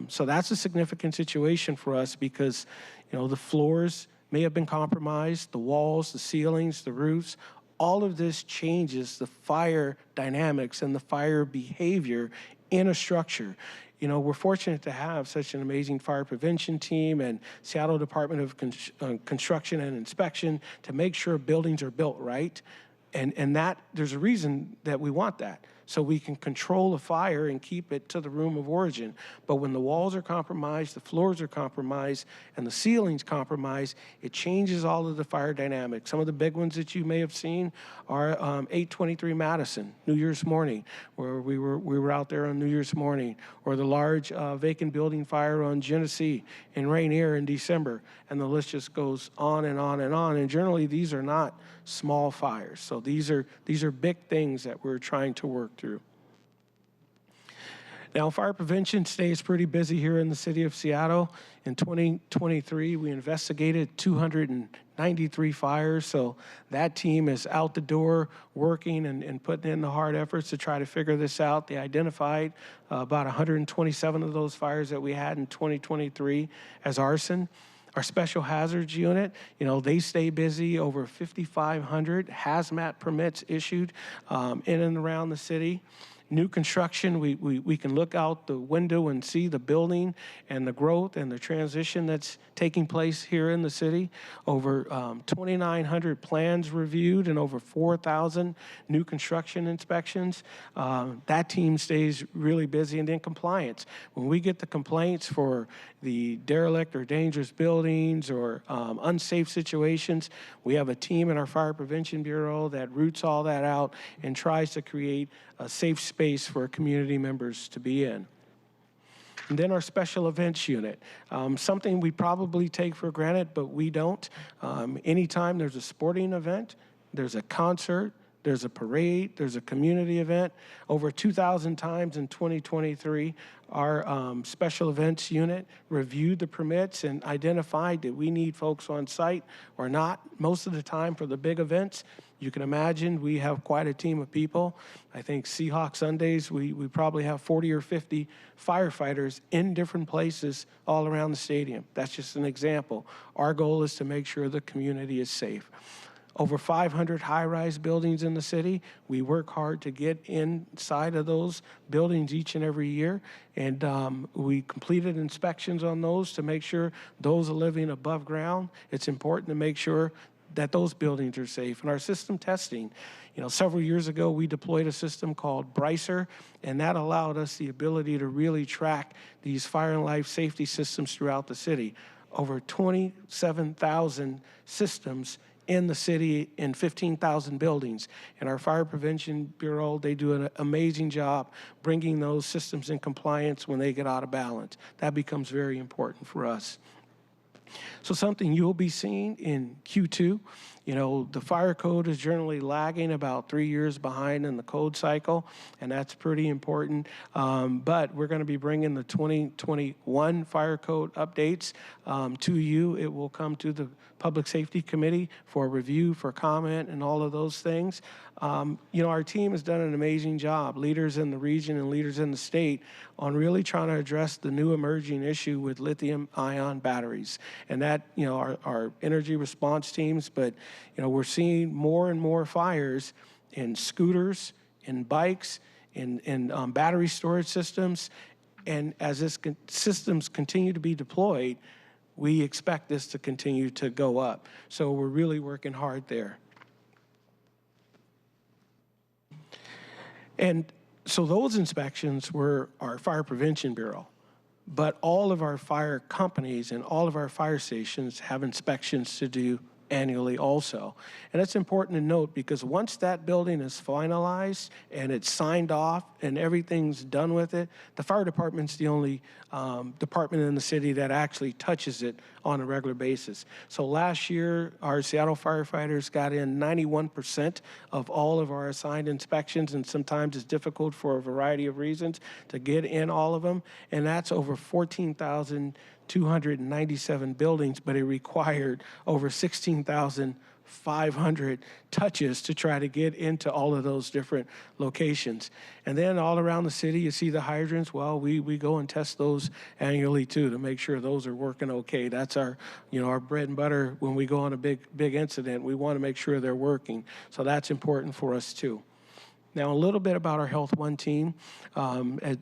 Speaker 13: So that's a significant situation for us because, you know, the floors may have been compromised, the walls, the ceilings, the roofs. All of this changes the fire dynamics and the fire behavior in a structure. You know, we're fortunate to have such an amazing fire prevention team and Seattle Department of Construction and Inspection to make sure buildings are built right. And that there's a reason that we want that. So we can control the fire and keep it to the room of origin. But when the walls are compromised, the floors are compromised, and the ceilings compromised, it changes all of the fire dynamics. Some of the big ones that you may have seen are 823 Madison, New Year's morning, where we were out there on New Year's morning, or the large vacant building fire on Genesee in Rainier in December, and the list just goes on and on and on. And generally, these are not small fires. So these are big things that we're trying to work through. Now, fire prevention stays pretty busy here in the city of Seattle. In 2023, we investigated 293 fires. So that team is out the door working and putting in the hard efforts to try to figure this out. They identified about 127 of those fires that we had in 2023 as arson. Our special hazards unit, you know, they stay busy. Over 5,500 hazmat permits issued in and around the city. New construction, we can look out the window and see the building and the growth and the transition that's taking place here in the city. Over 2,900 plans reviewed and over 4,000 new construction inspections. That team stays really busy. And then compliance. When we get the complaints for the derelict or dangerous buildings or unsafe situations, we have a team in our Fire Prevention Bureau that roots all that out and tries to create a safe space for community members to be in. And then our special events unit, something we probably take for granted, but we don't. Anytime there's a sporting event, there's a concert, there's a parade, there's a community event. Over 2,000 times in 2023, our special events unit reviewed the permits and identified that we need folks on site or not. Most of the time for the big events, you can imagine we have quite a team of people. I think Seahawk Sundays, we probably have 40 or 50 firefighters in different places all around the stadium. That's just an example. Our goal is to make sure the community is safe. Over 500 high-rise buildings in the city. We work hard to get inside of those buildings each and every year, and we completed inspections on those to make sure those are living above ground. It's important to make sure that those buildings are safe. And our system testing, you know, several years ago, we deployed a system called Bricer, and that allowed us the ability to really track these fire and life safety systems throughout the city. Over 27,000 systems in the city in 15,000 buildings. And our Fire Prevention Bureau, they do an amazing job bringing those systems in compliance when they get out of balance. That becomes very important for us. So something you'll be seeing in Q2, you know, the fire code is generally lagging about 3 years behind in the code cycle, and that's pretty important. But we're going to be bringing the 2021 fire code updates to you. It will come to the Public Safety Committee for review, for comment, and all of those things. You know, our team has done an amazing job, leaders in the region and leaders in the state, on really trying to address the new emerging issue with lithium-ion batteries. And that, you know, our energy response teams, but, you know, we're seeing more and more fires in scooters, in bikes, in battery storage systems. And as this systems continue to be deployed, we expect this to continue to go up. So we're really working hard there. And so those inspections were our Fire Prevention Bureau. But all of our fire companies and all of our fire stations have inspections to do annually also. And it's important to note because once that building is finalized and it's signed off and everything's done with it, the fire department's the only department in the city that actually touches it on a regular basis. So last year, our Seattle firefighters got in 91% of all of our assigned inspections, and sometimes it's difficult for a variety of reasons to get in all of them, and that's over 14,297 buildings, but it required over 16,500 touches to try to get into all of those different locations. And then all around the city, you see the hydrants. Well, we go and test those annually too to make sure those are working okay. That's our, our bread and butter when we go on a big incident. We want to make sure they're working. So that's important for us too. Now, a little bit about our Health One team. As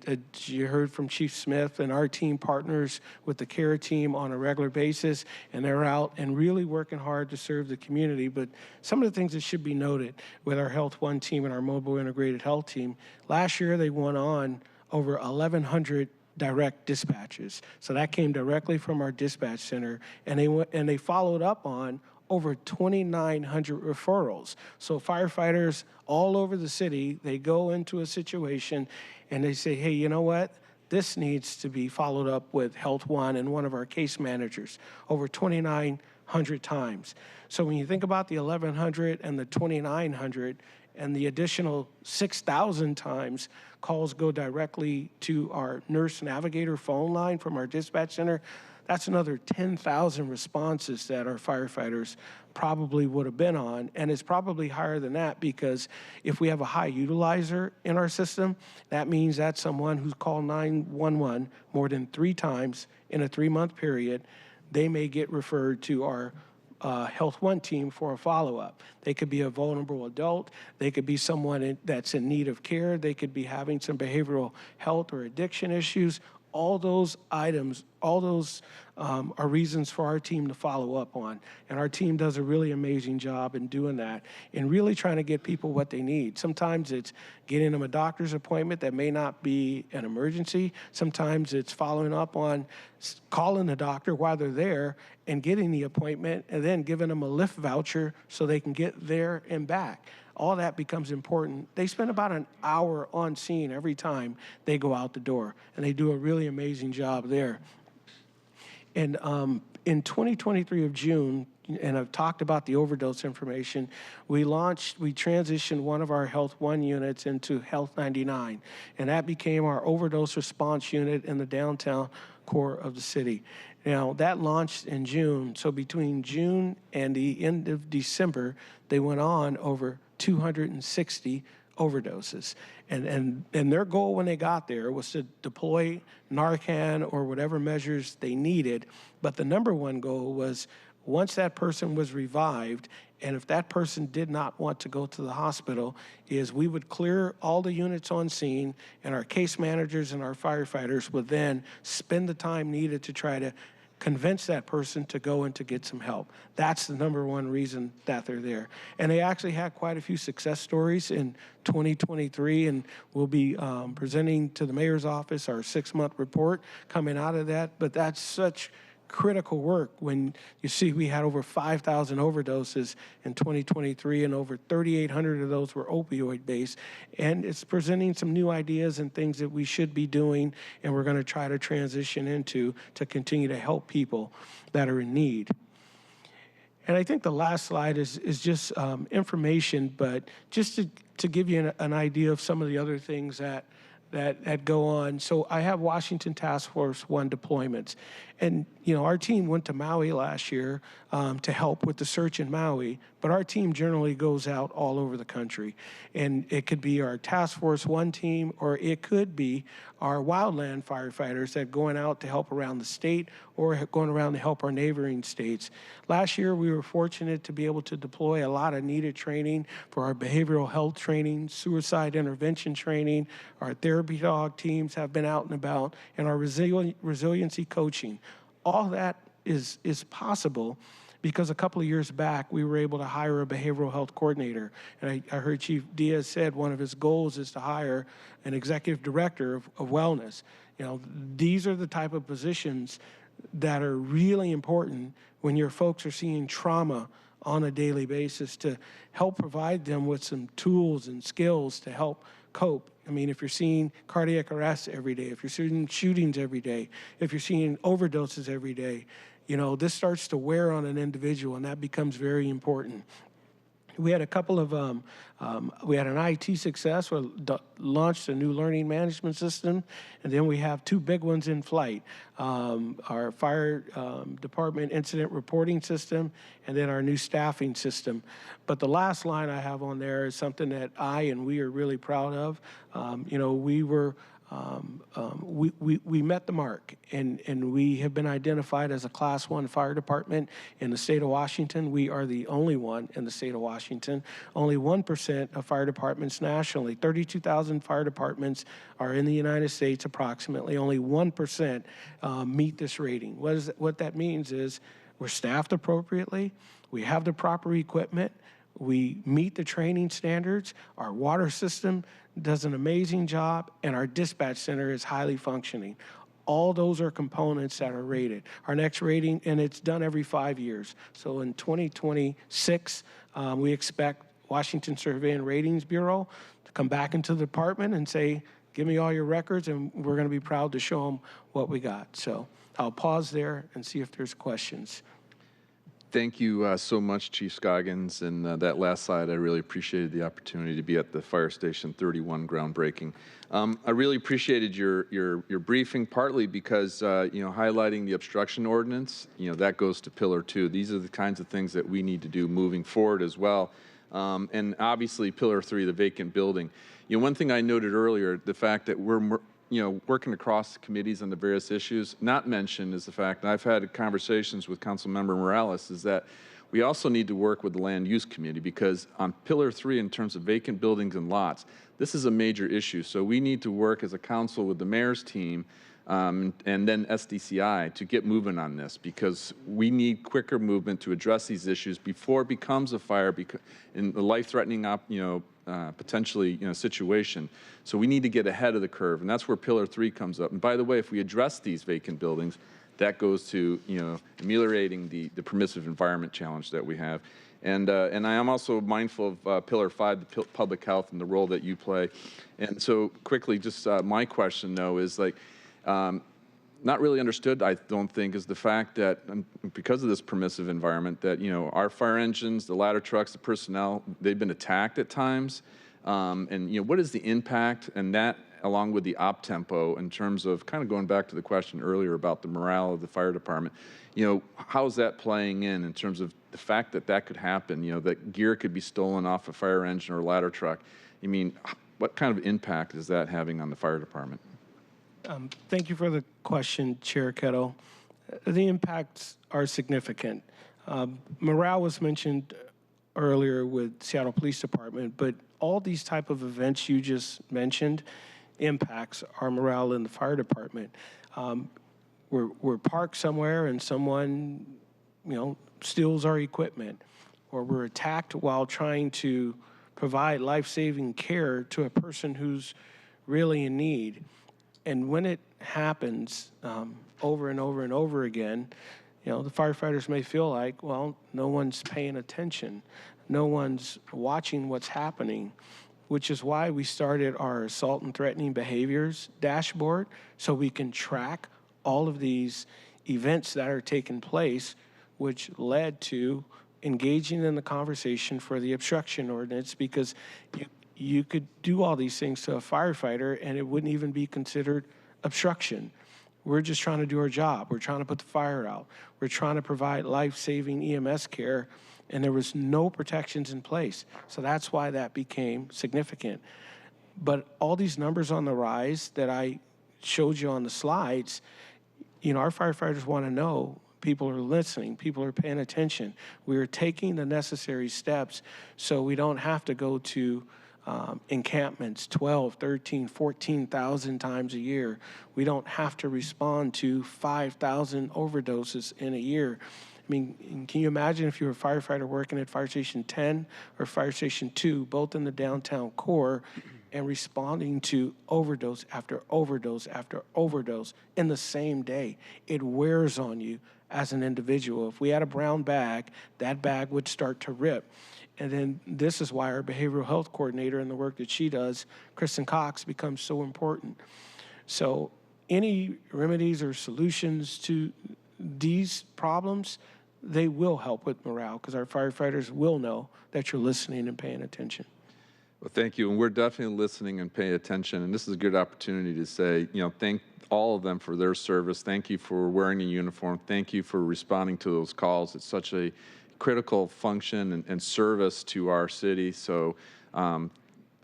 Speaker 13: you heard from Chief Smith, and our team partners with the CARE team on a regular basis, and they're out and really working hard to serve the community. But some of the things that should be noted with our Health One team and our Mobile Integrated Health team, last year they went on over 1,100 direct dispatches. So that came directly from our dispatch center, and they followed up on over 2,900 referrals. So firefighters all over the city, they go into a situation and they say, hey, you know what? This needs to be followed up with Health One and one of our case managers over 2,900 times. So when you think about the 1,100 and the 2,900 and the additional 6,000 times calls go directly to our nurse navigator phone line from our dispatch center, that's another 10,000 responses that our firefighters probably would have been on, and it's probably higher than that because if we have a high utilizer in our system, that means that's someone who's called 911 more than 3 times in a 3-month period. They may get referred to our Health One team for a follow-up. They could be a vulnerable adult. They could be someone that's in need of care. They could be having some behavioral health or addiction issues. All those items, all those are reasons for our team to follow up on. And our team does a really amazing job in doing that and really trying to get people what they need. Sometimes it's getting them a doctor's appointment that may not be an emergency. Sometimes it's following up on calling the doctor while they're there and getting the appointment and then giving them a Lyft voucher so they can get there and back. All that becomes important. They spend about an hour on scene every time they go out the door, and they do a really amazing job there. And in 2023 of June, and I've talked about the overdose information, we transitioned one of our Health One units into Health 99, and that became our overdose response unit in the downtown core of the city. Now, that launched in June, so between June and the end of December, they went on over 260 overdoses. And their goal when they got there was to deploy Narcan or whatever measures they needed. But the number one goal was once that person was revived, and if that person did not want to go to the hospital, is we would clear all the units on scene, and our case managers and our firefighters would then spend the time needed to try to convince that person to go and to get some help. That's the number one reason that they're there. And they actually had quite a few success stories in 2023, and we'll be presenting to the mayor's office our 6-month report coming out of that. But that's such critical work when you see we had over 5,000 overdoses in 2023 and over 3,800 of those were opioid based, and it's presenting some new ideas and things that we should be doing and we're going to try to transition into to continue to help people that are in need. And I think the last slide is just information, but just to give you an idea of some of the other things that go on. So I have Washington Task Force 1 deployments. And our team went to Maui last year to help with the search in Maui, but our team generally goes out all over the country. And it could be our Task Force 1 team, or it could be our wildland firefighters that are going out to help around the state or going around to help our neighboring states. Last year, we were fortunate to be able to deploy a lot of needed training for our behavioral health training, suicide intervention training. Our therapy dog teams have been out and about, and our resiliency coaching. All that is possible because a couple of years back, we were able to hire a behavioral health coordinator. And I heard Chief Diaz said one of his goals is to hire an executive director of wellness. These are the type of positions that are really important when your folks are seeing trauma on a daily basis, to help provide them with some tools and skills to help cope. I mean, if you're seeing cardiac arrests every day, if you're seeing shootings every day, if you're seeing overdoses every day, this starts to wear on an individual, and that becomes very important. We had a couple of, we had an IT success. We launched a new learning management system, and then we have two big ones in flight. Our fire department incident reporting system, and then our new staffing system. But the last line I have on there is something that we are really proud of. We met the mark, and we have been identified as a Class 1 fire department in the state of Washington. We are the only one in the state of Washington. Only 1% of fire departments nationally, 32,000 fire departments are in the United States approximately. Only 1% meet this rating. What that means is we're staffed appropriately, we have the proper equipment, we meet the training standards, our water system does an amazing job, and our dispatch center is highly functioning. All those are components that are rated. Our next rating, and it's done every 5 years. So in 2026, we expect Washington Survey and Ratings Bureau to come back into the department and say, give me all your records, and we're going to be proud to show them what we got. So I'll pause there and see if there's questions.
Speaker 1: Thank you so much, Chief Scoggins. And that last slide, I really appreciated the opportunity to be at the Fire Station 31 groundbreaking. I really appreciated your briefing, partly because highlighting the obstruction ordinance, that goes to Pillar 2. These are the kinds of things that we need to do moving forward as well. And obviously, Pillar 3, the vacant building. One thing I noted earlier, the fact that we're working across the committees on the various issues. Not mentioned is the fact, and I've had conversations with Councilmember Morales, is that we also need to work with the Land Use Committee, because on Pillar 3, in terms of vacant buildings and lots, this is a major issue. So we need to work as a council with the mayor's team and then SDCI to get moving on this, because we need quicker movement to address these issues before it becomes a fire and a life-threatening potentially situation. So we need to get ahead of the curve, and that's where Pillar 3 comes up. And by the way, if we address these vacant buildings, that goes to ameliorating the permissive environment challenge that we have. And I am also mindful of Pillar 5, the public health, and the role that you play. And so quickly, just my question though is not really understood, I don't think, is the fact that because of this permissive environment that, our fire engines, the ladder trucks, the personnel, they've been attacked at times. And, what is the impact, and that along with the op tempo in terms of kind of going back to the question earlier about the morale of the fire department, how is that playing in terms of the fact that that could happen, that gear could be stolen off a fire engine or a ladder truck? I mean, what kind of impact is that having on the fire department?
Speaker 13: Thank you for the question, Chair Kettle. The impacts are significant. Morale was mentioned earlier with Seattle Police Department, but all these type of events you just mentioned impacts our morale in the fire department. We're parked somewhere and someone, steals our equipment, or we're attacked while trying to provide life-saving care to a person who's really in need. And when it happens over and over and over again, the firefighters may feel like, well, no one's paying attention. No one's watching what's happening, which is why we started our assault and threatening behaviors dashboard, so we can track all of these events that are taking place, which led to engaging in the conversation for the obstruction ordinance, because you could do all these things to a firefighter and it wouldn't even be considered obstruction. We're just trying to do our job. We're trying to put the fire out. We're trying to provide life-saving EMS care, and there was no protections in place. So that's why that became significant. But all these numbers on the rise that I showed you on the slides, our firefighters want to know people are listening, people are paying attention. We're taking the necessary steps so we don't have to go to encampments 12, 13, 14,000 times a year. We don't have to respond to 5,000 overdoses in a year. I mean, can you imagine if you were a firefighter working at Fire Station 10 or Fire Station 2, both in the downtown core, and responding to overdose after overdose after overdose in the same day? It wears on you as an individual. If we had a brown bag, that bag would start to rip. And then this is why our behavioral health coordinator and the work that she does, Kristen Cox, becomes so important. So any remedies or solutions to these problems, they will help with morale because our firefighters will know that you're listening and paying attention.
Speaker 1: Well, thank you. And we're definitely listening and paying attention. And this is a good opportunity to say, thank all of them for their service. Thank you for wearing a uniform. Thank you for responding to those calls. It's such a critical function and service to our city. So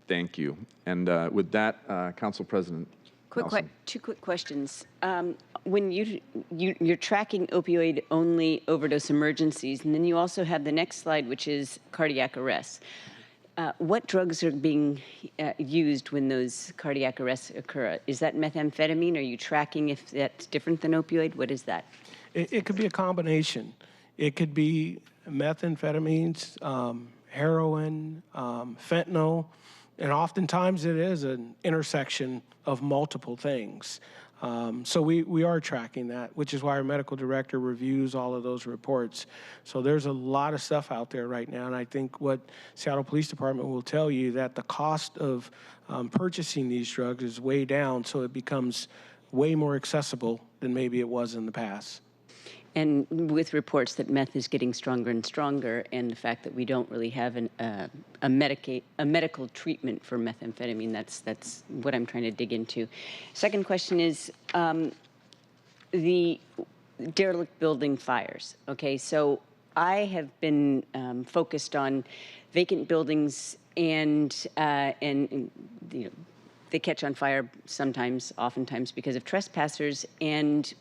Speaker 1: thank you. And with that, Council President Nelson.
Speaker 3: Two quick questions. When you're tracking opioid-only overdose emergencies, and then you also have the next slide, which is cardiac arrests. What drugs are being used when those cardiac arrests occur? Is that methamphetamine? Are you tracking if that's different than opioid? What is that?
Speaker 13: It could be a combination. It could be methamphetamines, heroin, fentanyl, and oftentimes it is an intersection of multiple things. So we are tracking that, which is why our medical director reviews all of those reports. So there's a lot of stuff out there right now, and I think what Seattle Police Department will tell you that the cost of purchasing these drugs is way down, so it becomes way more accessible than maybe it was in the past.
Speaker 3: And with reports that meth is getting stronger and stronger, and the fact that we don't really have a medical treatment for methamphetamine, that's what I'm trying to dig into. Second question is the derelict building fires. Okay, so I have been focused on vacant buildings and they catch on fire sometimes, oftentimes because of trespassers. And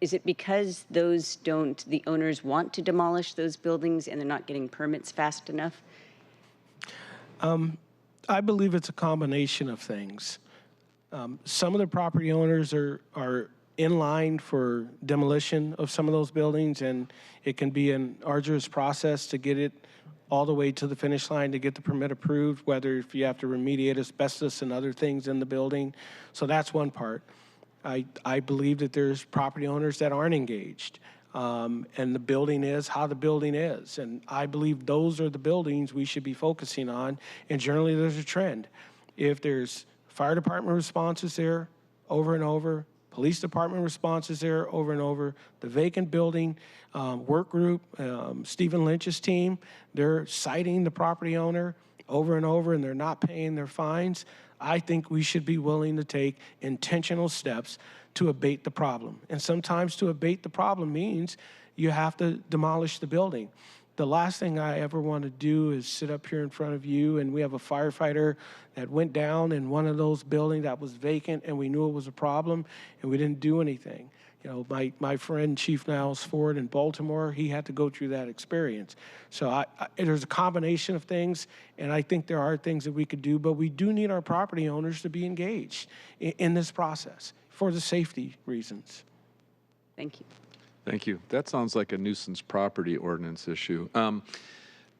Speaker 3: is it because the owners want to demolish those buildings and they're not getting permits fast enough?
Speaker 13: I believe it's a combination of things. Some of the property owners are in line for demolition of some of those buildings, and it can be an arduous process to get it all the way to the finish line to get the permit approved, whether if you have to remediate asbestos and other things in the building. So that's one part. I believe that there's property owners that aren't engaged, and the building is how the building is. And I believe those are the buildings we should be focusing on, and generally there's a trend. If there's fire department responses there over and over, police department responses there over and over, the vacant building work group, Stephen Lynch's team, they're citing the property owner over and over and they're not paying their fines. I think we should be willing to take intentional steps to abate the problem. And sometimes to abate the problem means you have to demolish the building. The last thing I ever want to do is sit up here in front of you and we have a firefighter that went down in one of those buildings that was vacant and we knew it was a problem and we didn't do anything. My friend Chief Niles Ford in Baltimore, he had to go through that experience. So there's a combination of things, and I think there are things that we could do, but we do need our property owners to be engaged in this process for the safety reasons.
Speaker 3: Thank you.
Speaker 1: Thank you. That sounds like a nuisance property ordinance issue.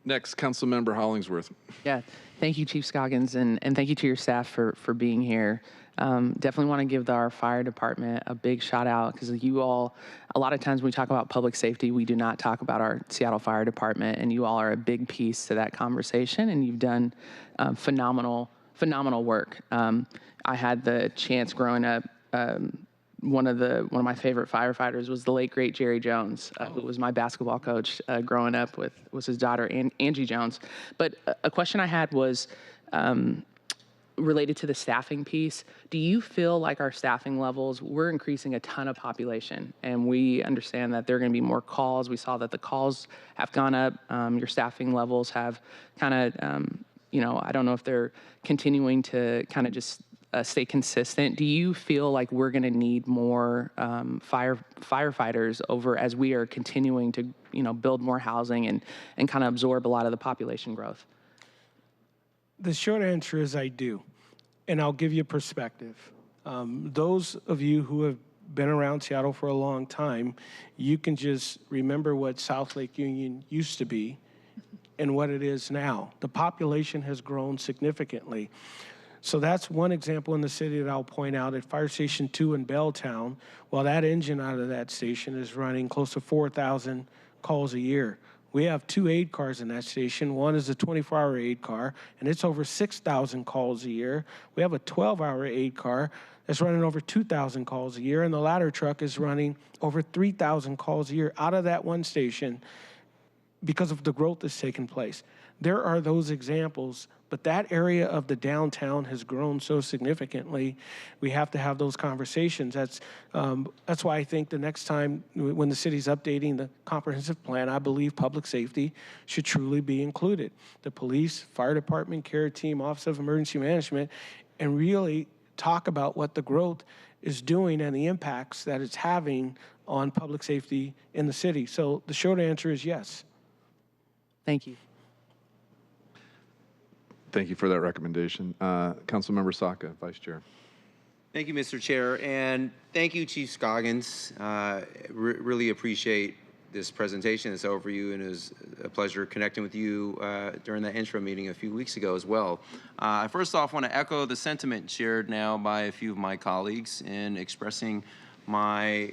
Speaker 1: Next, Councilmember Hollingsworth.
Speaker 5: Yeah, thank you, Chief Scoggins, and thank you to your staff for being here. Definitely want to give our fire department a big shout out because you all, a lot of times when we talk about public safety, we do not talk about our Seattle Fire Department, and you all are a big piece to that conversation, and you've done phenomenal work. I had the chance growing up. One of my favorite firefighters was the late great Jerry Jones, who was my basketball coach growing up was his daughter Angie Jones. But a question I had was, related to the staffing piece, do you feel like our staffing levels, we're increasing a ton of population, and we understand that there are going to be more calls. We saw that the calls have gone up. Your staffing levels have kind of, I don't know if they're continuing to kind of just stay consistent. Do you feel like we're going to need more firefighters over as we are continuing to, build more housing and kind of absorb a lot of the population growth?
Speaker 13: The short answer is I do, and I'll give you perspective. Those of you who have been around Seattle for a long time, you can just remember what South Lake Union used to be and what it is now. The population has grown significantly. So that's one example in the city that I'll point out. At Fire Station 2 in Belltown, well, that engine out of that station is running close to 4,000 calls a year. We have 2 aid cars in that station. One is a 24-hour aid car, and it's over 6,000 calls a year. We have a 12-hour aid car that's running over 2,000 calls a year, and the ladder truck is running over 3,000 calls a year out of that one station because of the growth that's taken place. There are those examples, but that area of the downtown has grown so significantly, we have to have those conversations. That's why I think the next time when the city's updating the comprehensive plan, I believe public safety should truly be included. The police, fire department, care team, Office of Emergency Management, and really talk about what the growth is doing and the impacts that it's having on public safety in the city. So the short answer is yes.
Speaker 5: Thank you.
Speaker 1: Thank you for that recommendation. Councilmember Saka, Vice Chair.
Speaker 7: Thank you, Mr. Chair, and thank you, Chief Scoggins. Really appreciate this presentation, this overview, and it was a pleasure connecting with you during that intro meeting a few weeks ago as well. I first off want to echo the sentiment shared now by a few of my colleagues in expressing my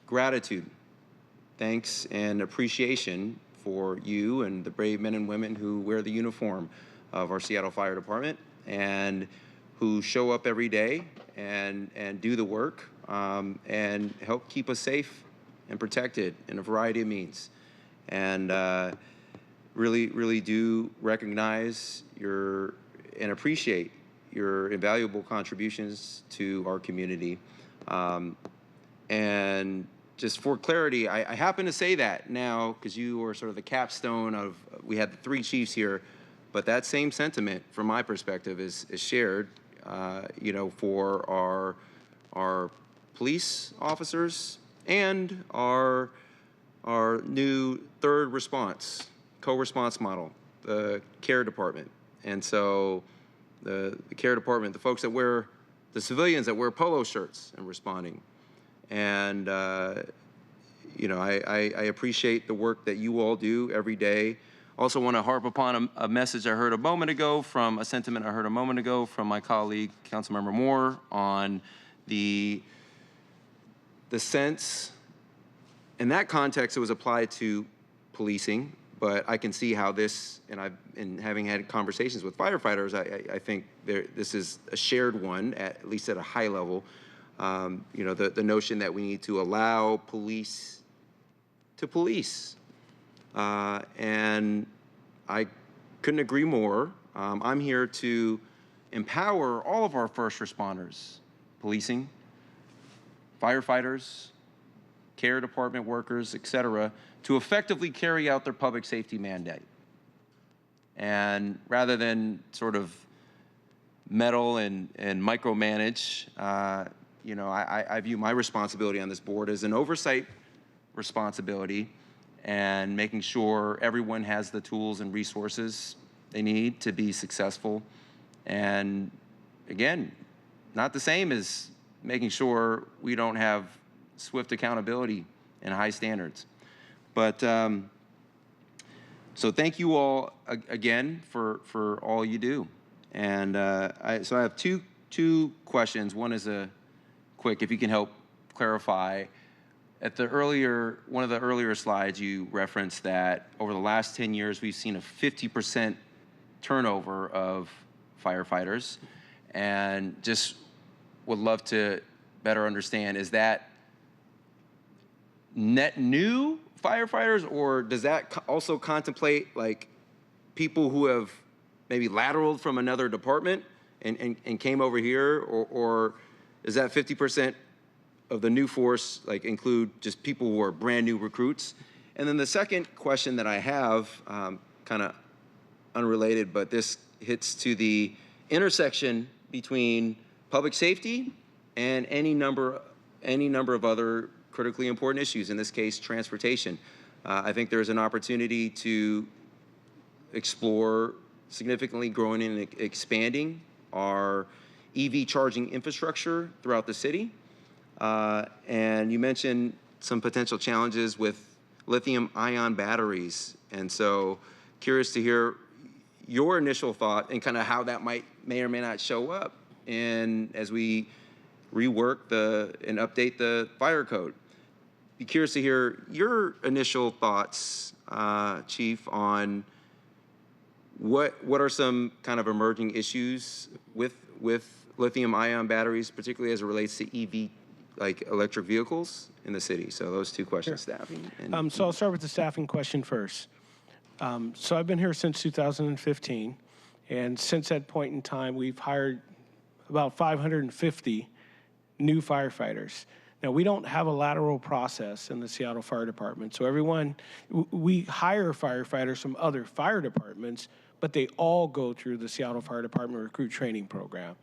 Speaker 7: gratitude, thanks, and appreciation for you and the brave men and women who wear the uniform of our Seattle Fire Department and who show up every day and do the work and help keep us safe and protected in a variety of means. And really do recognize and appreciate your invaluable contributions to our community. And just for clarity, I happen to say that now because you were sort of the capstone of, we had the 3 chiefs here, but that same sentiment, from my perspective, is shared, for our police officers and our new third response, co-response model, the care department. And so the care department, the folks that wear, the civilians that wear polo shirts and responding. And, I appreciate the work that you all do every day. Also want to harp upon a message I heard a sentiment I heard a moment ago from my colleague, Councilmember Moore, on the sense, in that context, it was applied to policing, but I can see how this, and having had conversations with firefighters, I think this is a shared one, at least at a high level. The notion that we need to allow police to police. And I couldn't agree more. I'm here to empower all of our first responders, policing, firefighters, care department workers, et cetera, to effectively carry out their public safety mandate. And rather than sort of meddle and micromanage, I view my responsibility on this board as an oversight responsibility and making sure everyone has the tools and resources they need to be successful. And again, not the same as making sure we don't have swift accountability and high standards. But so thank you all again for all you do. And so I have two questions. One is a quick, if you can help clarify. At one of the earlier slides, you referenced that over the last 10 years, we've seen a 50% turnover of firefighters, and just would love to better understand, is that net new firefighters, or does that also contemplate like people who have maybe lateraled from another department and came over here, or is that 50% of the new force like include just people who are brand new recruits? And then the second question that I have, kind of unrelated, but this hits to the intersection between public safety and any number of other critically important issues, in this case, transportation. I think there's an opportunity to explore significantly growing and expanding our EV charging infrastructure throughout the city. And you mentioned some potential challenges with lithium-ion batteries. And so curious to hear your initial thought and kind of how that may or may not show up as we rework and update the fire code. Be curious to hear your initial thoughts, Chief, on what are some kind of emerging issues with lithium-ion batteries, particularly as it relates to EV, like electric vehicles in the city. So those two questions,
Speaker 13: Sure.
Speaker 7: staffing.
Speaker 13: So I'll start with the staffing question first. So I've been here since 2015, and since that point in time, we've hired about 550 new firefighters. Now, we don't have a lateral process in the Seattle Fire Department, so we hire firefighters from other fire departments, but they all go through the Seattle Fire Department recruit training program.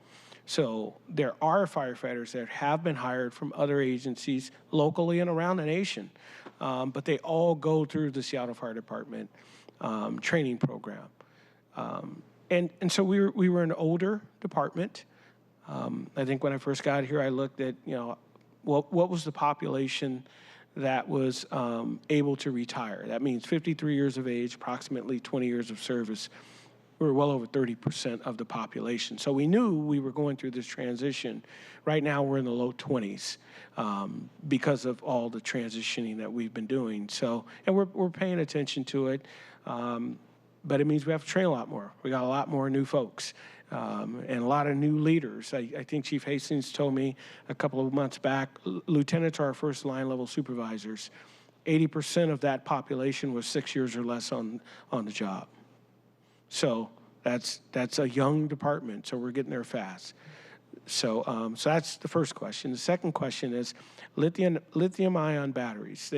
Speaker 13: So there are firefighters that have been hired from other agencies locally and around the nation, but they all go through the Seattle Fire Department training program. And so we were an older department. I think when I first got here, I looked at, what was the population that was able to retire? That means 53 years of age, approximately 20 years of service. We were well over 30% of the population. So we knew we were going through this transition. Right now, we're in the low 20s because of all the transitioning that we've been doing. So, and we're paying attention to it, but it means we have to train a lot more. We got a lot more new folks and a lot of new leaders. I think Chief Hastings told me a couple of months back, lieutenants are our first line level supervisors. 80% of that population was 6 years or less on the job. So that's a young department, so we're getting there fast. So that's the first question. The second question is lithium-ion batteries.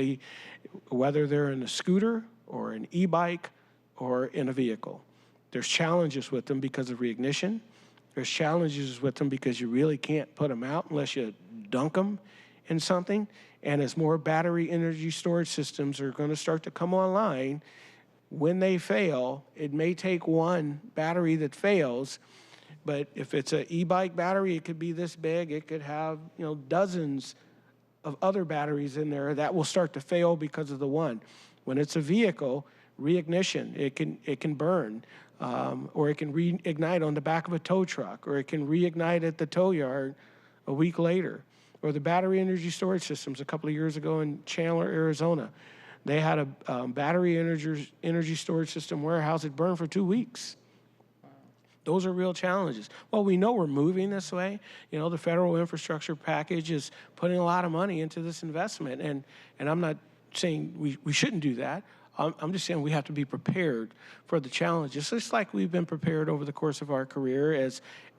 Speaker 13: Whether they're in a scooter or an e-bike or in a vehicle, there's challenges with them because of reignition. There's challenges with them because you really can't put them out unless you dunk them in something. And as more battery energy storage systems are going to start to come online, when they fail, it may take one battery that fails, but if it's an e-bike battery, it could be this big. It could have, dozens of other batteries in there that will start to fail because of the one. When it's a vehicle, reignition, it can burn, or it can reignite on the back of a tow truck, or it can reignite at the tow yard a week later. Or the battery energy storage systems a couple of years ago in Chandler, Arizona. They had a battery energy storage system warehouse that burned for 2 weeks. Those are real challenges. Well, we know we're moving this way. The federal infrastructure package is putting a lot of money into this investment, and I'm not saying we shouldn't do that. I'm just saying we have to be prepared for the challenges, just like we've been prepared over the course of our career.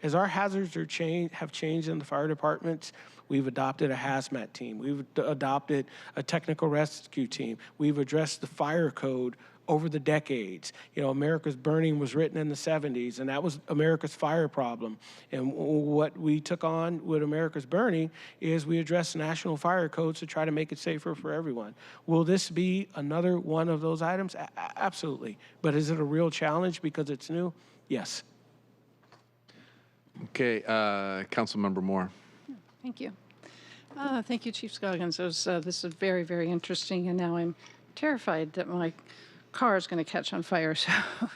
Speaker 13: As our hazards have changed in the fire departments, we've adopted a hazmat team. We've adopted a technical rescue team. We've addressed the fire code over the decades. America's Burning was written in the 70s, and that was America's fire problem. And what we took on with America's Burning is we addressed national fire codes to try to make it safer for everyone. Will this be another one of those items? Absolutely. But is it a real challenge because it's new? Yes.
Speaker 1: Okay, Councilmember Moore.
Speaker 4: Thank you. Thank you, Chief Scoggins. This is very, very interesting, and now I'm terrified that my car is going to catch on fire, so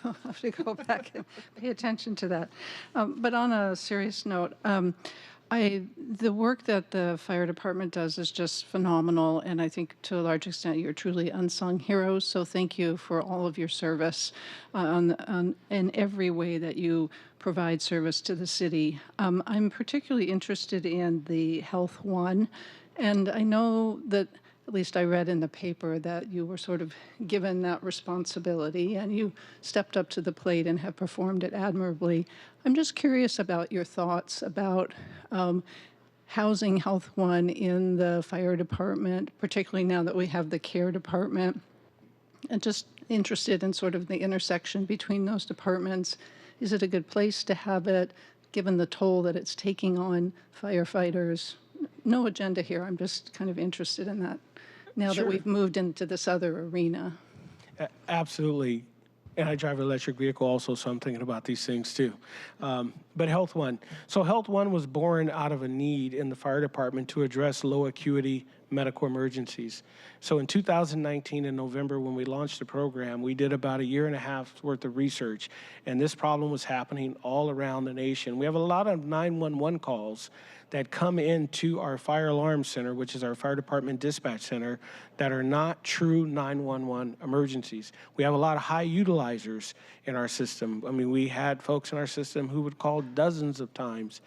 Speaker 4: I'll have to go back and pay attention to that. But on a serious note, the work that the fire department does is just phenomenal, and I think to a large extent you're truly unsung heroes, so thank you for all of your service in every way that you provide service to the city. I'm particularly interested in the Health One, and I know that at least I read in the paper that you were sort of given that responsibility and you stepped up to the plate and have performed it admirably. I'm just curious about your thoughts about housing Health One in the fire department, particularly now that we have the care department, and just interested in sort of the intersection between those departments. Is it a good place to have it, given the toll that it's taking on firefighters? No agenda here. I'm just kind of interested in that now that we've moved into this other arena.
Speaker 13: Absolutely. And I drive an electric vehicle also, so I'm thinking about these things too. But Health One. So Health One was born out of a need in the fire department to address low acuity medical emergencies. So in 2019, in November, when we launched the program, we did about 1.5 years worth of research, and this problem was happening all around the nation. We have a lot of 911 calls that come into our fire alarm center, which is our fire department dispatch center, that are not true 911 emergencies. We have a lot of high utilizers in our system. I mean, we had folks in our system who would call dozens of times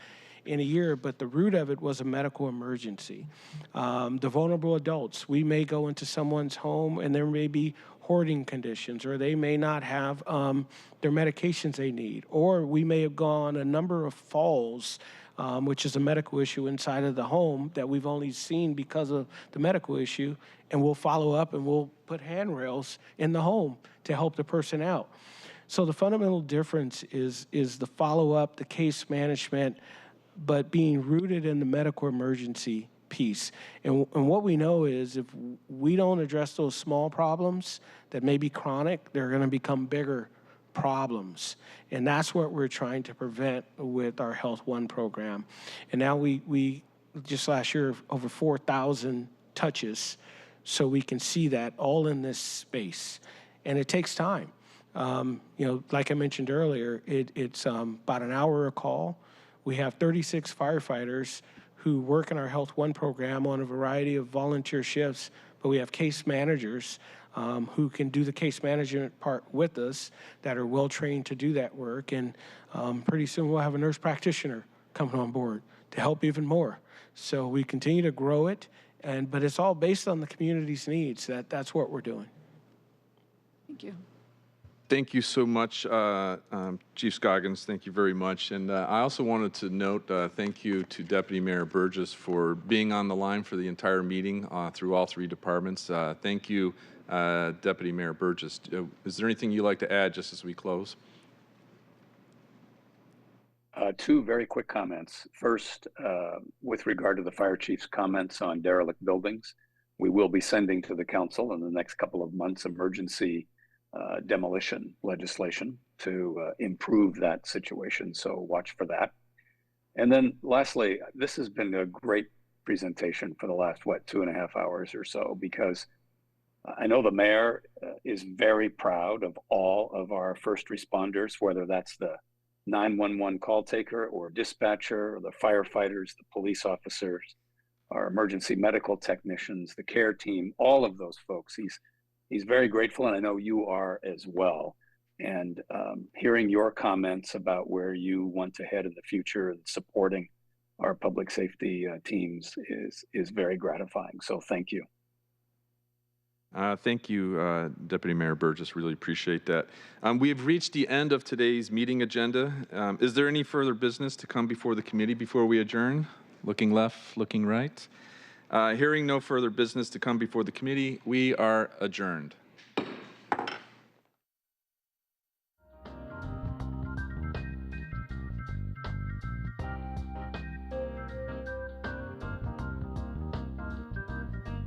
Speaker 13: in a year, but the root of it was a medical emergency. The vulnerable adults, we may go into someone's home and there may be hoarding conditions, or they may not have their medications they need, or we may have gone a number of falls, which is a medical issue inside of the home that we've only seen because of the medical issue, and we'll follow up and we'll put handrails in the home to help the person out. So the fundamental difference is the follow-up, the case management, but being rooted in the medical emergency piece. And what we know is if we don't address those small problems that may be chronic, they're going to become bigger problems. And that's what we're trying to prevent with our Health One program. And now we just last year, over 4,000 touches, so we can see that all in this space. And it takes time. Like I mentioned earlier, it's about an hour a call. We have 36 firefighters who work in our Health One program on a variety of volunteer shifts, but we have case managers who can do the case management part with us that are well-trained to do that work. And pretty soon we'll have a nurse practitioner coming on board to help even more. So we continue to grow it, but it's all based on the community's needs. That's what we're doing.
Speaker 4: Thank you.
Speaker 1: Thank you so much, Chief Scoggins. Thank you very much. And I also wanted to note thank you to Deputy Mayor Burgess for being on the line for the entire meeting through all three departments. Thank you, Deputy Mayor Burgess. Is there anything you'd like to add just as we close?
Speaker 11: Two very quick comments. First, with regard to the fire chief's comments on derelict buildings, we will be sending to the council in the next couple of months emergency demolition legislation to improve that situation. So watch for that. And then lastly, this has been a great presentation for the last, 2.5 hours or so, because I know the mayor is very proud of all of our first responders, whether that's the 911 call taker or dispatcher, or the firefighters, the police officers, our emergency medical technicians, the care team, all of those folks. He's very grateful, and I know you are as well. And hearing your comments about where you want to head in the future and supporting our public safety teams is very gratifying. So thank you.
Speaker 1: Thank you, Deputy Mayor Burgess. Really appreciate that. We have reached the end of today's meeting agenda. Is there any further business to come before the committee before we adjourn? Looking left, looking right. Hearing no further business to come before the committee, we are adjourned.